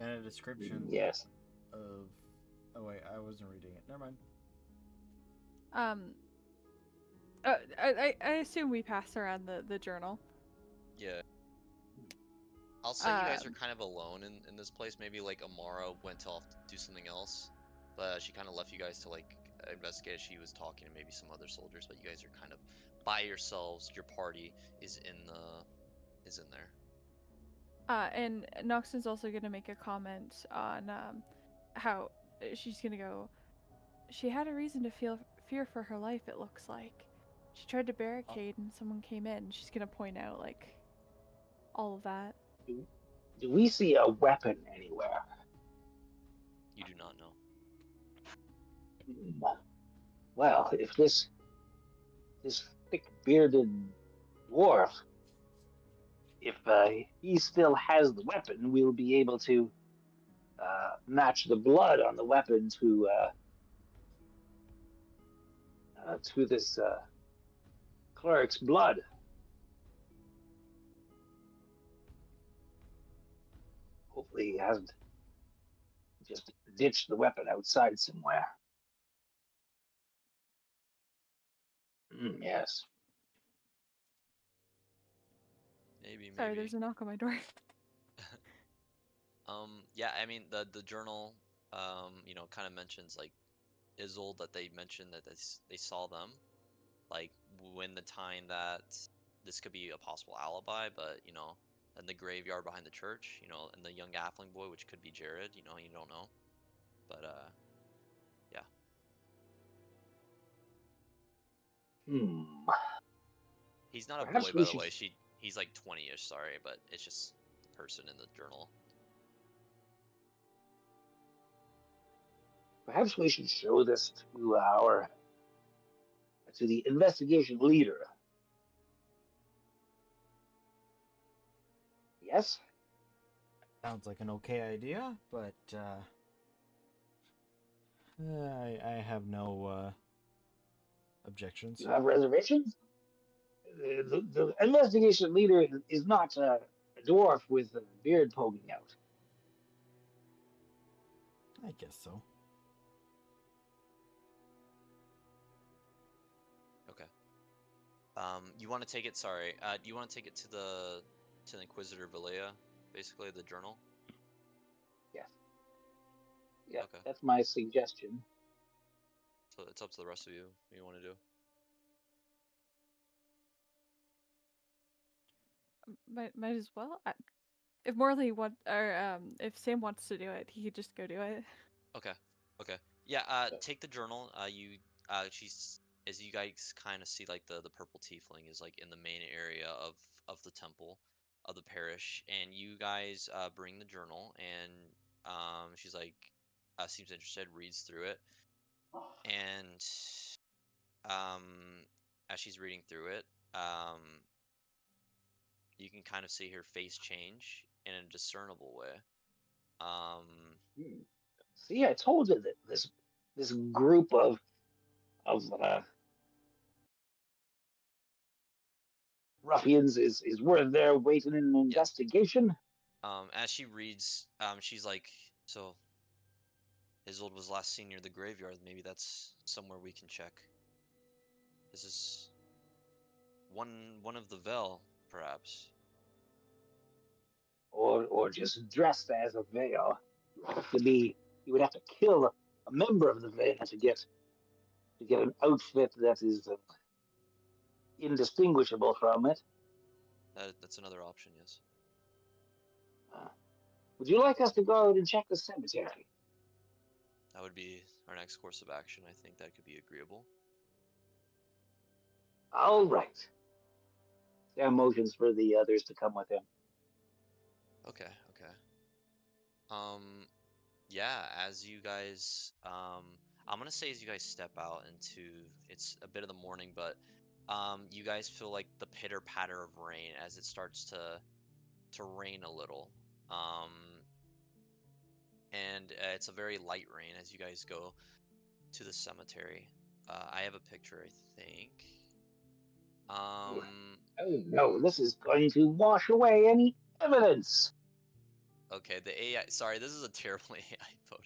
And a description Yes. of... Oh wait, I wasn't reading it. Never mind. I assume we pass around the journal. Yeah. I'll say you guys are kind of alone in this place. Maybe like Amara went off to do something else, but she kind of left you guys to like investigate. She was talking to maybe some other soldiers, but you guys are kind of by yourselves. Your party is in there. And Noxton's also gonna make a comment on how she's gonna go. She had a reason to feel fear for her life. It looks like she tried to barricade and someone came in. She's gonna point out like all of that. Do we see a weapon anywhere? You do not know. Well, if this thick-bearded dwarf, if he still has the weapon, we'll be able to match the blood on the weapon to this cleric's blood. Hopefully, he hasn't just ditched the weapon outside somewhere. Yes. Maybe. Sorry, there's a knock on my door. Yeah, I mean the journal, kind of mentions like Isolde that they mentioned that they saw them, like when the time that this could be a possible alibi, but in the graveyard behind the church, and the young halfling boy, which could be Jared, you don't know, but yeah. He's not a Perhaps boy, we by the should... way. He's like 20-ish, sorry, but it's just the person in the journal. Perhaps we should show this to the investigation leader. Yes? Sounds like an okay idea, but I have no objections. You have reservations? The investigation leader is not a dwarf with a beard poking out. I guess so. Okay. You want to take it? Sorry. Do you want to take it to the Inquisitor Valea, basically the journal? Yes. Yeah, Okay. that's my suggestion. So it's up to the rest of you. What you want to do? Might as well. If Morley if Sam wants to do it, he could just go do it. Okay. Okay. Yeah. Take the journal. She's as you guys kind of see, like the purple tiefling is like in the main area of the temple, of the parish, and you guys bring the journal, and she's like seems interested, reads through it, and um as she's reading through it, you can kind of see her face change in a discernible way. See, I told you that this group of ruffians is worth their weight in an investigation. As she reads, she's like, so Isolde was last seen near the graveyard. Maybe that's somewhere we can check. This is one of the Vel, perhaps. Or just dressed as a veil. You would have to kill a member of the veil to get an outfit that is indistinguishable from it. That's another option. Yes. Uh, would you like us to go out and check the cemetery? That would be our next course of action. I think that could be agreeable. All right. Sam motions for the others to come with him. Okay. Okay. Yeah. As you guys, I'm gonna say as you guys step out into, it's a bit of the morning, but you guys feel like the pitter patter of rain as it starts to rain a little. Um, and it's a very light rain as you guys go to the cemetery. I have a picture, I think. Oh no, this is going to wash away any evidence. Okay, the AI. Sorry, this is a terrible AI photo.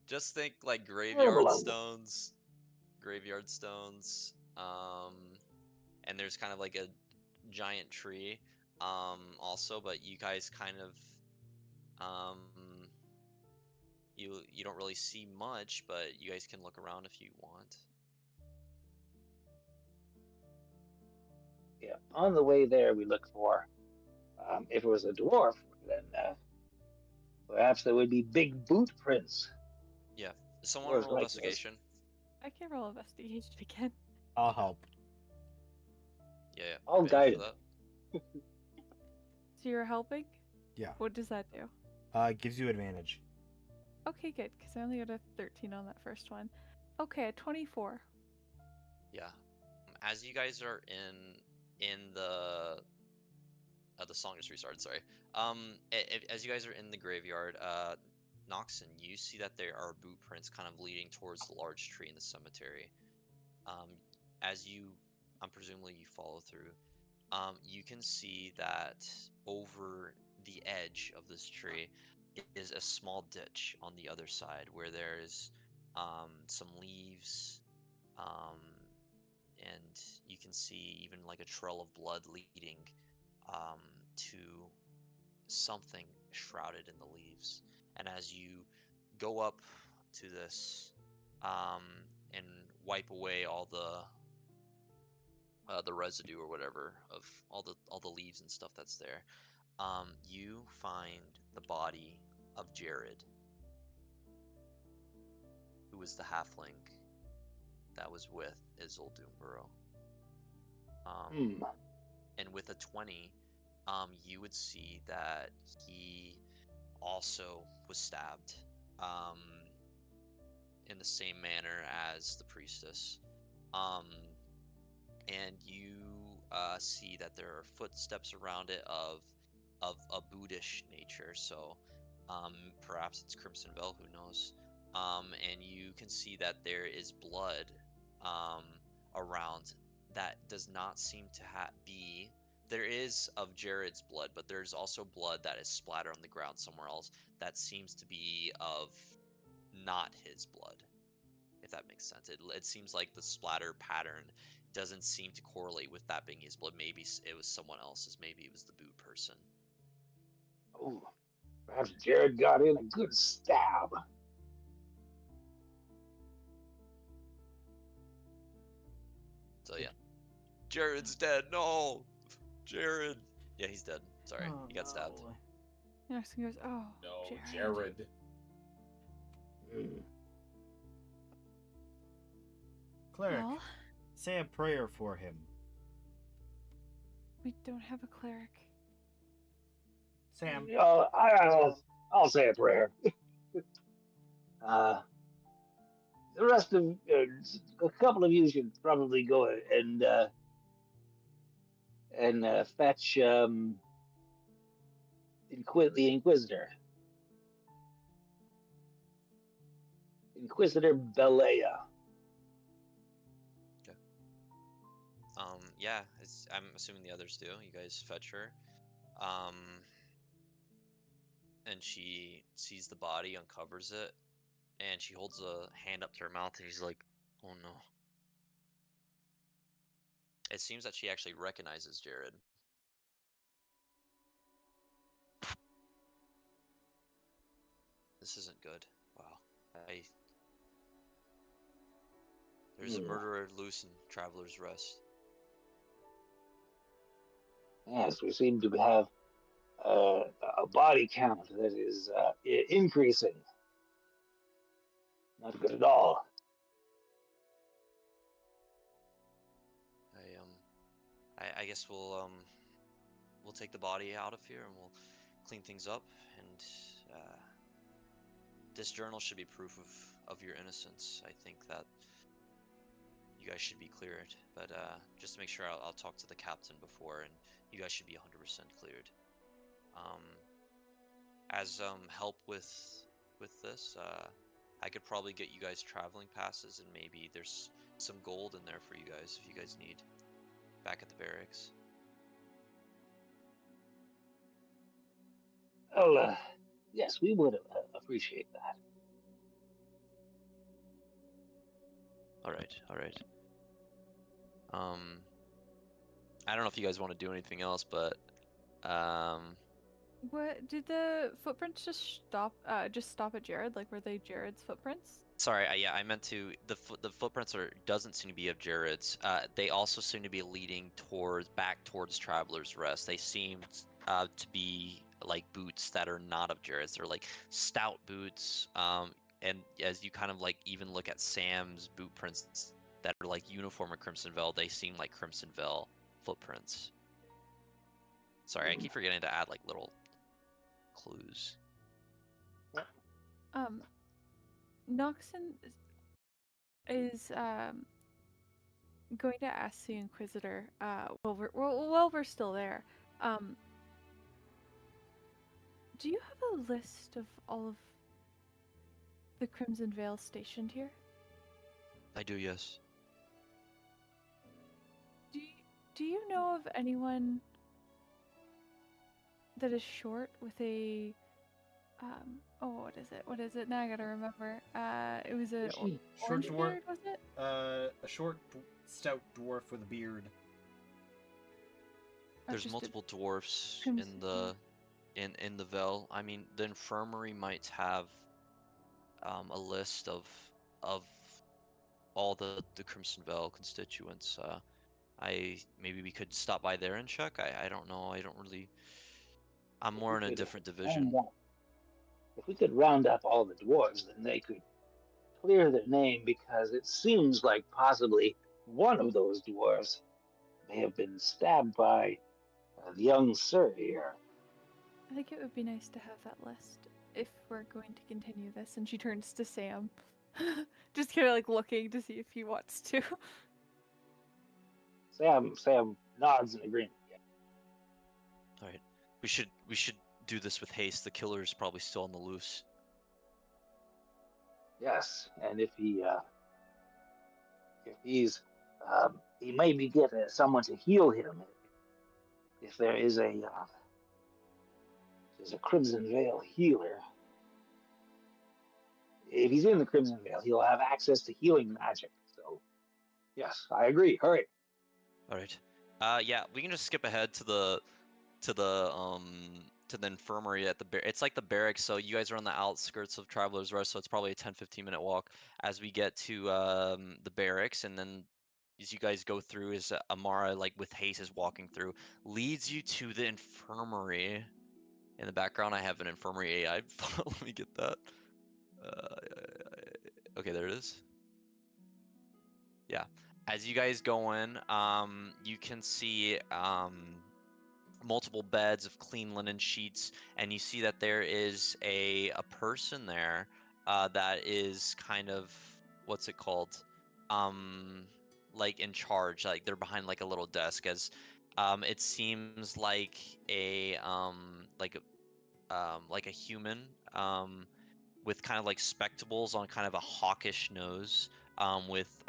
Just think like Terrible graveyard stones. And there's kind of like a giant tree. Also, but you guys kind of um, you don't really see much, but you guys can look around if you want. Yeah. On the way there, we look for. If it was a dwarf, then perhaps there would be big boot prints. Yeah. Someone Dwarves roll like this. investigation. I can roll investigation again. I'll help. Yeah, yeah. I'll Advantage guide for him. that. So you're helping? Yeah. What does that do? Gives you advantage. Okay, good, because I only got a 13 on that first one. Okay, a 24. Yeah. As you guys are in the song just restarted. Sorry. As you guys are in the graveyard, Noxon, you see that there are boot prints kind of leading towards the large tree in the cemetery. As you, presumably you follow through, you can see that over the edge of this tree is a small ditch on the other side where there's some leaves, um, and you can see even like a trail of blood leading um, to something shrouded in the leaves. And as you go up to this um, and wipe away all the residue or whatever of all the leaves and stuff that's there, you find the body of Jared, who was the halfling that was with Isil Doomborough. And with a 20, you would see that he also was stabbed in the same manner as the priestess. And you see that there are footsteps around it of a Buddhist nature. So perhaps it's Crimson Veil, who knows? And you can see that there is blood around that does not seem to be. There is of Jared's blood, but there's also blood that is splattered on the ground somewhere else that seems to be of not his blood, if that makes sense. It seems like the splatter pattern doesn't seem to correlate with that being his blood. Maybe it was someone else's. Maybe it was the boot person. Oh, perhaps Jared got in a good stab. So yeah, Jared's dead. No, Jared. Yeah, he's dead. Sorry, he got stabbed. Noxon goes, oh, No, Jared. Cleric, Well, say a prayer for him. we don't have a cleric. Sam. I'll say a prayer. The rest of a couple of you should probably go and fetch the Inquisitor. Inquisitor Belea. Okay. Yeah, I'm assuming the others do. You guys fetch her. And she sees the body, uncovers it, and she holds a hand up to her mouth, and she's like, "Oh no." It seems that she actually recognizes Jared. This isn't good. Wow. There's a murderer loose in Traveler's Rest. Yes, we seem to have a body count that is increasing. Not good at all. I guess we'll take the body out of here and we'll clean things up. And this journal should be proof of your innocence. I think that you guys should be cleared. But just to make sure, I'll talk to the captain before, and you guys should be 100% cleared. As help with this, I could probably get you guys traveling passes, and maybe there's some gold in there for you guys if you guys need back at the barracks. Well, yes, we would appreciate that. All right. I don't know if you guys want to do anything else, but What did the footprints just stop? Just stop at Jared? Like, were they Jared's footprints? sorry, yeah, I meant to. The footprints doesn't seem to be of Jared's. They also seem to be leading back towards Traveler's Rest. They seem to be like boots that are not of Jared's. They're like stout boots. And as you kind of like even look at Sam's boot prints that are like uniform of Crimson Veil, they seem like Crimson Veil footprints. Sorry, I keep forgetting to add like little clues. Noxon is going to ask the Inquisitor. While we're still there, do you have a list of all of the Crimson Veil stationed here? I do, yes. Do you know of anyone that is short with a what is it? Now I gotta remember. It was a Short orange dwarf. beard, was it? A short, stout dwarf with a beard. Or There's just a multiple dwarfs crimson in the Vel. I mean, the infirmary might have a list of all the Crimson Vel constituents. Maybe we could stop by there and check. I don't know. I don't really. I'm more in a different division. If we could round up all the dwarves, then they could clear their name, because it seems like possibly one of those dwarves may have been stabbed by the young sir here. I think it would be nice to have that list if we're going to continue this. And she turns to Sam, just kind of like looking to see if he wants to. Sam nods in agreement. Yeah. All right, we should do this with haste. The killer's probably still on the loose. Yes, and if he may be getting someone to heal him. If there is there's a Crimson Veil healer. If he's in the Crimson Veil, he'll have access to healing magic. So, yes, I agree. Hurry. All right. Yeah, we can just skip ahead to the infirmary at it's like the barracks, so you guys are on the outskirts of Traveler's Rest, so it's probably a 10-15 minute walk as we get to the barracks. And then as you guys go through, is Amara, like with haste, is walking through, leads you to the infirmary. In the background I have an infirmary AI. Let me get that. Okay, there it is. Yeah, as you guys go in, you can see multiple beds of clean linen sheets, and you see that there is a person there that is kind of, what's it called, like in charge. Like they're behind like a little desk, as it seems like a like a human with kind of like spectacles on, kind of a hawkish nose, with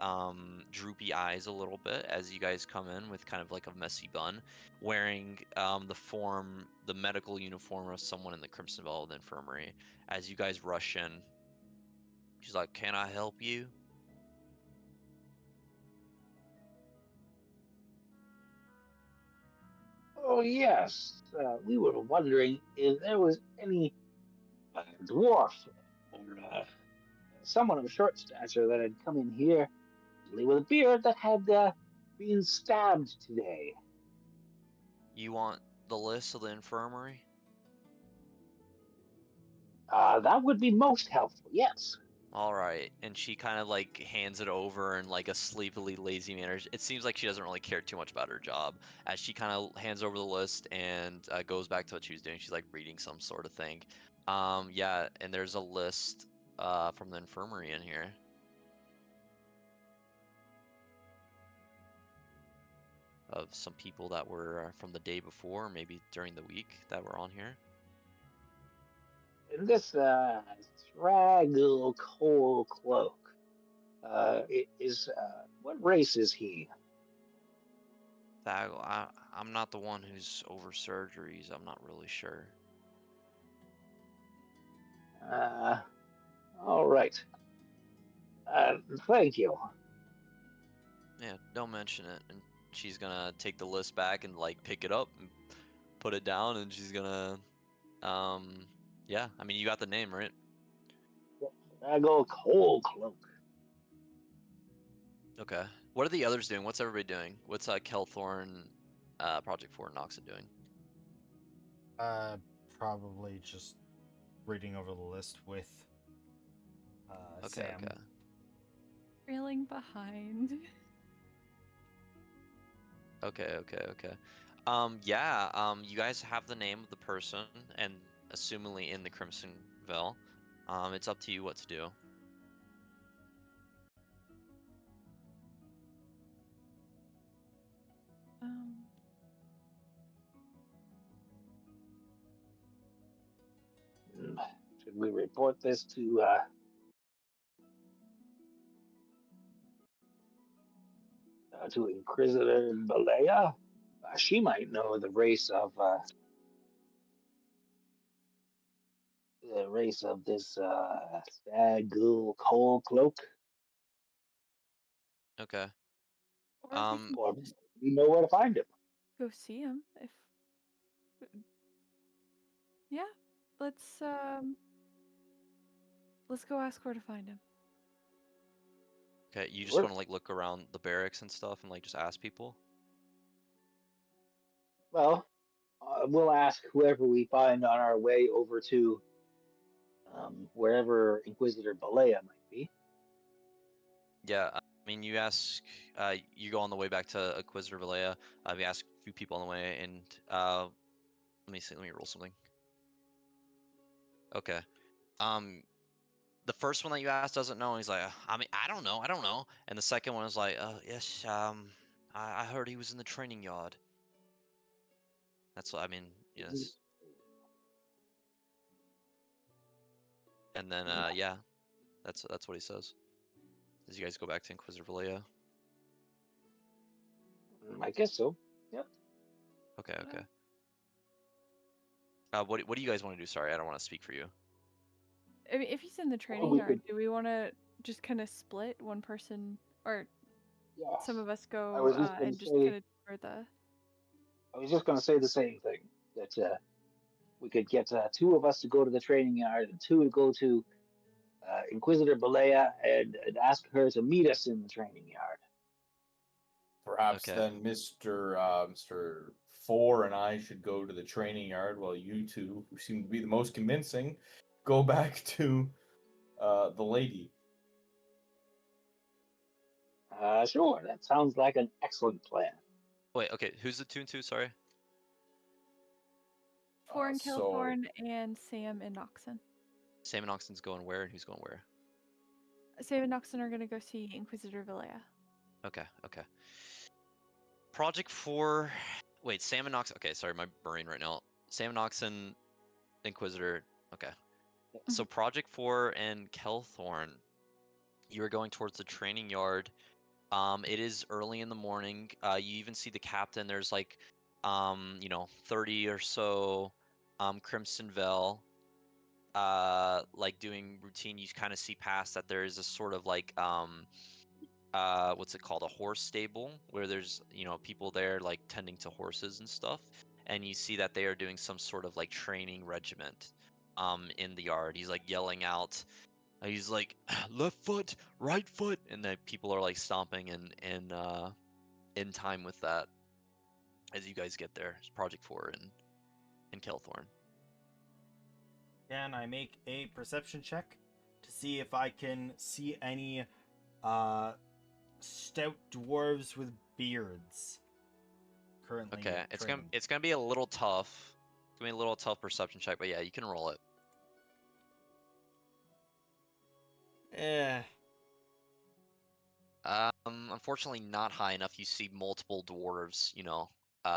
droopy eyes a little bit, as you guys come in with kind of like a messy bun, wearing the medical uniform of someone in the Crimson Veil Infirmary. As you guys rush in, she's like, "Can I help you?" Oh, yes. We were wondering if there was any dwarf or someone of short stature that had come in here with a beard that had been stabbed today. You want the list of the infirmary? That would be most helpful, yes. All right. And she kind of like hands it over in like a sleepily lazy manner. It seems like she doesn't really care too much about her job as she kind of hands over the list and goes back to what she was doing. She's like reading some sort of thing. Yeah, and there's a list from the infirmary in here. Of some people that were from the day before, maybe during the week that were on here. And this Straggle Coal Cloak, what race is he? I'm not the one who's over surgeries. I'm not really sure. All right. Thank you. Yeah, don't mention it. And she's gonna take the list back and like pick it up and put it down, and she's gonna, yeah. I mean, you got the name, right? Straggle Coal Cloak. Okay. What are the others doing? What's everybody doing? What's Kelthorn, Project 4 and Noxa doing? Probably just reading over the list with Okay, Sam. okay. Trailing behind. Okay. You guys have the name of the person, and assumingly in the Crimson Veil. It's up to you what to do. Um, Should we report this to Inquisitor Balea? She might know the race of this Straggle Coal Cloak. Okay. or we can Or we know where to find him. go see him if. Yeah, let's go ask where to find him. Okay, you just Sure. want to like look around the barracks and stuff and like just ask people? Well, we'll ask whoever we find on our way over to wherever Inquisitor Balea might be. Yeah, I mean, you ask, you go on the way back to Inquisitor Valea. You ask a few people on the way, and let me see, let me roll something. Okay. The first one that you asked doesn't know. He's like, I mean, I don't know. And the second one is like, yes, I heard he was in the training yard. That's what I mean. Yes. And then, yeah, that's what he says. As you guys go back to Inquisitor Valea. I guess so. Yep. Okay. What do you guys want to do? Sorry, I don't want to speak for you. I mean, if he's in the training we yard, could- do we want to just kind of split one person, or Yes. some of us go I was just gonna and just say- kind of tour the? I was just going to say the same thing, that we could get two of us to go to the training yard and two to go to Inquisitor Balea and ask her to meet us in the training yard. Perhaps Okay. then Mr. Four and I should go to the training yard while you two, who seem to be the most convincing, go back to the lady. Sure, that sounds like an excellent plan. Wait, okay, who's the 2 and 2? Sorry. Four and so- Kilthorn and Sam and Noxon. Sam and Oxen's going where, and who's going where? Sam and Noxon are gonna go see Inquisitor Valea. Okay. Project 4. Wait, Sam and Oxen. Okay, sorry, my brain right now. Sam and Oxen, Inquisitor. Okay. So Project 4 and Kelthorn, you are going towards the training yard. It is early in the morning. You even see the captain. There's like, 30 or so, Crimson Veil, like doing routine. You kind of see past that there is a sort of like, what's it called? A horse stable where there's, people there like tending to horses and stuff. And you see that they are doing some sort of like training regiment, in the yard. He's like yelling out. He's like, left foot, right foot, and then people are like stomping and in time with that. as you guys get there. It's Project 4 in Kelthorn. Can I make a perception check to see if I can see any stout dwarves with beards currently? Okay, training? it's gonna be a little tough. It's gonna be a little tough perception check, but yeah, you can roll it. Eh. Unfortunately, not high enough. You see multiple dwarves.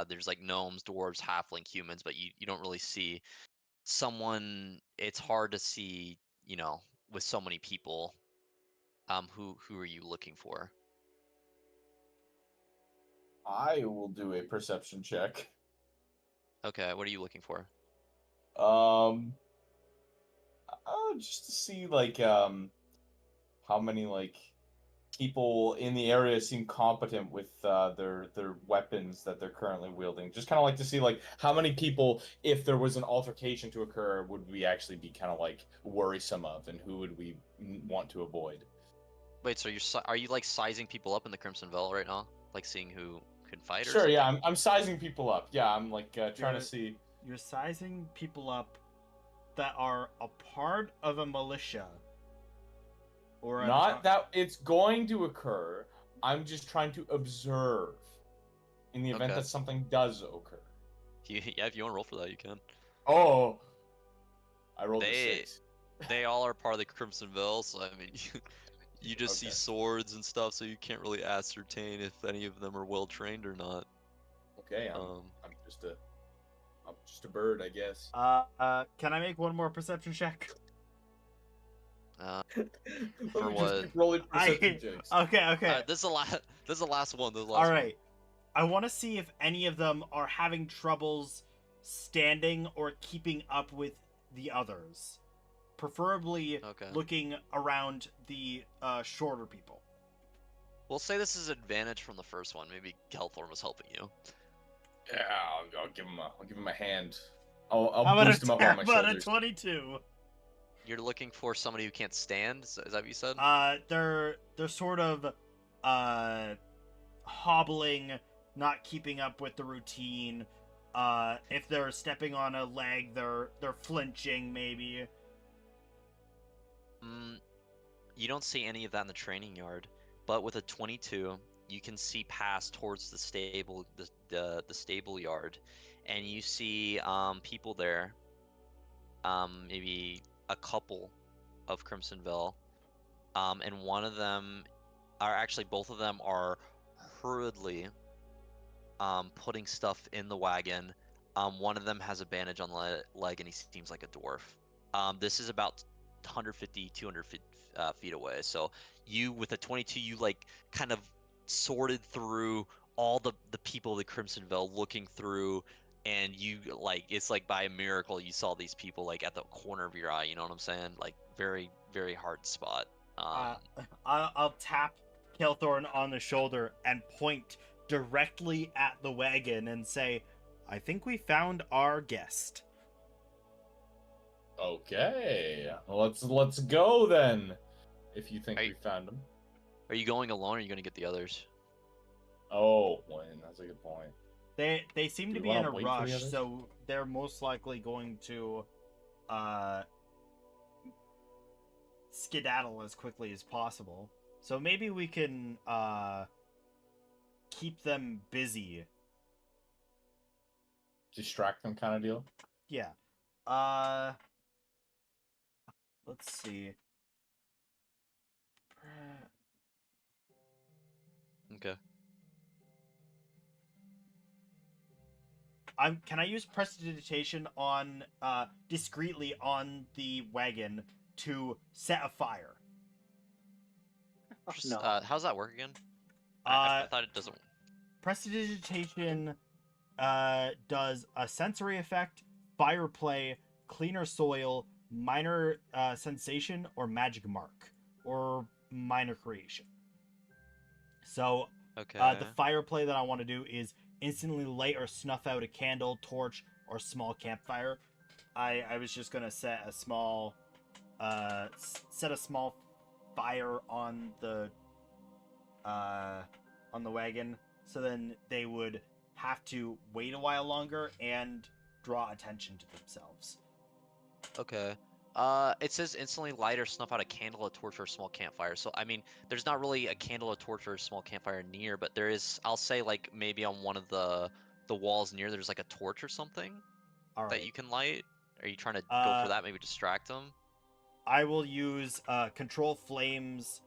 There's like gnomes, dwarves, halfling, humans, but you don't really see someone. It's hard to see, with so many people. Who are you looking for? I will do a perception check. Okay, what are you looking for? Just to see how many people in the area seem competent with their weapons that they're currently wielding. Just kind of like to see how many people, if there was an altercation to occur, would we actually be kind of worrisome of, and who would we want to avoid? Wait, so are you like sizing people up in the Crimson Veil right now? Like seeing who can fight or Sure, something? yeah, I'm sizing people up. Yeah, I'm trying to see. You're sizing people up that are a part of a militia. Or Not that it's going to occur. I'm just trying to observe in the event Okay. that something does occur. If you want to roll for that, you can. Oh, I rolled a 6. They all are part of the Crimson Veil, so I mean, you just see Okay. swords and stuff, so you can't really ascertain if any of them are well trained or not. Okay, I'm just a bird, I guess. Can I make one more perception check? For Let me what? just keep rolling perception checks. Okay. This is the last. This is the last one. All right. I want to see if any of them are having troubles standing or keeping up with the others. Preferably looking around the shorter people. We'll say this is advantage from the first one. Maybe Kelthorn was helping you. Yeah, I'll give him a hand. I'll boost him up on my about shoulders. a 22. You're looking for somebody who can't stand? Is that what you said? They're sort of hobbling, not keeping up with the routine. If they're stepping on a leg, they're flinching maybe. You don't see any of that in the training yard, but with a 22, you can see past towards the stable, the stable yard, and you see people there. Maybe a couple of Crimson Veil, and one of them, are actually both of them are hurriedly putting stuff in the wagon. One of them has a bandage on the leg, and he seems like a dwarf. This is about 150, 200 feet away. So you, with a 22, you kind of sorted through all the people of the Crimson Veil, looking through, and you it's like by a miracle you saw these people at the corner of your eye. You know what I'm saying? Very, very hard spot. I'll tap Kelthorn on the shoulder and point directly at the wagon and say, "I think we found our guest." Okay, let's go then. If you think we found him. Are you going alone, or are you going to get the others? Oh, that's a good point. They seem to be in a rush, so they're most likely going to skedaddle as quickly as possible. So maybe we can keep them busy. Distract them kind of deal? Yeah. Let's see. Okay. Can I use prestidigitation on discreetly on the wagon to set a fire? No. How's that work again? I thought it doesn't. Prestidigitation does a sensory effect, fire play, cleaner soil, minor sensation, or magic mark, or minor creation. So the fire play that I want to do is instantly light or snuff out a candle, torch, or small campfire. I was just gonna set a small fire on the wagon, so then they would have to wait a while longer and draw attention to themselves. Okay. It says instantly light or snuff out a candle, a torch, or a small campfire. So, I mean, there's not really a candle, a torch, or a small campfire near, but there is, I'll say, like, maybe on one of the walls near, there's like a torch or something All that right. you can light. Are you trying to go for that? Maybe distract them? I will use control flames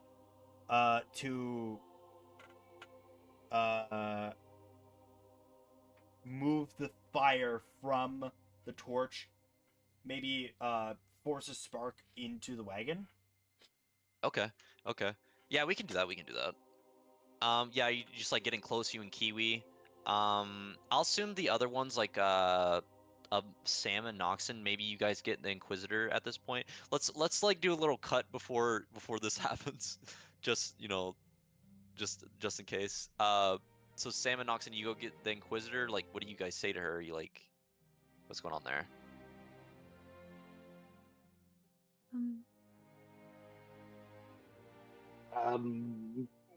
to move the fire from the torch. Maybe force a spark into the wagon. Okay. Okay. Yeah, we can do that. We can do that. Yeah, you just like getting close, you and Kiwi. I'll assume the other ones like Sam and Noxon, maybe you guys get the Inquisitor at this point. Let's like do a little cut before this happens. Just, you know, just in case. So Sam and Noxon, you go get the Inquisitor. Like, what do you guys say to her? You like, what's going on there?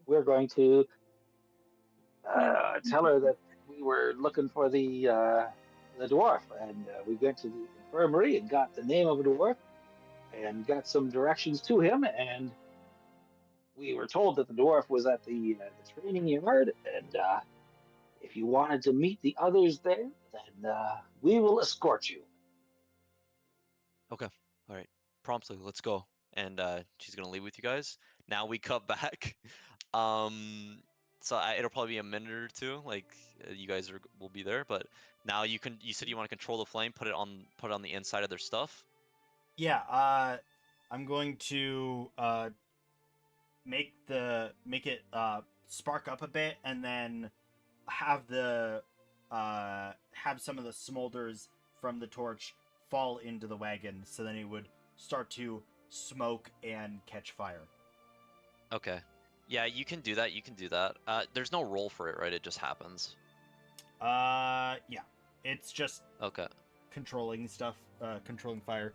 We're going to tell her that we were looking for the dwarf, and we went to the infirmary and got the name of the dwarf and got some directions to him, and we were told that the dwarf was at the training yard, and if you wanted to meet the others there, then we will escort you. Okay. All right. Promptly, let's go. And she's gonna leave with you guys. Now we cut back. So it'll probably be a minute or two. Like you guys will be there, but now you can. You said you want to control the flame. Put it on the inside of their stuff. Yeah. I'm going to make it spark up a bit, and then have some of the smolders from the torch fall into the wagon, so then it would start to smoke and catch fire. Okay. Yeah, you can do that. You can do that. There's no roll for it, right? It just happens. Yeah. It's just Okay. controlling stuff, controlling fire.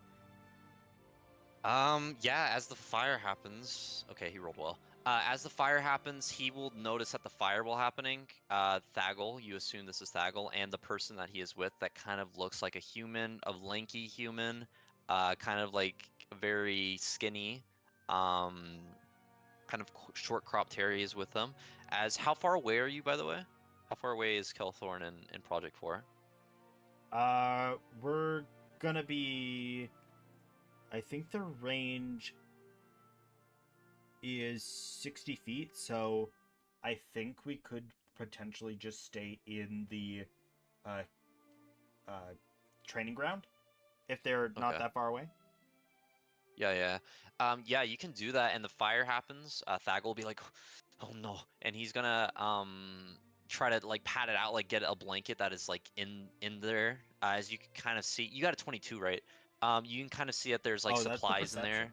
Yeah, as the fire happens, okay, he rolled well. As the fire happens, he will notice that the fire will happening. Thaggle, you assume this is Thaggle, and the person that he is with that kind of looks like a human, a lanky human, kind of like very skinny, kind of short cropped hair is with them. As how far away are you, by the way? How far away is Kelthorn in Project 4? We're gonna be. I think the range is 60 feet, so I think we could potentially just stay in the uh, training ground if they're not that far away. Yeah. Yeah, you can do that, and the fire happens. Thag will be like, "Oh no!" and he's gonna try to like pat it out, like get a blanket that is like in there. As you can kind of see, you got a 22, right? You can kind of see that there's like supplies in there.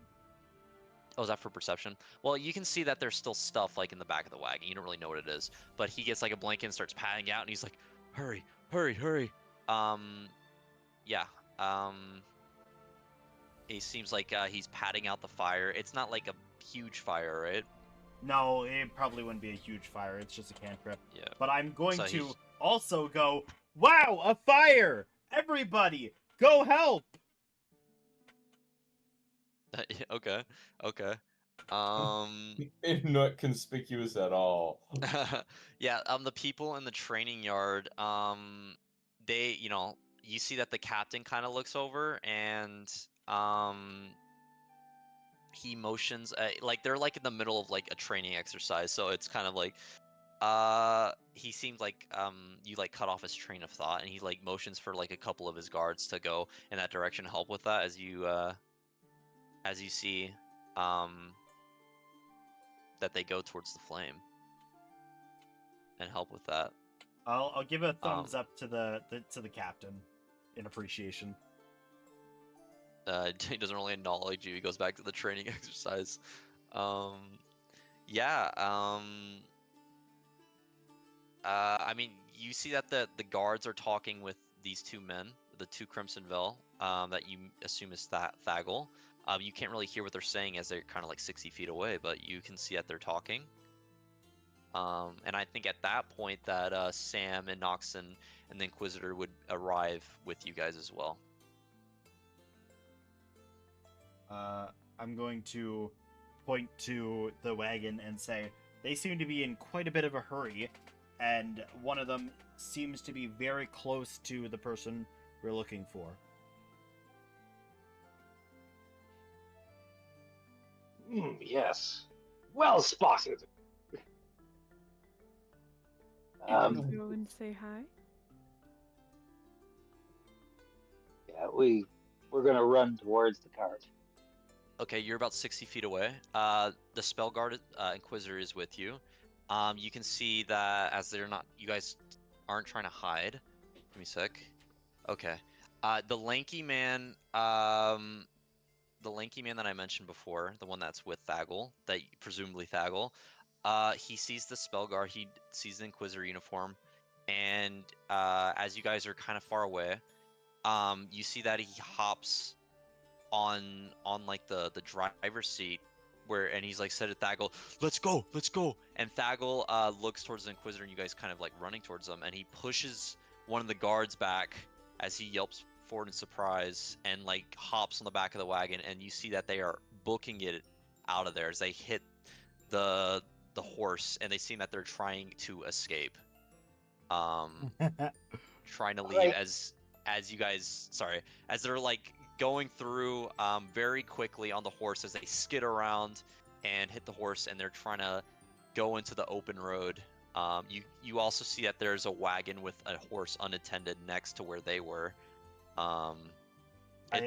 Oh, is that for perception? Well, you can see that there's still stuff like in the back of the wagon. You don't really know what it is, but he gets like a blanket and starts patting out, and he's like, "Hurry, hurry, hurry!" Yeah. It seems like he's patting out the fire. It's not like a huge fire, right? No, it probably wouldn't be a huge fire. It's just a cantrip. Yeah. But I'm going So to he's- also go, wow, a fire! Everybody, go help! Okay. Not conspicuous at all. Yeah. The people in the training yard. They, you see that the captain kind of looks over and he motions. Like they're like in the middle of like a training exercise, so it's kind of like he seems like you like cut off his train of thought, and he like motions for like a couple of his guards to go in that direction, help with that as you see that they go towards the flame and help with that. I'll give a thumbs up to the captain in appreciation. He doesn't really acknowledge you. He goes back to the training exercise. Yeah. I mean, you see that the guards are talking with these two men, the two Crimson Veil, that you assume is Thaggle. You can't really hear what they're saying as they're kind of like 60 feet away, but you can see that they're talking. And I think at that point that Sam and Noxon and the Inquisitor would arrive with you guys as well. I'm going to point to the wagon and say, they seem to be in quite a bit of a hurry, and one of them seems to be very close to the person we're looking for. Yes. Well spotted. You want to go and say hi? Yeah, we're gonna run towards the cart. Okay, you're about 60 feet away. The spell guard Inquisitor is with you. You can see that as they're not, you guys aren't trying to hide. Give me a sec. Okay. The lanky man that I mentioned before, the one that's with Thaggle, that presumably Thaggle, he sees the spell guard, he sees the Inquisitor uniform, and as you guys are kind of far away, you see that he hops on like the driver's seat and he's like said to Thaggle, let's go, and Thaggle looks towards the Inquisitor and you guys kind of like running towards them, and he pushes one of the guards back as he yelps forward in surprise and like hops on the back of the wagon, and you see that they are booking it out of there as they hit the horse, and they seem that they're trying to escape, trying to leave Right. as you guys, sorry, as they're like going through very quickly on the horse as they skid around and hit the horse, and they're trying to go into the open road. You also see that there's a wagon with a horse unattended next to where they were.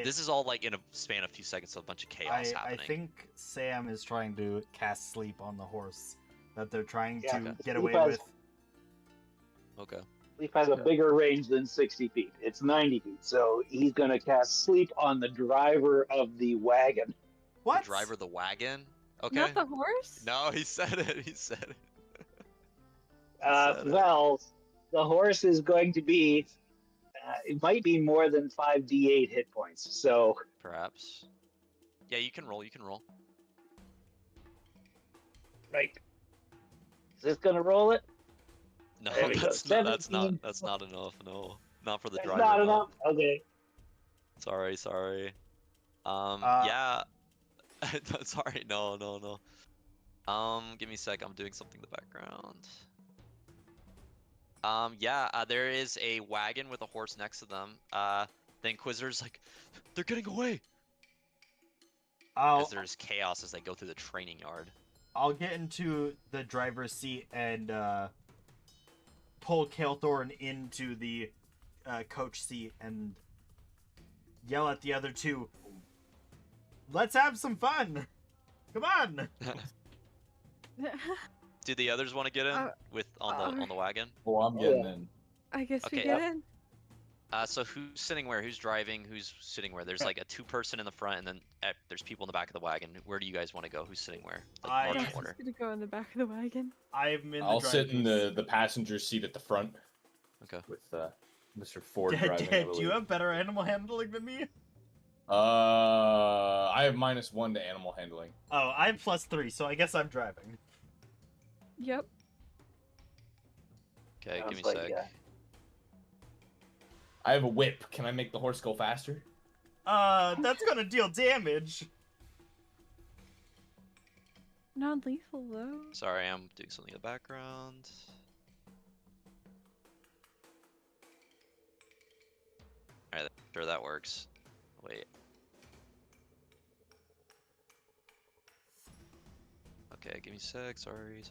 This is all like in a span of a few seconds, so a bunch of chaos happening. I think Sam is trying to cast sleep on the horse that they're trying Yeah, to okay. get away Sleep with. Okay. Sleep has a bigger range than 60 feet. It's 90 feet, so he's gonna cast sleep on the driver of the wagon. What? The driver of the wagon? Okay. Not the horse? No, he said it. He said it. Well, the horse is going to be. It might be more than 5d8 hit points. So Perhaps. Yeah, you can roll. You can roll. right. Is this gonna roll it? No, There we go. that's not 17. enough. No, not for the That's driver. not no. enough. Okay. Sorry. Yeah. Sorry. No. Give me a sec. I'm doing something in the background. Yeah. There is a wagon with a horse next to them. The Inquisitor's like, they're getting away. As there's chaos as they go through the training yard. I'll get into the driver's seat and pull Kael'thorn into the coach seat and yell at the other two, let's have some fun! Come on! Do the others want to get in on the wagon? Oh, I'm getting in. I guess we Okay, get in. So who's sitting where? Who's driving? Who's sitting where? There's like a two-person in the front, and then there's people in the back of the wagon. Where do you guys want to go? Who's sitting where? Like, marching Ross is order. gonna go in the back of the wagon. I'll sit in the passenger seat at the front. Okay. With Mr. Ford driving. I Do you have better animal handling than me? I have -1 to animal handling. Oh, I have +3, so I guess I'm driving. Yep. Okay, give me a Sounds sec. like, I have a whip. Can I make the horse go faster? That's gonna deal damage. Non-lethal though. Sorry, I'm doing something in the background. Alright, sure that works. Wait. Okay, give me a sec. Sorry.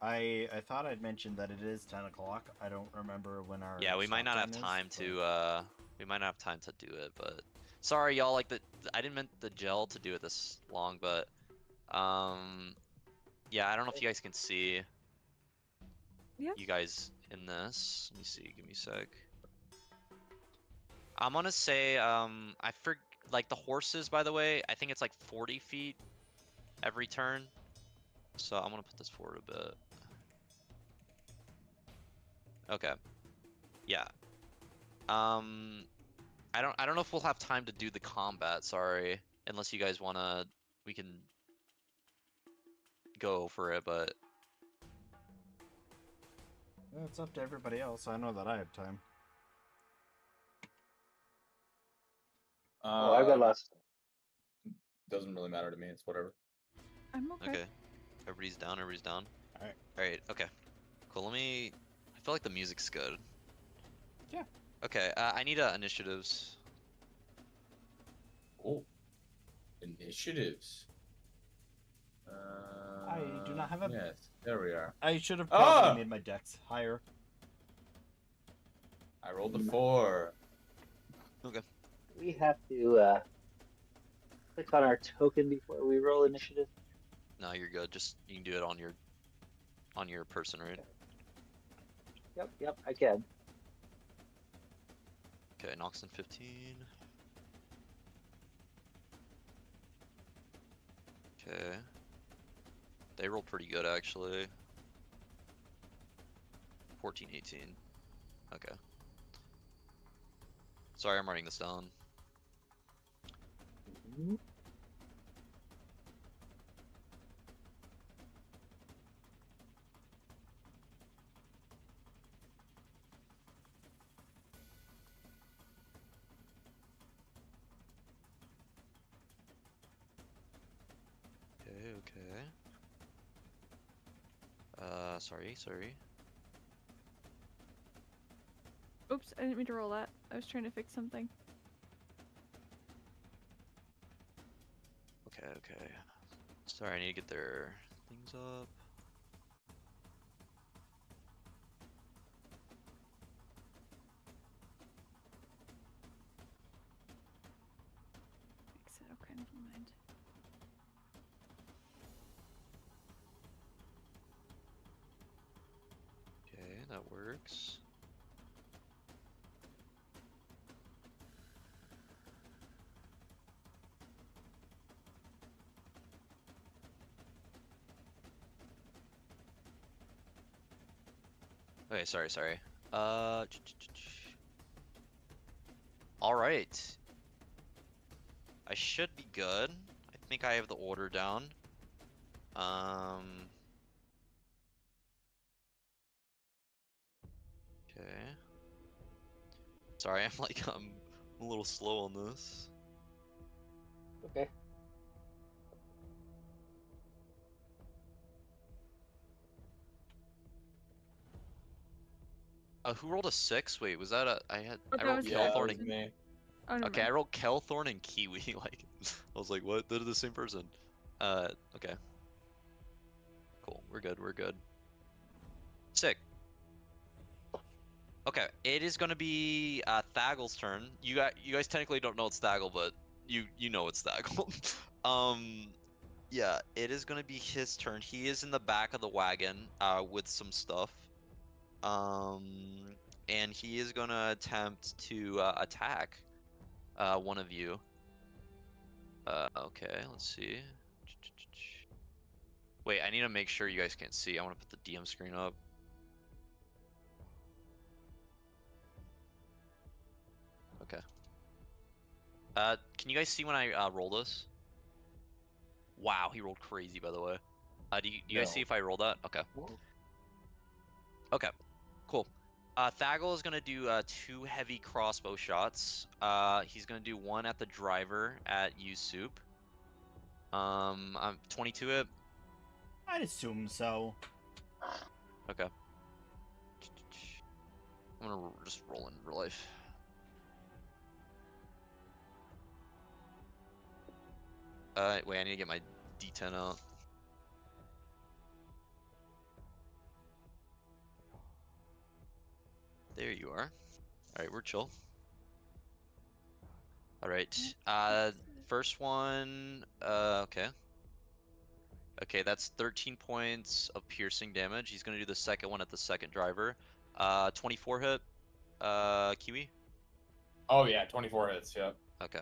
I thought I'd mentioned that it is 10 o'clock. I don't remember when our Yeah, we might not have time to we might not have time to do it, but sorry y'all, like I didn't meant the gel to do it this long, but yeah, I don't know if you guys can see Yeah. you guys in this. Let me see, give me a sec. I'm gonna say like the horses, by the way, I think it's like 40 feet every turn. So I'm gonna put this forward a bit. Okay. Yeah. I don't know if we'll have time to do the combat, sorry. Unless you guys wanna we can go for it, but Well, it's up to everybody else. I know that I have time. Oh, I've got lots. Doesn't really matter to me. It's whatever. I'm okay. okay. Everybody's down. Everybody's down. Alright. All right. Okay. Cool. Let me. I feel like the music's good. Yeah. Okay. I need initiatives. Oh, initiatives. I do not have a- Yes, there we are. I should have probably Ah! made my dex higher. I rolled a 4. We have to click on our token before we roll initiative. No, you're good. Just you can do it on your person, right? Yep, I can. Okay. Noxon 15. Okay. They rolled pretty good actually. 14, 18. Okay. Sorry, I'm writing this down. Mhm. Okay. Sorry. Oops, I didn't mean to roll that. I was trying to fix something. Okay. Sorry, I need to get their things up. Fix it. Okay, never mind. Okay, that works. Okay, sorry. All right. I should be good. I think I have the order down. Okay. Sorry, I'm a little slow on this. Okay. Who rolled a 6? Wait, was that Oh, I that rolled was Yeah, that Kelthorn was and me. Oh, never okay, I mind. rolled Kelthorn and Kiwi. Like, I was like, what? They're the same person. Okay. Cool. We're good. Sick. Okay, it is gonna be Thaggle's turn. You guys technically don't know it's Thaggle, but you know it's Thaggle. Yeah, it is gonna be his turn. He is in the back of the wagon with some stuff. And he is gonna attempt to attack one of you. Okay, let's see. Wait, I need to make sure you guys can see. I want to put the DM screen up. Okay. Can you guys see when I roll this? Wow, he rolled crazy, by the way. Do you guys see No. if I roll that? Okay. Okay. Cool. Thaggle is gonna do 2 heavy crossbow shots. He's gonna do 1 at the driver at you, Soup. I'm 22 it. I'd assume so. Okay. I'm gonna just roll in real life. Wait, I need to get my D10 out. There you are. Alright, we're chill. Alright, first one, okay. Okay, that's 13 points of piercing damage. He's gonna do the second one at the second driver. 24 hit, Kiwi? Oh yeah, 24 hits. Yeah. Okay.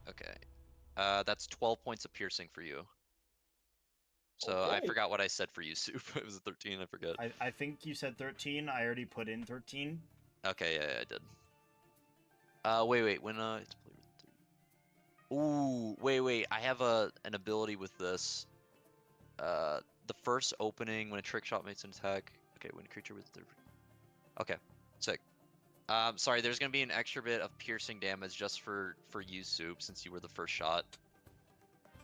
Okay. That's 12 points of piercing for you. So I Okay. forgot what I said for you, Soup. It was 13, I forget. I think you said 13. I already put in 13. Okay, yeah, I did. Wait, when it's played with 3. Ooh, wait, I have an ability with this. the first opening when a trick shot makes an attack. Okay, when a creature with the. Okay, sick. Sorry, there's gonna be an extra bit of piercing damage just for you, Soup, since you were the first shot.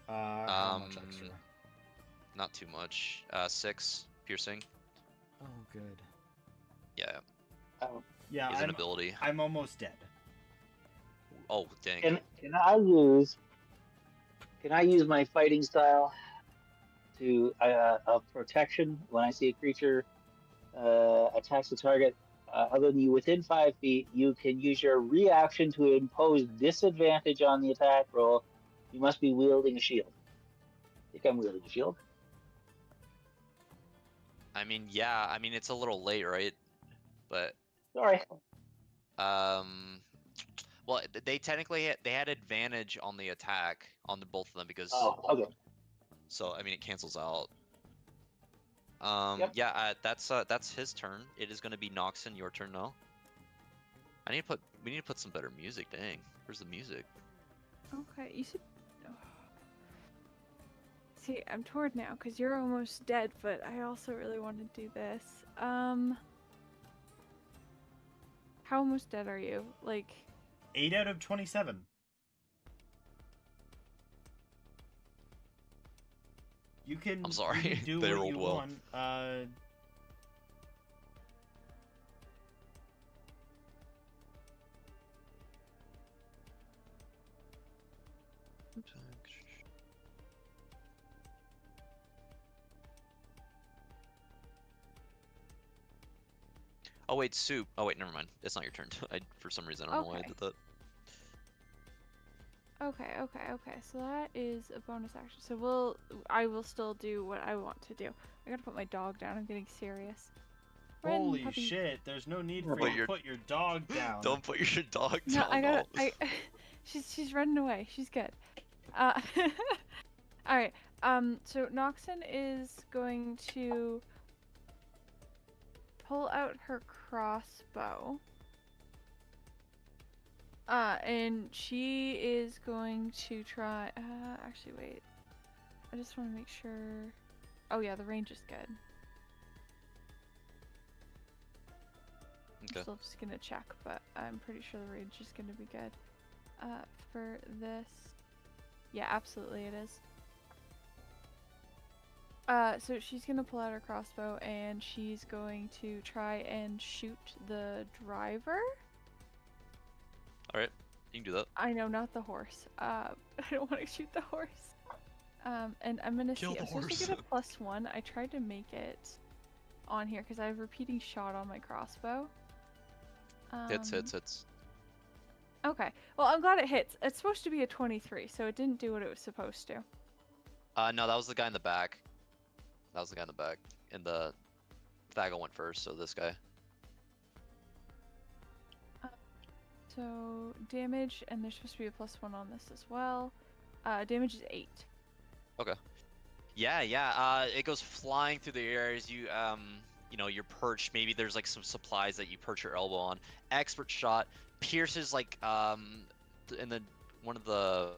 How much extra? Not too much. 6 piercing. Oh, good. Yeah, Oh, Yeah, is an ability. I'm almost dead. Oh, dang. can I use my fighting style to of protection when I see a creature attacks the target other than you within 5 feet? You can use your reaction to impose disadvantage on the attack roll. You must be wielding a shield. I think I'm wielding a shield. I mean, yeah. I mean, it's a little late, right? But Sorry. well, they technically they had advantage on the attack on the both of them because. Oh, okay. So I mean, it cancels out. Yep. Yeah, that's his turn. It is gonna be Noxon, your turn now. We need to put some better music. Dang, where's the music? Okay, you should. See, I'm torn now because you're almost dead, but I also really want to do this. How almost dead are you? Like 8 out of 27. You can. I'm sorry, You can do they what rolled you well. want. Oh wait, Soup. Oh wait, never mind. It's not your turn. For some reason, I don't know why I Okay. did that. okay. So that is a bonus action. So I will still do what I want to do. I gotta put my dog down. I'm getting serious. Ren, Holy puppy. shit! There's no need for But you to put your dog down. Don't put your dog No, down. I gotta. no. She's running away. She's good. All right. So Noxon is going to pull out her crossbow. And she is going to try. Actually, wait. I just want to make sure. Oh yeah, the range is good. Okay. I'm still just gonna check, but I'm pretty sure the range is gonna be good. For this, yeah, absolutely it is. So she's gonna pull out her crossbow and she's going to try and shoot the driver. All right, you can do that. I know, not the horse. I don't want to shoot the horse. And I'm gonna Kill see. the I'm supposed to horse. get a +1. I tried to make it on here because I have repeating shot on my crossbow. Hits. Okay. Well, I'm glad it hits. It's supposed to be a 23, so it didn't do what it was supposed to. No, that was the guy in the back. That was the guy in the back. And the Thago went first, so this guy. So damage, and there's supposed to be a +1 on this as well. Damage is 8. Okay. Yeah. It goes flying through the air as you you're perched. Maybe there's like some supplies that you perch your elbow on. Expert shot pierces like in the one of the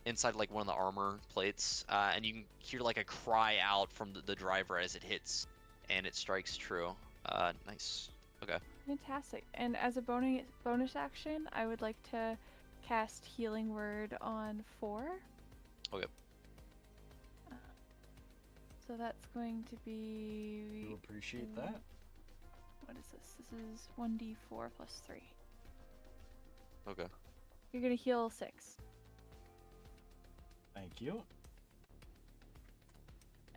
inside like one of the armor plates, and you can hear like a cry out from the driver as it hits, and it strikes true. Nice. Okay. Fantastic. And as a bonus action, I would like to cast Healing Word on 4. Okay. So that's going to be. You appreciate that? What is this? This is 1d4 plus 3. Okay. You're gonna heal 6. Thank you.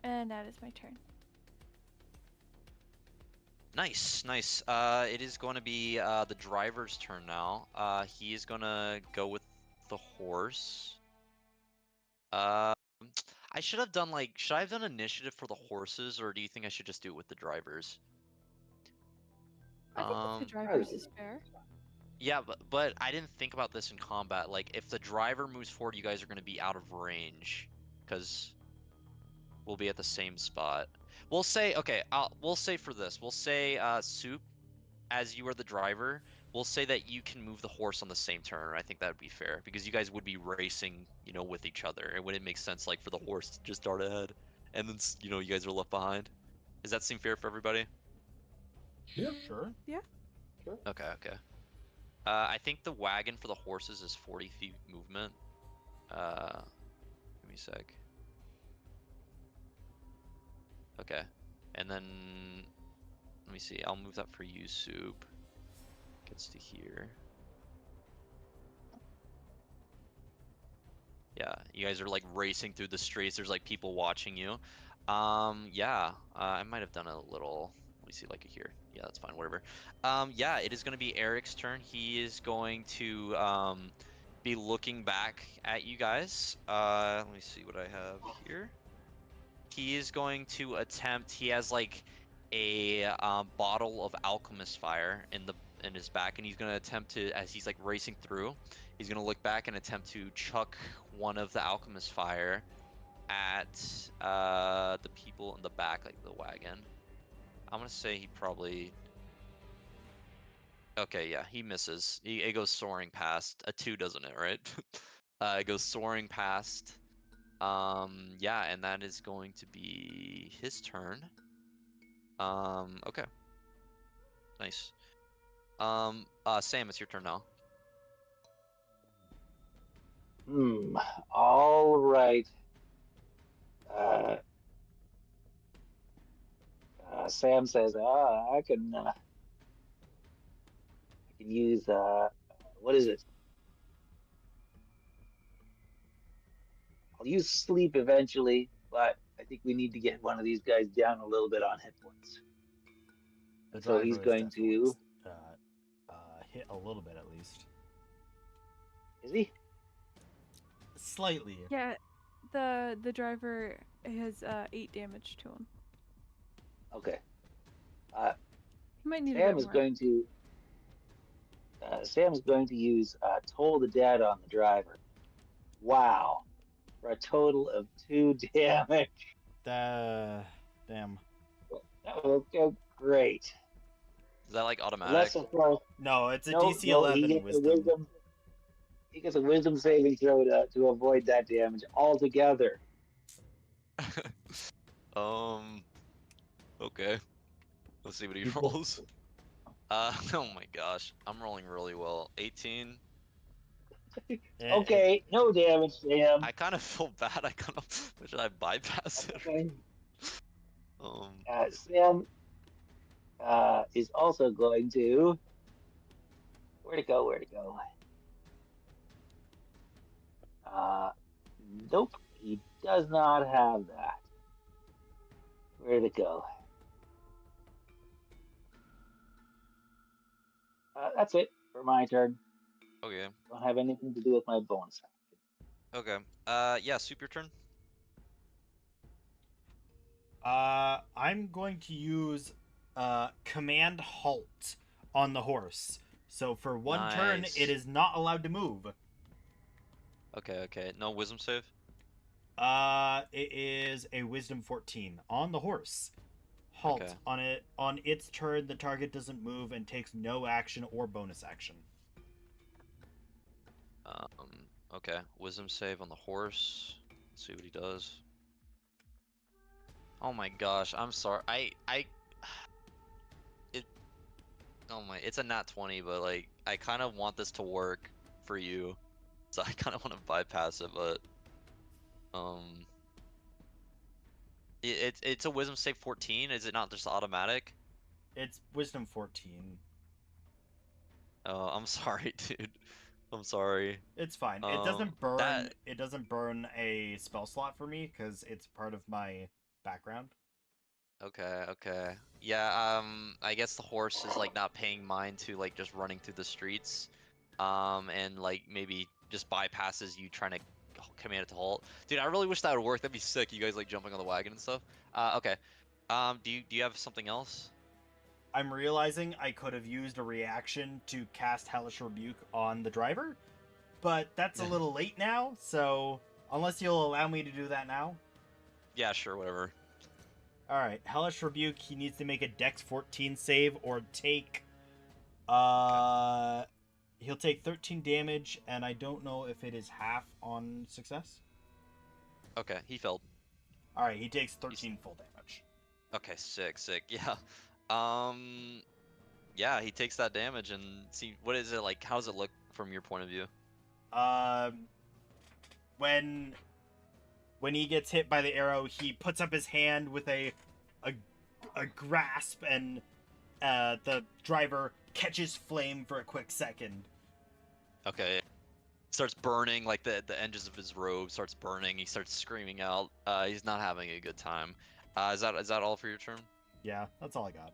And that is my turn. Nice. It is going to be the driver's turn now. He is gonna go with the horse. Should I have done initiative for the horses, or do you think I should just do it with the drivers? I think if the drivers is fair. Yeah, but I didn't think about this in combat. Like, if the driver moves forward, you guys are going to be out of range, because we'll be at the same spot. We'll say, okay, we'll say for this, we'll say, Soup, as you are the driver, we'll say that you can move the horse on the same turn. I think that would be fair, because you guys would be racing, with each other. It wouldn't make sense, like, for the horse to just dart ahead, and then you guys are left behind. Does that seem fair for everybody? Yeah. Sure. Okay, okay. I think the wagon for the horses is 40 feet movement. Give me a sec. Okay, and then let me see. I'll move that for you, Soup. Gets to here. Yeah, you guys are like racing through the streets. There's like people watching you. Yeah, I might have done a little. Let me see, like here. Yeah, that's fine. Whatever. Yeah, it is going to be Eric's turn. He is going to be looking back at you guys. Let me see what I have here. He is going to attempt. He has like a bottle of alchemist fire in his back, and he's going to attempt to, as he's like racing through, he's going to look back and attempt to chuck one of the alchemist fire at the people in the back, like the wagon. I'm going to say he probably. Okay, yeah, he misses. It goes soaring past. A 2, doesn't it, right? It goes soaring past. Yeah, and that is going to be his turn. Okay. Nice. Sam, it's your turn now. All right. Sam says, I can use what is it? I'll use sleep eventually, but I think we need to get one of these guys down a little bit on hit points. The So he's driver is going definitely to. hit a little bit at least. Is he? Slightly. Yeah, the driver has 8 damage to him. Okay. He might need a Sam bit is more. going to. Sam is going to use Toll the Dead on the driver. Wow. For a total of 2 damage. Damn. That will go great. Is that like automatic? Unless, of course, No, it's a no, DC no, 11 he gets wisdom. a wisdom. He gets a wisdom saving throw to avoid that damage altogether. Okay. Let's see what he rolls. Oh my gosh, I'm rolling really well. 18. Okay, no damage to him. I kind of feel bad. I kind of should I bypass it? Okay. Um. Sam is also going to. Where'd it go? Where'd it go? Nope, he does not have that. Where'd it go? That's it for my turn. Okay. Don't have anything to do with my bonus. Okay. Yeah. Soup, your turn. I'm going to use command halt on the horse. So for one turn, Nice. it is not allowed to move. Okay. Okay. No wisdom save. It is a wisdom 14 on the horse. Halt Okay. on its turn. The target doesn't move and takes no action or bonus action. Okay. Wisdom save on the horse. Let's see what he does. Oh my gosh. I'm sorry. Oh my. It's a nat 20, but like I kind of want this to work for you, so I kind of want to bypass it, but um. It's a wisdom save 14. Is it not just automatic? It's wisdom 14. Oh, I'm sorry, dude. I'm sorry. It's fine. It doesn't burn. That It doesn't burn a spell slot for me because it's part of my background. okay, okay. Yeah, I guess the horse is like not paying mind to like just running through the streets. And like maybe just bypasses you trying to command it to halt. Dude, I really wish that would work. That'd be sick. You guys like jumping on the wagon and stuff. Okay. Do you have something else? I'm realizing I could have used a reaction to cast Hellish Rebuke on the driver, but that's a little late now, so unless you'll allow me to do that now. Yeah, sure, whatever. Alright, Hellish Rebuke, he needs to make a Dex 14 save or take he'll take 13 damage, and I don't know if it is half on success. Okay, he failed. All right, he takes 13 full damage. Okay, sick. Yeah. Yeah, he takes that damage and see what is it like? How does it look from your point of view? When he gets hit by the arrow, he puts up his hand with a grasp, and the driver catches flame for a quick second. Okay. Starts burning, like the edges of his robe starts burning. He starts screaming out. He's not having a good time. Is that all for your turn? Yeah, that's all I got.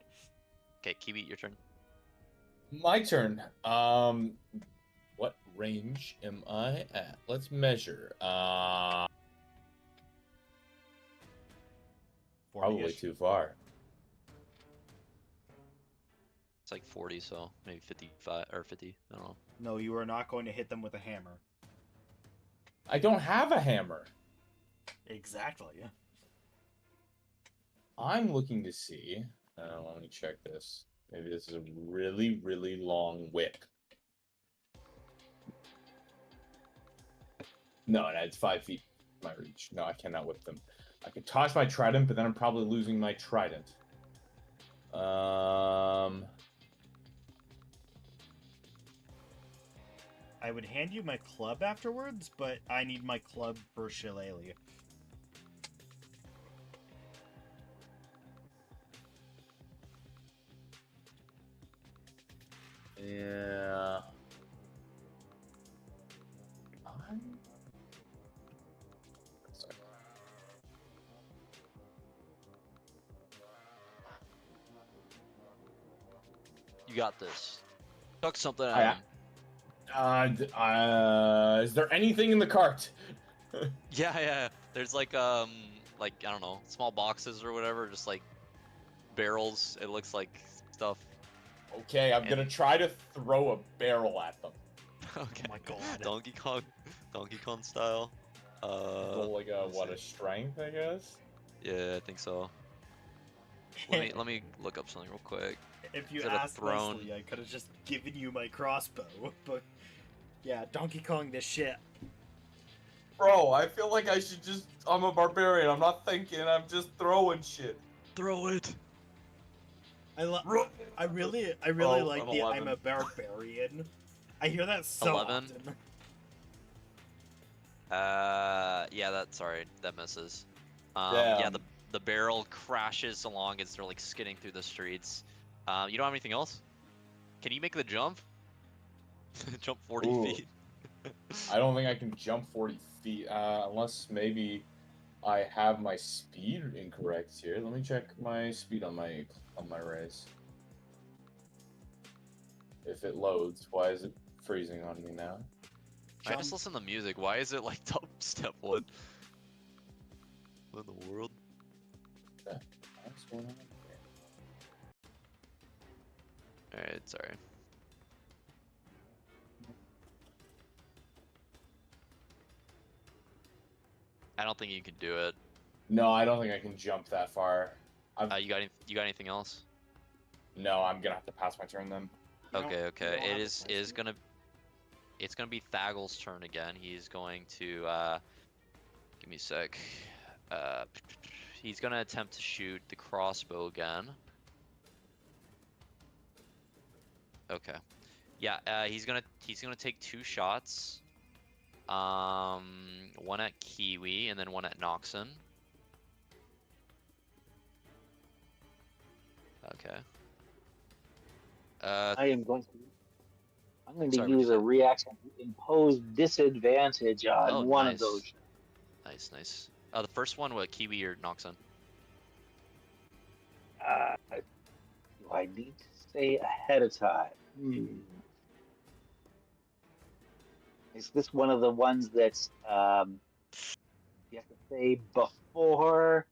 Okay, Kiwi, your turn. My turn. What range am I at? Let's measure. Probably 40-ish. too far. It's like 40, so maybe 55 or 50. I don't know. No, you are not going to hit them with a hammer. I don't have a hammer. Exactly. I'm looking to see. Let me check this. Maybe this is a really, really long wick. No, it's 5 feet my reach. No, I cannot whip them. I could toss my trident, but then I'm probably losing my trident. I would hand you my club afterwards, but I need my club for Shillelagh. Yeah. Sorry. You got this. Tuck something Oh, at yeah. him. Is there anything in the cart? Yeah. There's like I don't know, small boxes or whatever, just like barrels. It looks like stuff. Okay, I'm gonna try to throw a barrel at them. Okay. Oh my god. Donkey Kong style. Roll like a let's see. a strength, I guess. Yeah, I think so. Let me look up something real quick. If you Is it a asked throne? nicely, I could have just given you my crossbow, but yeah, Donkey Kong this shit. Bro, I feel like I should just. I'm a barbarian. I'm not thinking. I'm just throwing shit. Throw it. I really Oh, like I'm the 11. I'm a barbarian. I hear that so 11? often. Yeah, that misses. Damn. Yeah, the barrel crashes along as they're like skidding through the streets. You don't have anything else? Can you make the jump? Jump 40 Ooh. feet. I don't think I can jump 40 feet, unless maybe I have my speed incorrect here. Let me check my speed on my race. If it loads, why is it freezing on me now? I just listen to music. Why is it like step one? What in the world? What's going on here? Alright, sorry. I don't think you can do it. No, I don't think I can jump that far. You got anything else? No, I'm gonna have to pass my turn then. Okay. You don't have a It's gonna be Thagel's turn again. He's going to give me a sec. He's gonna attempt to shoot the crossbow again. Okay. Yeah, he's gonna take 2 shots. One at Kiwi and then one at Noxon. Okay. I'm going to Sorry, use what'd a reaction to impose disadvantage on Oh, one nice. of those. Nice. The first one, what, Kiwi or Noxon? Do I need to say ahead of time? Is this one of the ones that's you have to say before?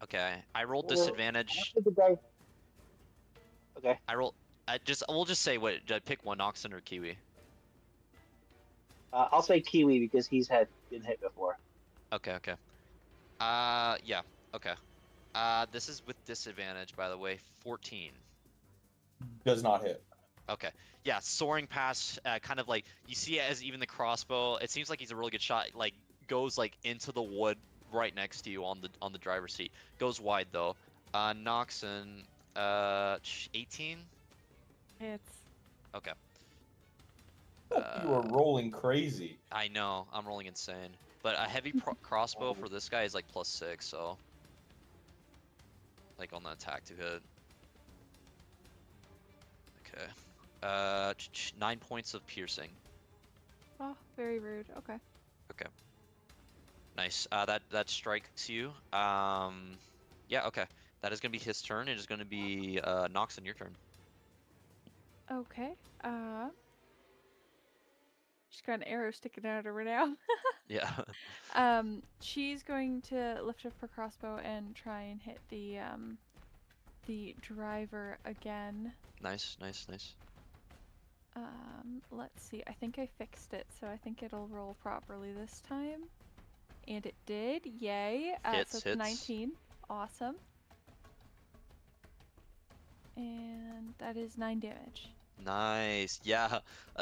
Okay. I rolled Well, disadvantage. after the dice? Okay. We'll just say what. Pick one, Noxon or Kiwi. I'll say Kiwi because he's been hit before. Okay. Yeah. Okay. This is with disadvantage, by the way. 14. Does not hit. Okay. Yeah, soaring past, kind of like you see it as even the crossbow. It seems like he's a really good shot. Like goes like into the wood right next to you on the driver's seat. Goes wide though. Noxon, 18. It's Okay. You are rolling crazy. I know, I'm rolling insane. But a heavy crossbow for this guy is like +6, so like on the attack to hit. Okay. 9 points of piercing. oh, very rude. Okay. Okay. Nice. That strikes you. Yeah. Okay. That is gonna be his turn. It is gonna be Noxon, your turn. Okay. She's got an arrow sticking out of her now. Yeah. She's going to lift up her crossbow and try and hit the driver again. Nice. Nice. Nice. Let's see. I think I fixed it, so I think it'll roll properly this time. And it did. Yay. Hits, so it's hits. 19. Awesome. And that is 9 damage. Nice. Yeah.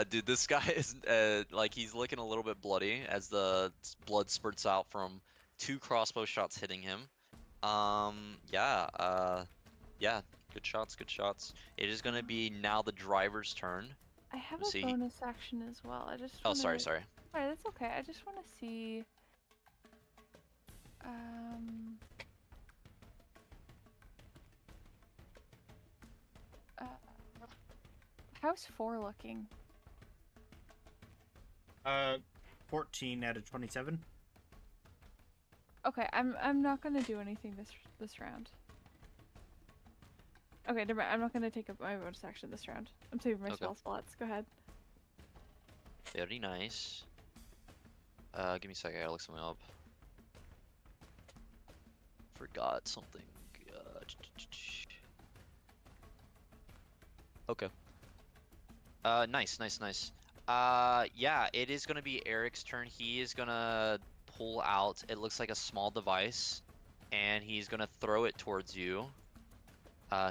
Dude, this guy is like he's looking a little bit bloody as the blood spurts out from 2 crossbow shots hitting him. Yeah. Yeah. Good shots. Good shots. It is gonna be now the driver's turn. I have Let's a see. bonus action as well. I just Oh, wanna... sorry. Sorry. Alright, that's okay. I just want to see... Uh, how's 4 looking? 14 out of 27. Okay, I'm not gonna do anything this round. Okay, never mind. I'm not gonna take up my bonus action this round. I'm saving my Okay. spell slots. Go ahead. Very nice. Give me a second. I gotta look something up. Forgot something. Okay. Nice, nice, nice. Yeah, it is gonna be Eric's turn. He is gonna pull out, it looks like a small device, and he's gonna throw it towards you.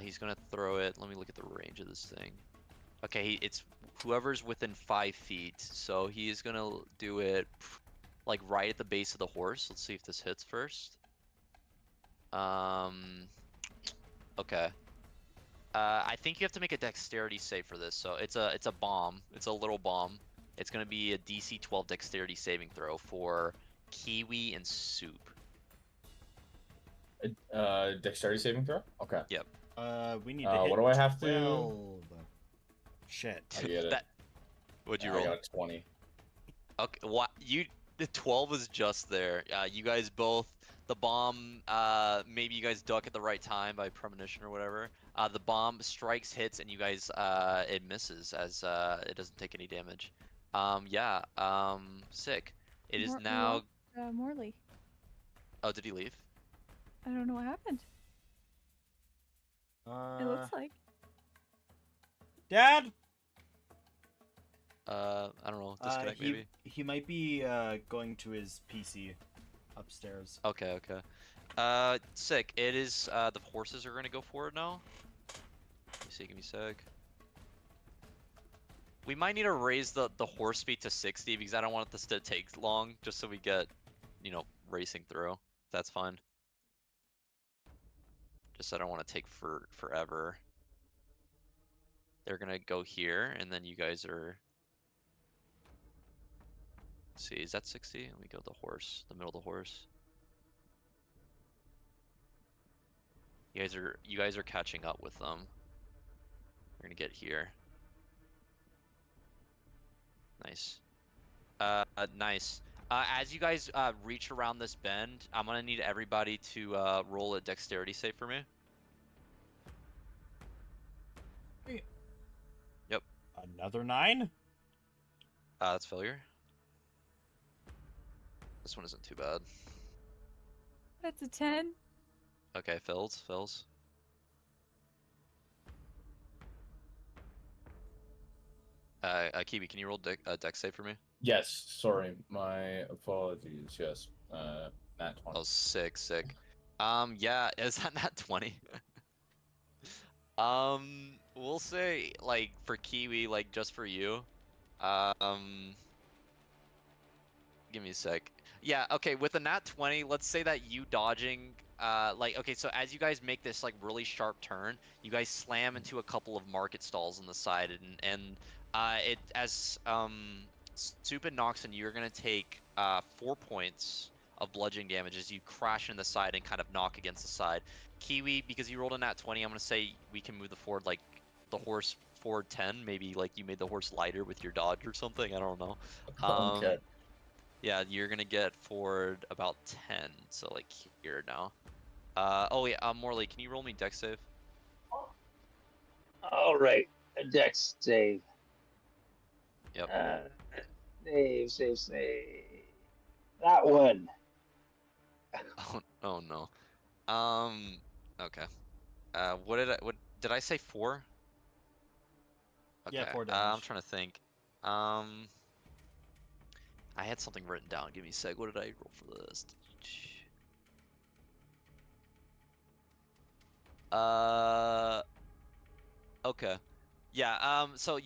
He's gonna throw it, let me look at the range of this thing. Okay, it's whoever's within 5 feet, so he's gonna do it like right at the base of the horse. Let's see if this hits first. Okay. I think you have to make a dexterity save for this. So it's a bomb. It's a little bomb. It's gonna be a DC 12 dexterity saving throw for Kiwi and Soup. Dexterity saving throw? Okay. Yep. We need to hit what do I have to- 12. Shit. I get it. What'd you I roll? got 20. Okay, what the 12 was just there. You guys both, the bomb, maybe you guys duck at the right time by premonition or whatever. The bomb strikes, hits, and you guys, it misses as it doesn't take any damage. Yeah, sick. It is now. Morley. Oh, did he leave? I don't know what happened. It looks like. Dad? I don't know. Disconnect maybe. He might be going to his PC upstairs. Okay, okay. Sick. It is. The horses are gonna go for it now. Let me see. Give me a sec. We might need to raise the horse speed to 60 because I don't want this to take long, just so we get, you know, racing through. That's fine. Just I don't want to take forever. They're gonna go here, and then you guys are. Let's see, is that 60? Let me go the horse, the middle of the horse. You guys are catching up with them. We're gonna get here. Nice. Nice. As you guys reach around this bend, I'm gonna need everybody to roll a dexterity save for me. Yep. Another 9? That's failure. This one isn't too bad. That's a 10. Okay, fills. Kiwi, can you roll dex save for me? Yes, sorry, my apologies. Yes, nat 20. Oh, sick. Yeah, is that not 20? We'll say like for Kiwi, like just for you. Give me a sec. Yeah, okay, with a nat 20, let's say that you dodging, like, okay, so as you guys make this, like, really sharp turn, you guys slam into a couple of market stalls on the side, Soup and Noxon, you're gonna take, 4 points of bludgeoning damage as you crash into the side and kind of knock against the side. Kiwi, because you rolled a nat 20, I'm gonna say we can move the horse forward 10, maybe, like, you made the horse lighter with your dodge or something, I don't know. Okay. Yeah, you're gonna get forward about 10, so like here now. Oh yeah, Morley, can you roll me dex save? All right, a dex save. Yep. Save. That one. Oh no. Okay. What did I say 4? Okay. Yeah, 4 I'm damage. trying to think. I had something written down. Give me a sec. What did I roll for this? Okay. Yeah, so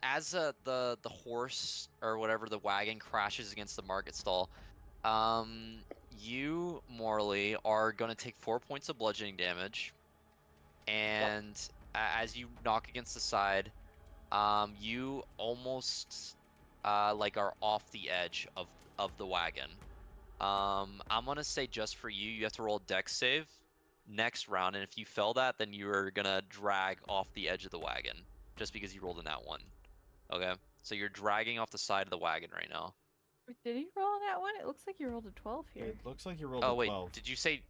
as the horse or whatever, the wagon crashes against the market stall, you, Morley, are gonna take 4 points of bludgeoning damage, and as you knock against the side, you almost like are off the edge of the wagon. I'm gonna say just for you, you have to roll a dex save next round, and if you fail that, then you're gonna drag off the edge of the wagon, just because you rolled in that one. Okay, so you're dragging off the side of the wagon right now. Did he roll that one? It looks like you rolled a 12 here. It looks like you rolled Oh a wait, 12. did you say?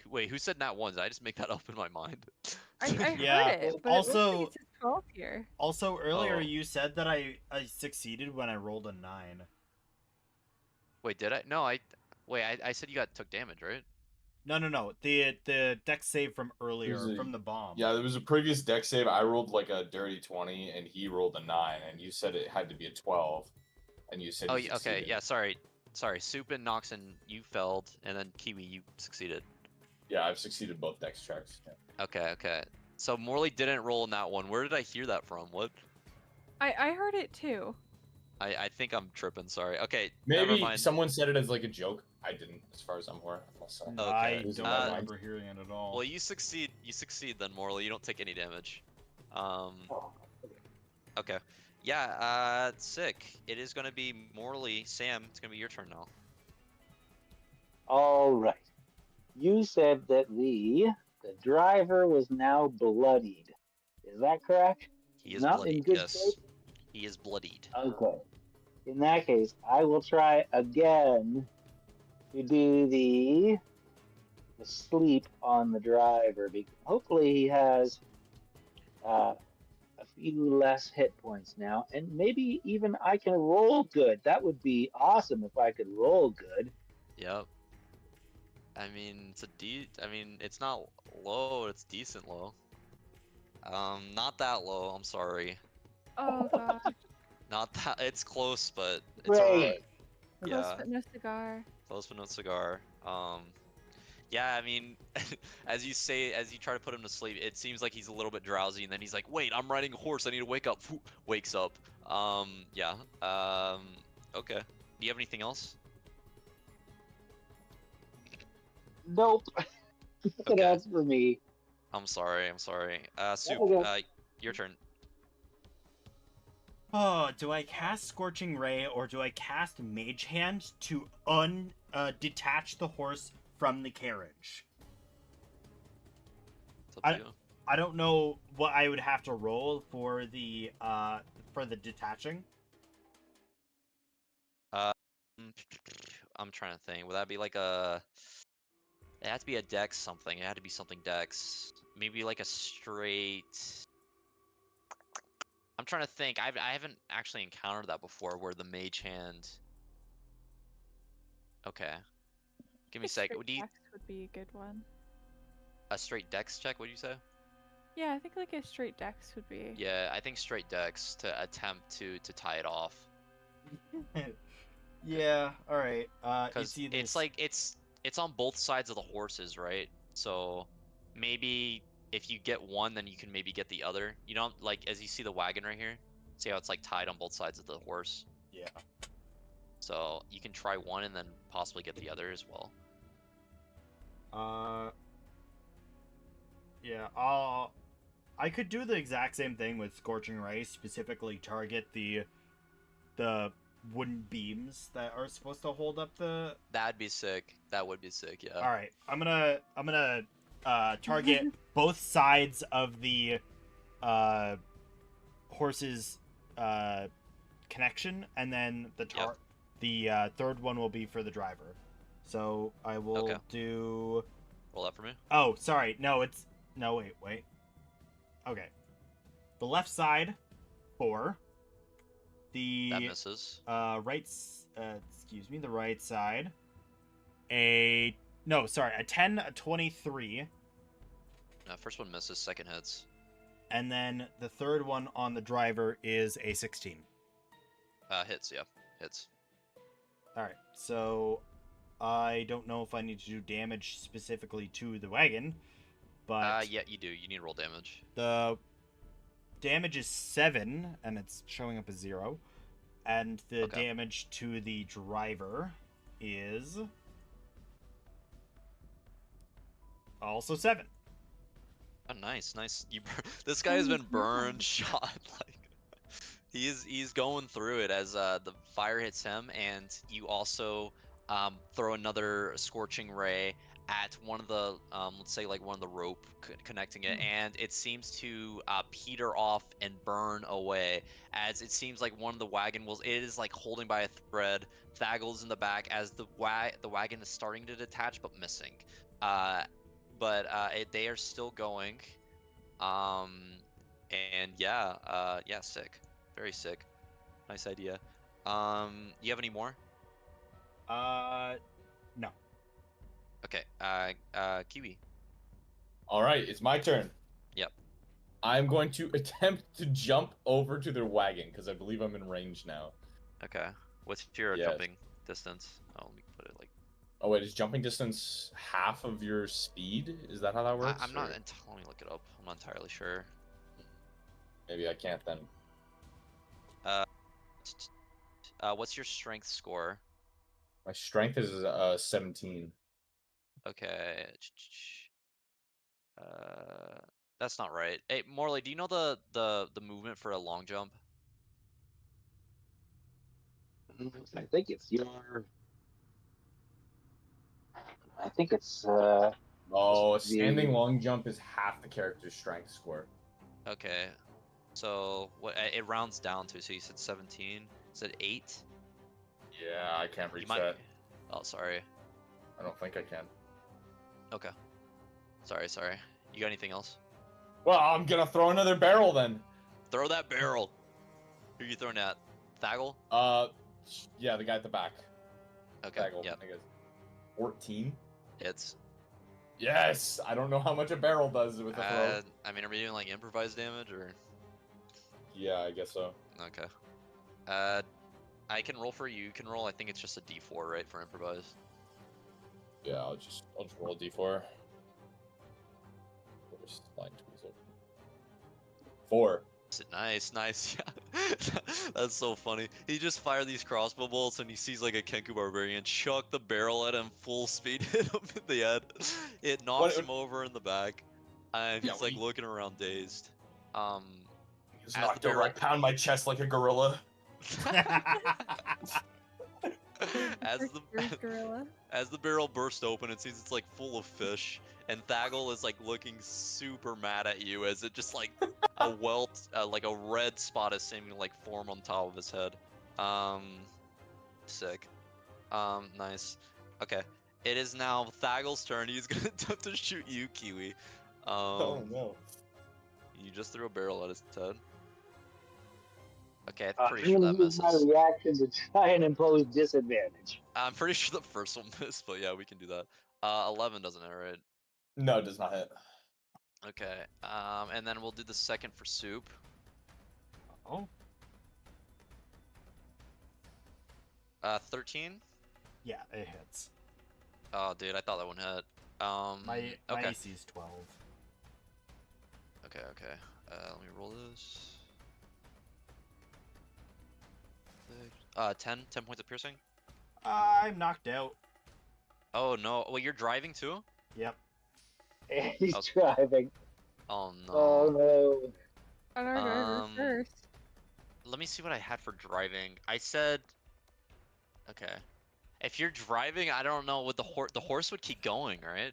Wait, who said nat ones? Did I just make that up in my mind? I Yeah, heard it, but it looks also- like it says 12 here. Also, earlier Oh. you said that I succeeded when I rolled a 9. Wait, did I? No, I said you took damage, right? No. The dex save from earlier, There's a- from the bomb. Yeah, there was a previous deck save. I rolled like a dirty 20, and he rolled a 9, and you said it had to be a 12, and you said Oh, you yeah, okay, succeeded. yeah, sorry. Soup and Noxon, you failed, and then Kiwi, you succeeded. Yeah, I've succeeded both dex checks. Yeah. Okay. So Morley didn't roll in that one. Where did I hear that from? What? I heard it too. I think I'm tripping. Sorry. Okay. Never Maybe mind. someone said it as like a joke. I didn't, as far as I'm aware. So. No, Okay, I Losing don't my mind. remember hearing it at all. Well, you succeed. You succeed then, Morley. You don't take any damage. Okay. Yeah. Sick. It is gonna be Morley. Sam, it's gonna be your turn now. All right. You said that the driver was now bloodied. Is that correct? He is Not in bloodied. good Yes. shape? He is bloodied. Okay. In that case, I will try again to do the sleep on the driver. Because hopefully he has a few less hit points now, and maybe even I can roll good. That would be awesome if I could roll good. Yep. I mean, I mean, it's not low. It's decent low. Not that low. I'm sorry. Oh god. Not that. It's close, but it's Great. alright. Close Yeah. but no cigar. Close but no cigar. Yeah, I mean, as you try to put him to sleep, it seems like he's a little bit drowsy, and then he's like, "Wait, I'm riding a horse. I need to wake up." Wakes up. Yeah. Okay. Do you have anything else? Nope. Nothing Okay. else for me. I'm sorry. Soup. Okay. Your turn. Oh, do I cast Scorching Ray or do I cast Mage Hand to detach the horse from the carriage? It's up to you. I don't know what I would have to roll for the detaching. I'm trying to think. Would that be like a? It had to be a dex something. It had to be something dex. Maybe like a straight. I'm trying to think. I haven't actually encountered that before, where the mage hand. Okay. Give me a sec. Straight Do you, dex would be a good one. a straight dex check? What do you say? Yeah, I think like a straight dex would be. Yeah, I think straight dex to attempt to tie it off. Yeah. All right. Because it's like it's on both sides of the horses, right? So maybe if you get one, then you can maybe get the other. You know, like as you see the wagon right here. See how it's like tied on both sides of the horse. Yeah. So you can try one and then possibly get the other as well. Yeah, I could do the exact same thing with Scorching Ray, specifically target the wooden beams that are supposed to hold up the. That'd be sick. That would be sick, yeah. All right, I'm gonna target both sides of the horse's connection, and then the third one will be for the driver. So I will do. Roll that for me. Oh, sorry. No, wait. Okay. The left side, 4. That misses. The right side. A 10, a 23. First one misses, second hits. And then the third one on the driver is a 16. Hits, yeah. Hits. Alright, so I don't know if I need to do damage specifically to the wagon, but... yeah, you do. You need to roll damage. The damage is 7, and it's showing up as 0. And the damage to the driver is... also 7. Oh, nice. This guy has been burned, shot, like... He's going through it as the fire hits him, and you also throw another Scorching Ray at one of the, let's say like one of the rope connecting it, and it seems to peter off and burn away, as it seems like one of the wagon wheels, it is like holding by a thread. Thaggle's in the back as the wagon is starting to detach but missing. They are still going. And yeah, sick. Very sick. Nice idea. You have any more? No. Okay. Kiwi. All right, it's my turn. Yep. I'm going to attempt to jump over to their wagon because I believe I'm in range now. Okay. What's your jumping distance? Oh, let me put it like. Oh wait, is jumping distance half of your speed? Is that how that works? I'm not. Let me look it up. I'm not entirely sure. Maybe I can't then. What's your strength score? My strength is 17. Okay. That's not right. Hey, Morley, do you know the movement for a long jump? I think it's your. I think it's. Oh, a standing long jump is half the character's strength score. Okay. So what it rounds down to? So you said 17. Is it 8? Yeah, I can't reach that. Oh, sorry. I don't think I can. Okay. Sorry. You got anything else? Well, I'm gonna throw another barrel then. Throw that barrel. Who are you throwing at? Thaggle? Yeah, the guy at the back. Okay. Thaggle, Yeah. I guess. 14. Hits. Yes. I don't know how much a barrel does with a throw. I mean, are we doing like improvised damage or? Yeah, I guess so. Okay. I can roll for you. You can roll. I think it's just a D4, right, for improvised. Yeah, I'll just roll a D4. Line 4. Nice. Yeah. That's so funny. He just fired these crossbow bolts and he sees like a Kenku barbarian chuck the barrel at him full speed, hit him in the head. It knocks him over in the back, and he's like looking around dazed. He's knocked over. I pound my chest like a gorilla. As the barrel bursts open, it seems it's like full of fish, and Thaggle is like looking super mad at you as it just like a welt, like a red spot is seeming to like form on top of his head. Sick. Nice. Okay, it is now Thaggle's turn. He's gonna attempt to shoot you, Kiwi. Oh no! You just threw a barrel at his head. Okay, I'm pretty sure that misses. My reaction to try and impose disadvantage. I'm pretty sure the first one missed, but yeah, we can do that. 11 doesn't hit, right? No, it does not hit. Okay, and then we'll do the second for Soup. Oh. 13? Yeah, it hits. Oh, dude, I thought that one hit. My okay. AC is 12. Okay. Let me roll this. 10 points of piercing. I'm knocked out. Oh no! Well, you're driving too. Yep. And he's Okay. driving. Oh Oh no. no. On our driver first. Let me see what I had for driving. I said, okay. If you're driving, I don't know. Would the horse would keep going, right?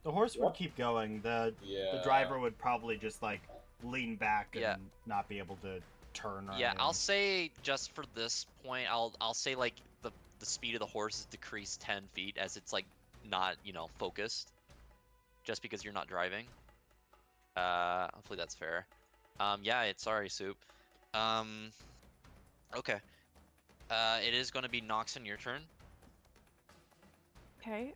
The horse would Yep. keep going. The Yeah. driver would probably just like lean back and Yeah. not be able to turn or Yeah, anything. I'll say just for this point, I'll say like the speed of the horse is decreased 10 feet as it's like not focused, just because you're not driving. Hopefully that's fair. Yeah, it's sorry, Soup. Okay. It is going to be Noxon, your turn. Okay.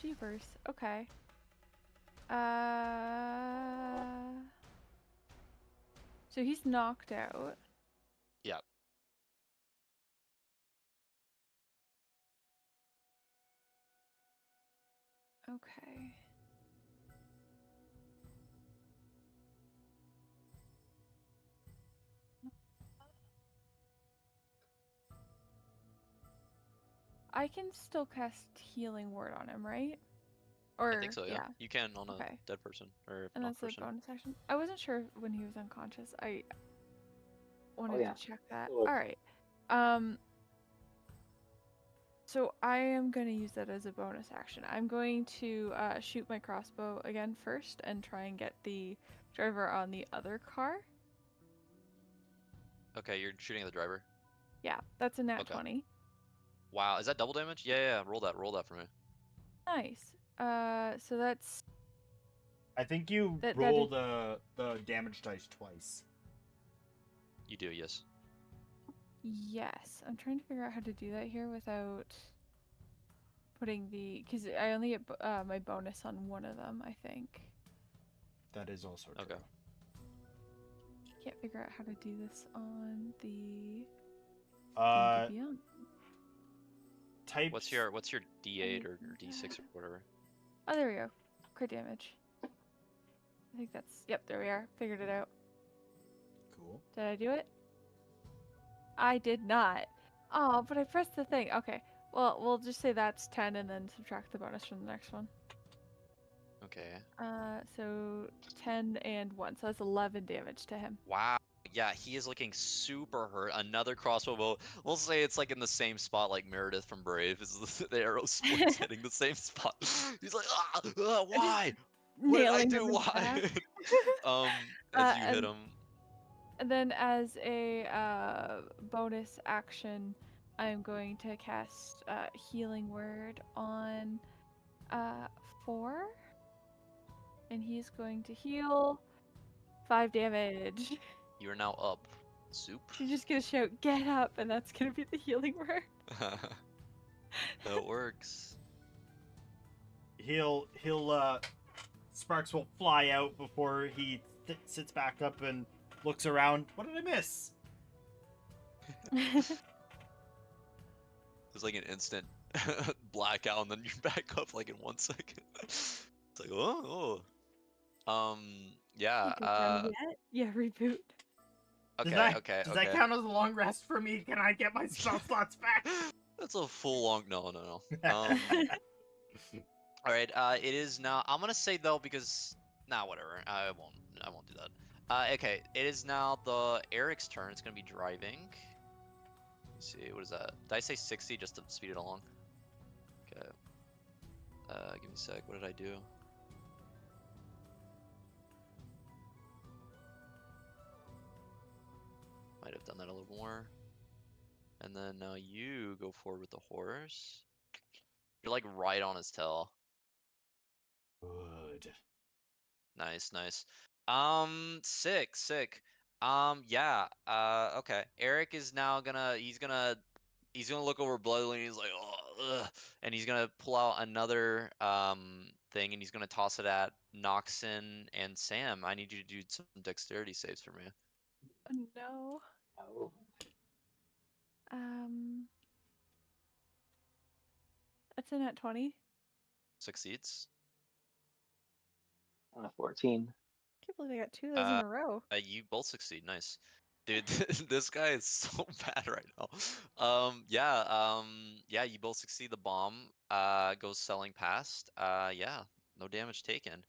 Jeepers. Okay. So he's knocked out. Yep. Okay. I can still cast Healing Word on him, right? Or I think so, yeah. You can on a Okay. dead person or And not that's a person. bonus action. I wasn't sure when he was unconscious. I wanted yeah. to check that. Cool. All right. So I am going to use that as a bonus action. I'm going to shoot my crossbow again first and try and get the driver on the other car. Okay, you're shooting at the driver. Yeah, that's a nat Okay. 20. Wow, is that double damage? Yeah, roll that for me. Nice. So that's I think you That roll is- the damage dice twice. You do, yes. yes. I'm trying to figure out how to do that here without putting because I only get my bonus on one of them, I think. That is also true. Okay. Can't figure out how to do this on the Uh, D&D Beyond. type. What's your D8 or D6 or whatever? Oh, there we go. Crit damage. I think yep, there we are. Figured it out. Cool. Did I do it? I did not. Oh, but I pressed the thing. Okay. Well, we'll just say that's 10 and then subtract the bonus from the next one. Okay. So 10 and 1. So that's 11 damage to him. Wow. Yeah, he is looking super hurt. Another crossbow bolt. We'll say it's like in the same spot like Meredith from Brave. Is the arrow splits hitting the same spot. He's like, why? What did I Nailing do? him in the Why? back. As you hit him. And then as a bonus action, I'm going to cast Healing Word on 4. And he's going to heal 5 damage. You are now up. Soup. She's just gonna shout, "Get up!" and that's gonna be the healing word. That works. He'll sparks will fly out before he sits back up and looks around. What did I miss? There's like an instant blackout, and then you're back up like in 1 second. It's like, oh. Yeah. Yeah, reboot. Okay. Does that count as a long rest for me? Can I get my spell slots back? That's a full long. No. All right. It is now. I'm gonna say though because whatever. I won't do that. Okay. It is now Eric's turn. It's gonna be driving. Let's see. What is that? Did I say 60 just to speed it along? Okay. Give me a sec. What did I do? Might have done that a little more. And then now you go forward with the horse. You're like right on his tail. Good. Nice. Sick. Yeah. Okay. Eric is now he's gonna look over Bloodley and he's like, oh, ugh. And he's gonna pull out another thing and he's gonna toss it at Noxon and Sam. I need you to do some dexterity saves for me. Oh, no. Oh. That's a nat 20. Succeeds. On a 14. Can't believe I got 2 of those in a row. You both succeed. Nice, dude. This guy is so bad right now. Yeah. You both succeed. The bomb goes selling past. Yeah, no damage taken.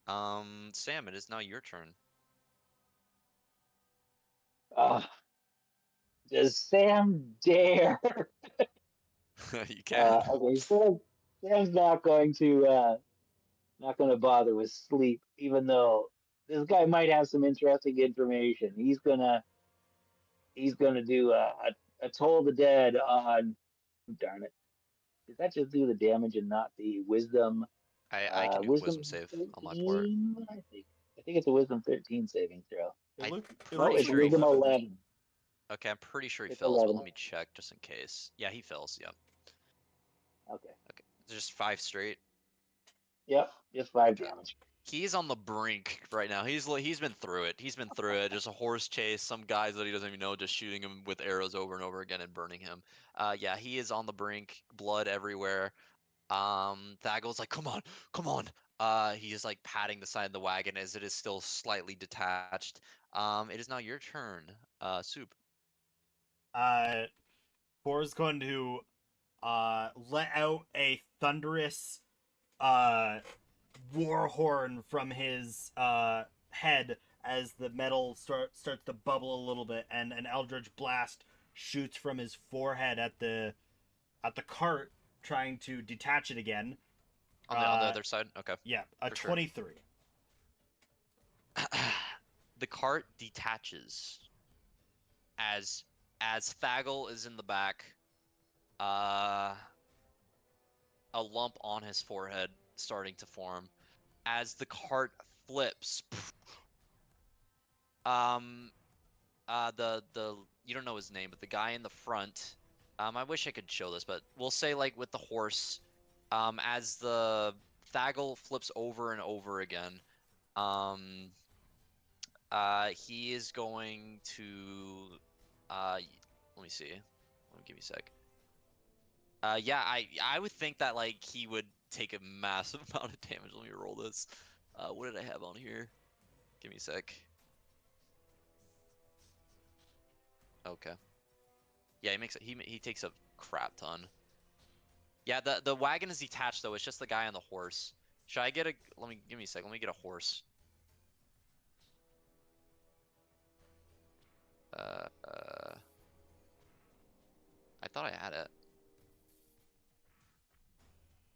Sam, it is now your turn. Does Sam dare? You can. Okay, Sam's not going to bother with sleep, even though this guy might have some interesting information. He's gonna do a Toll the Dead on. Darn it! Did that just do the damage and not the wisdom? I can do a wisdom Wisdom save on my part. 13. I think it's a wisdom 13 saving throw. It, look, it No, looks it's like wisdom 11. 11. Okay, I'm pretty sure he It's fails, but 11. let me check just in case. Yeah, he fails. Yeah. Okay. Okay. Just 5 straight. Yep. Just 5 Okay. damage. He's on the brink right now. He's been through it. He's been through it. Just a horse chase, some guys that he doesn't even know, just shooting him with arrows over and over again and burning him. Yeah, he is on the brink. Blood everywhere. Thagel's like, come on, come on. He's like patting the side of the wagon as it is still slightly detached. It is now your turn. Soup. Boar's going to let out a thunderous war horn from his head as the metal starts to bubble a little bit, and an eldritch blast shoots from his forehead at the cart, trying to detach it again. On the other side? Okay. Yeah, a For sure. 23. The cart detaches as Thagel is in the back. A lump on his forehead starting to form as the cart flips. The you don't know his name, but the guy in the front. I wish I could show this, but we'll say like with the horse. As the Thagel flips over and over again. He is going to. Let me see. Let me give me a sec. Yeah, I would think that like he would take a massive amount of damage. Let me roll this. What did I have on here? Give me a sec. Okay. Yeah, he takes a crap ton. Yeah, the wagon is detached though. It's just the guy on the horse. Should I get a? Give me a sec. Let me get a horse. I thought I had it.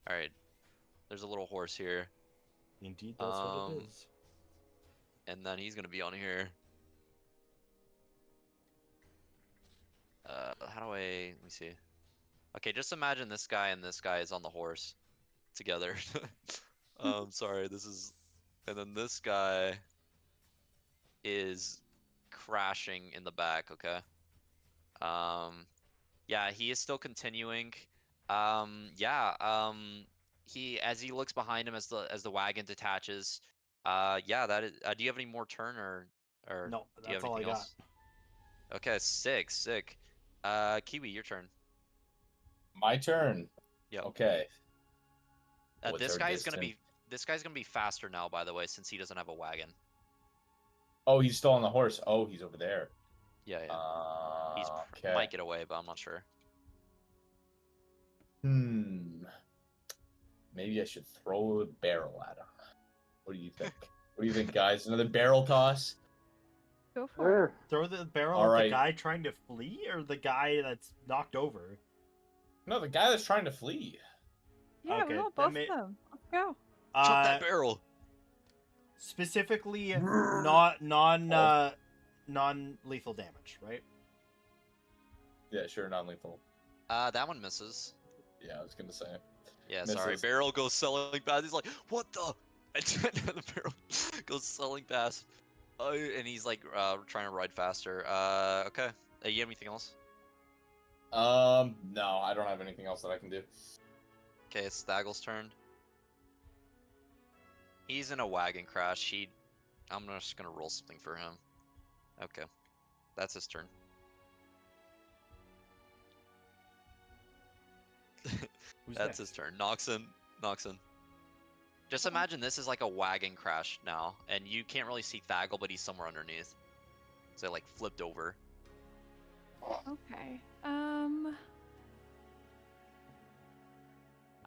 All right. There's a little horse here. Indeed, that's what it is. And then he's gonna be on here. How do I? Let me see. Okay, just imagine this guy and this guy is on the horse together. Sorry, this is, and then this guy is crashing in the back. Okay. Yeah, he is still continuing. Yeah. As he looks behind him as the wagon detaches. Yeah, that is. Do you have any more turn or No, do you have that's all I anything got. else? Okay, sick. Kiwi, your turn. My turn. Yep. Okay. This guy's gonna be faster now, by the way, since he doesn't have a wagon. Oh, he's still on the horse. Oh, he's over there. Yeah. He's Okay. might get away, but I'm not sure. Maybe I should throw a barrel at him. What do you think? What do you think, guys? Another barrel toss? Go for it. Throw the barrel All at right. the guy trying to flee, or the guy that's knocked over? No, the guy that's trying to flee. Yeah, Okay, we want then both of them. Let's go. Chop that barrel. Specifically, Oh. non-lethal damage, right? Yeah, sure, non-lethal. That one misses. Yeah, I was gonna say. Yeah, Misses. sorry. Barrel goes selling past. He's like, what the? And the barrel goes selling past. And he's like trying to ride faster. Okay. You have anything else? No, I don't have anything else that I can do. Okay, it's Staggle's turn. He's in a wagon crash. I'm just gonna roll something for him. Okay, that's his turn. Who's That's next? his turn. Noxon. Just imagine this is like a wagon crash now, and you can't really see Thaggle, but he's somewhere underneath. So like flipped over. Okay. I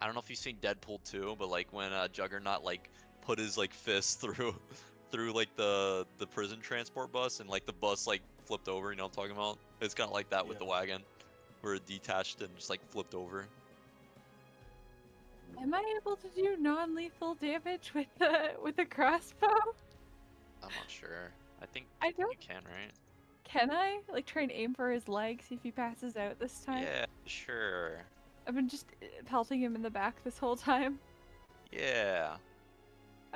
don't know if you've seen Deadpool 2, but like when Juggernaut like put his like fist through through like the prison transport bus, and like the bus like flipped over, you know what I'm talking about? It's kind of like that with the wagon, where it detached and just like flipped over. Am I able to do non-lethal damage with the crossbow? I'm not sure. I think I you don't. can, right? Can I like try and aim for his leg, see if he passes out this time? Yeah, sure. I've been just pelting him in the back this whole time. Yeah.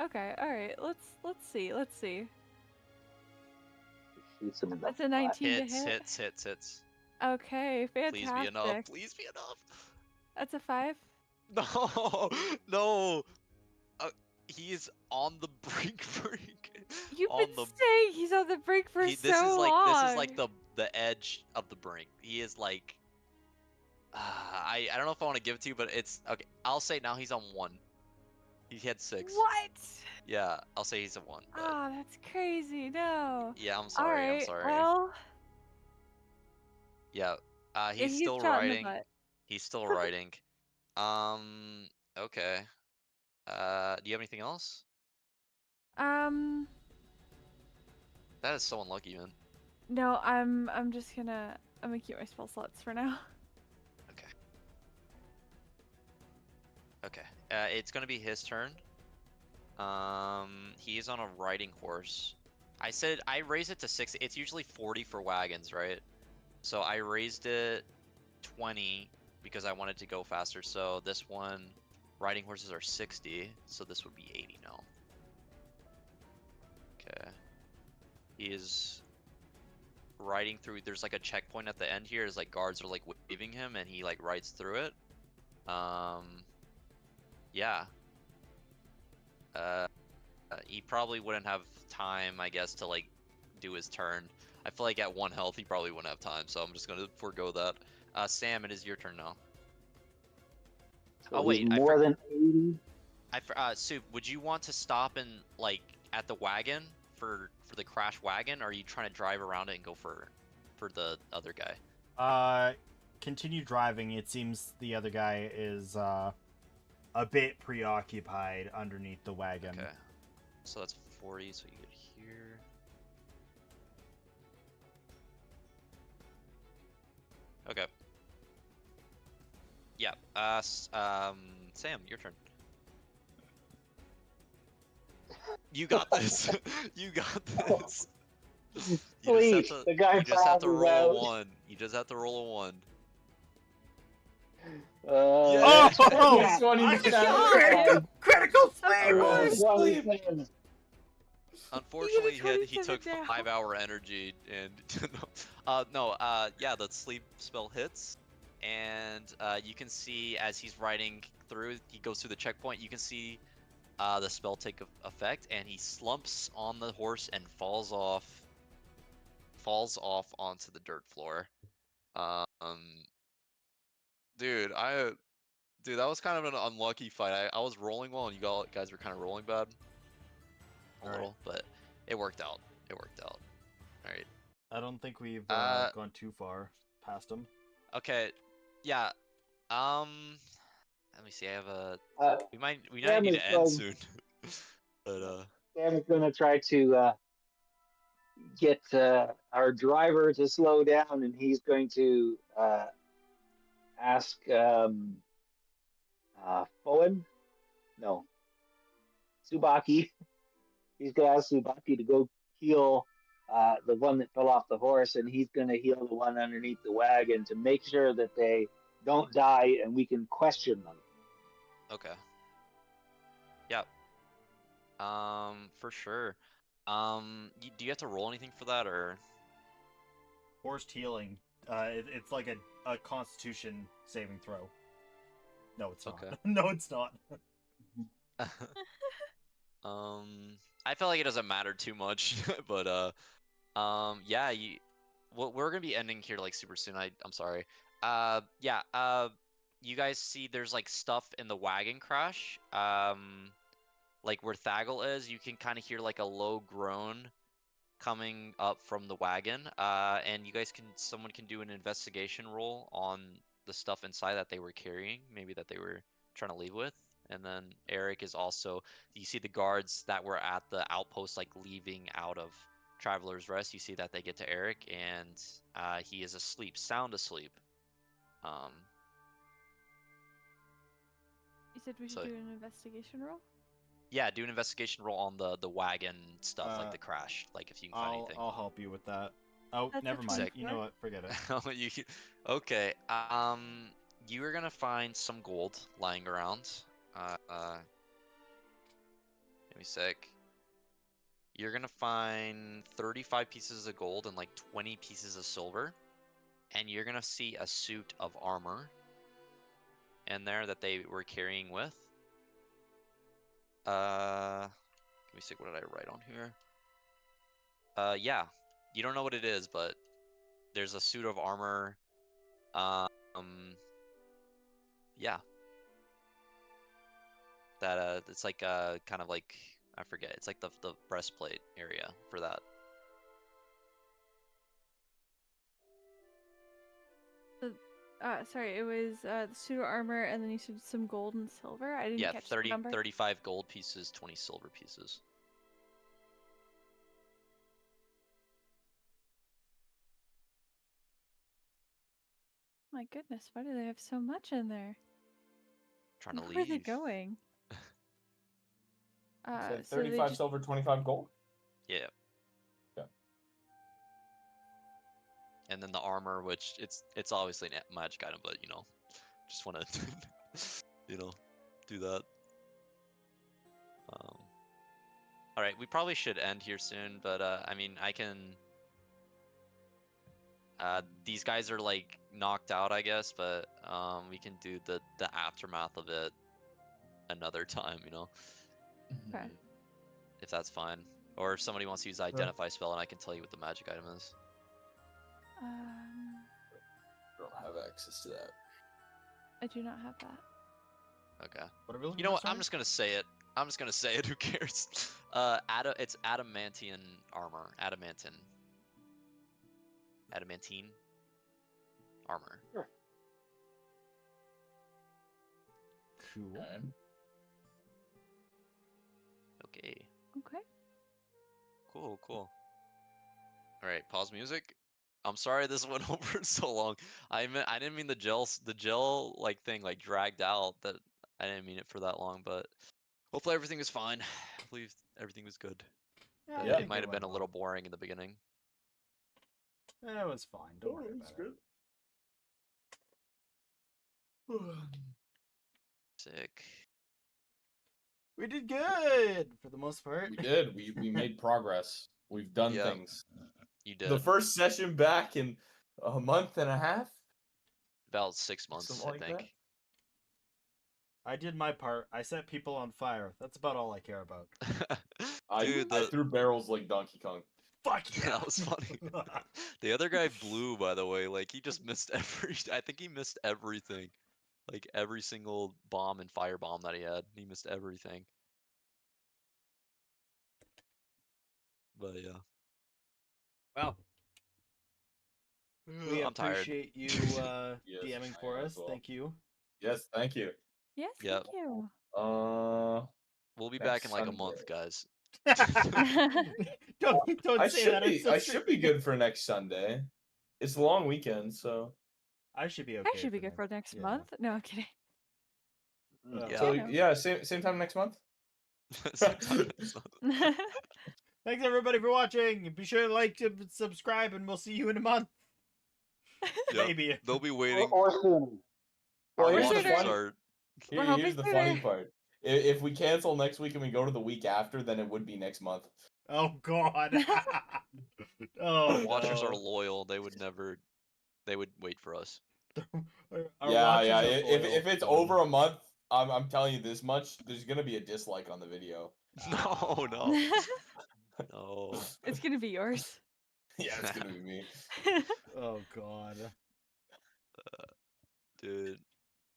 Okay, all right. Let's see. Let's see. Shoots him in the That's a butt. 19 to Hits, hit. hits, hits, hits. Okay, fantastic. Please be enough. Please be enough. That's a 5. No, no. He is on the brink. You've On been the saying he's on the brink for this so is like long. this is like the edge of the brink. He is like I don't know if I want to give it to you, but it's okay. I'll say now he's on 1. He had 6. What? Yeah, I'll say he's a 1. But Oh, that's crazy. No. yeah, I'm All sorry. I'm right. sorry. Well, Yeah. yeah, He's he still gets shot in the riding. butt. He's still riding. Okay. Do you have anything else? Um, That is so unlucky, man. no, I'm just gonna keep my spell slots for now. Okay. Okay. It's gonna be his turn. He is on a riding horse. I said I raised it to 60. It's usually 40 for wagons, right? So I raised it 20 because I wanted to go faster. So this one, riding horses are 60. So this would be 80 now. Okay. He is riding through. There's like a checkpoint at the end here. Is like guards are like waving him, and he like rides through it. Yeah. He probably wouldn't have time, I guess, to like do his turn. I feel like at 1 health he probably wouldn't have time, so I'm just gonna forego that. Sam, it is your turn now. So Oh wait, he's more than 80. Soup, would you want to stop and like at the wagon for the crash wagon, or are you trying to drive around it and go for the other guy? Continue driving. It seems the other guy is a bit preoccupied underneath the wagon. Okay. So that's 40, so you get here. Okay. Yeah. Sam, your turn. You got this. You got this. Please, the guy you just have to passes roll out. a 1. You just have to roll a 1. Yeah. Oh, This one I he's just down. got critical Alright. fail! Unfortunately, You get a he took 27 down. 5-hour energy, and yeah, the sleep spell hits, and you can see as he's riding through, he goes through the checkpoint. You can see the spell take effect, and he slumps on the horse and falls off onto the dirt floor. Dude, that was kind of an unlucky fight. I was rolling well, and you guys were kind of rolling bad. A Alright. little, but it worked out. It worked out. All right. I don't think we've gone too far past him. Okay. Yeah. Let me see. I have a. We might Sam need is to end soon. But Sam is going to try to get our driver to slow down, and he's going to ask Fowen? No, Subaki. He's going to ask Subaki to go heal the one that fell off the horse, and he's going to heal the one underneath the wagon to make sure that they don't die and we can question them. okay. Yep. For sure. Do you have to roll anything for that, or? Forced healing. It's like a Constitution saving throw. No, it's not. Okay. No, it's not. I feel like it doesn't matter too much, but yeah, we're gonna be ending here like super soon. I'm sorry. Yeah. You guys see there's like stuff in the wagon crash. like where Thaggle is, you can kind of hear like a low groan coming up from the wagon. And you guys someone can do an investigation roll on the stuff inside that they were carrying, maybe that they were trying to leave with. And then Eric is also, you see the guards that were at the outpost like leaving out of Traveler's Rest. You see that they get to Eric, and he is asleep, sound asleep. You said we should So do an investigation roll? yeah, do an investigation roll on the wagon stuff, like the crash, like if you can find anything. I'll help you with that. Oh, That's a never mind. Sick. You know what? Forget it. Oh, okay. You are gonna find some gold lying around. Give me a sec. You're gonna find 35 pieces of gold and like 20 pieces of silver, and you're gonna see a suit of armor in there that they were carrying with. Give me a sec. What did I write on here? Yeah. You don't know what it is, but there's a suit of armor. Yeah. That it's like kind of like, I forget. It's like the breastplate area for that. Sorry, it was the pseudo armor, and then you said some gold and silver. I didn't Yeah, catch the number. 35 gold pieces, 20 silver pieces. My goodness, why do they have so much in there? Trying to Where are they leave. going? So So 35 silver, 25 gold. Yeah. Yeah. And then the armor, which it's obviously a magic item, but you know, just want to you know, do that. All right, we probably should end here soon, but I mean, I can. These guys are like knocked out, I guess, but we can do the aftermath of it another time, you know, Okay. if that's fine. Or if somebody wants to use identify spell, and I can tell you what the magic item is. I don't have access to that. I do not have that. Okay. What are we looking You know for, what? I'm sorry? just gonna say it. Who cares? It's adamantian armor. Adamantine armor. Sure. Cool. Okay. Okay. Cool. All right. Pause music. I'm sorry this went over so long. I didn't mean the gel like thing like dragged out. That I didn't mean it for that long, but hopefully everything was fine. Hopefully everything was good. Yeah, I It think might have been went a little well. boring in the beginning. It was fine. Don't worry about it. Sick. We did good for the most part. We did. We made progress. We've done Yep. things. You did. The first session back in a month and a half. About 6 months, Something I like think. that. I did my part. I set people on fire. That's about all I care about. Dude, I threw barrels like Donkey Kong. Fuck yeah! that was funny. The other guy blew, by the way. Like he just missed I think he missed everything. Like every single bomb and firebomb that he had. He missed everything. But yeah. Well, we I'm tired. appreciate you Yes, DMing I for am us. as well. Thank you. Yes, thank you. Yes, Yep. thank you. We'll be Next back in like a Sunday. month, guys. don't I say should that. be. I should be good for next Sunday. It's a long weekend, so. I should be okay. I should be good for next yeah. month. No, I'm kidding. Yeah. So Yeah. yeah, same time next month. Sometime next month. Thanks everybody for watching. Be sure to like and subscribe, and we'll see you in a month. Yep. Maybe. They'll be waiting. Or soon. Well, Our We're here's the sooner. launchers funny. are. We're hoping Here's the sooner. funny part. If we cancel next week and we go to the week after, then it would be next month. Oh God. Our Oh, watchers are no. loyal. They would never. They would wait for us. Our Yeah. watchers are If loyal. it's Good. over a month, I'm telling you this much. There's gonna be a dislike on the video. No, no, no. It's gonna be yours. Yeah, it's gonna be me. Oh God. Dude.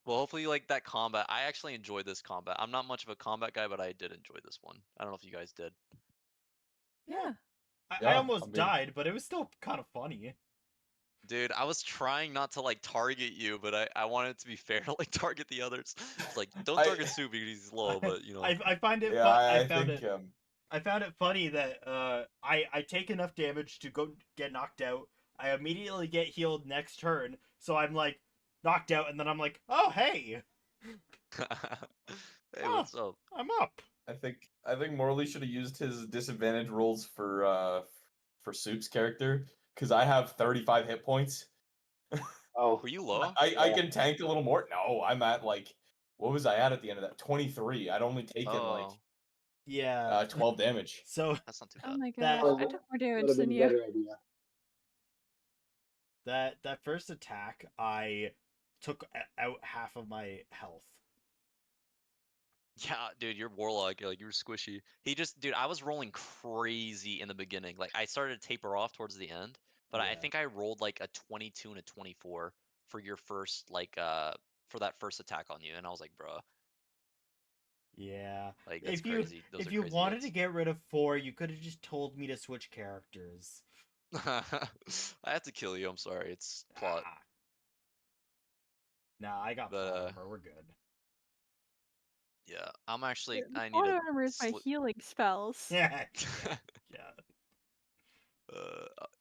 Well, hopefully you like that combat. I actually enjoyed this combat. I'm not much of a combat guy, but I did enjoy this one. I don't know if you guys did. Yeah. I Yeah, almost I mean- died, but it was still kind of funny. Dude, I was trying not to like target you, but I wanted it to be fair to like target the others. It's like don't I- target Sue because he's low, but you know. I find it. Yeah, I found think it. I found it funny that I take enough damage to go get knocked out. I immediately get healed next turn, so I'm like knocked out, and then I'm like, oh hey, Hey, Oh. what's up? I'm up. I think Morley should have used his disadvantage rolls for Soup's character because I have 35 hit points. Oh, Were you low? I can tank a little more. No, I'm at like what was I at the end of that? 23. I'd only taken like Oh, Yeah. 12 damage. So that's not too Oh bad. my That- gosh, I would took more damage have than been a you. better idea. that first attack, I took out half of my health. Yeah, dude, you're warlock. Like you were squishy. Dude, I was rolling crazy in the beginning. Like I started to taper off towards the end, but I Yeah. think I rolled like a 22 and a 24 for your first for that first attack on you, and I was like, bruh, Yeah. like that's If you crazy. Those if are you crazy wanted to hits. get rid of 4, you could have just told me to switch characters. I have to kill you. I'm sorry. It's plot. Ah. Nah, I got But, plot armor. We're good. Yeah, I'm actually. I need Auto to. armor is my healing spells. Yeah. Yeah.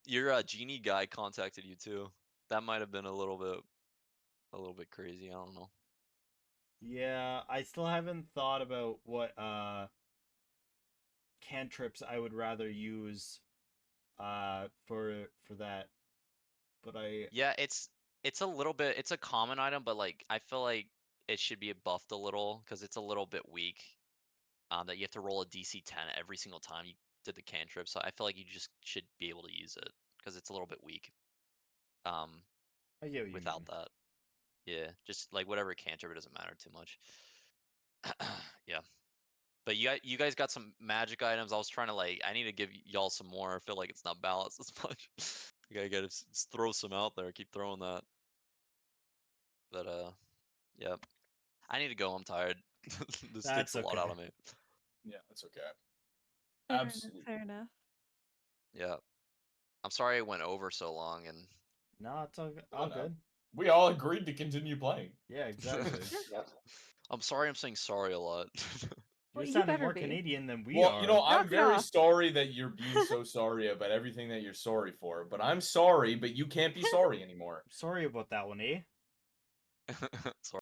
Your genie guy contacted you too. That might have been a little bit crazy. I don't know. Yeah, I still haven't thought about what cantrips I would rather use for that. But Yeah, it's a little bit. It's a common item, but like I feel like it should be buffed a little because it's a little bit weak. That you have to roll a DC 10 every single time you did the cantrip. So I feel like you just should be able to use it because it's a little bit weak. I get what you Without mean. that, yeah, just like whatever cantrip, it doesn't matter too much. Yeah. But you guys got some magic items. I was trying to I need to give y'all some more. I feel like it's not balanced as much. You gotta throw some out there. Keep throwing that. But yeah. I need to go. I'm tired. This takes That's a lot out okay. of me. Yeah, that's okay. Fair enough, Absolutely. fair enough. Yeah. I'm sorry it went over so long and No, it's all Oh, no. good. We all agreed to continue playing. Yeah, exactly. Yep. I'm sorry I'm saying sorry a lot. You're Well, you sounding better more be. Canadian than we Well, are. you know, I'm Knock it very off. sorry that you're being so sorry about everything that you're sorry for. But I'm sorry, but you can't be sorry anymore. Sorry about that one, eh? Sorry.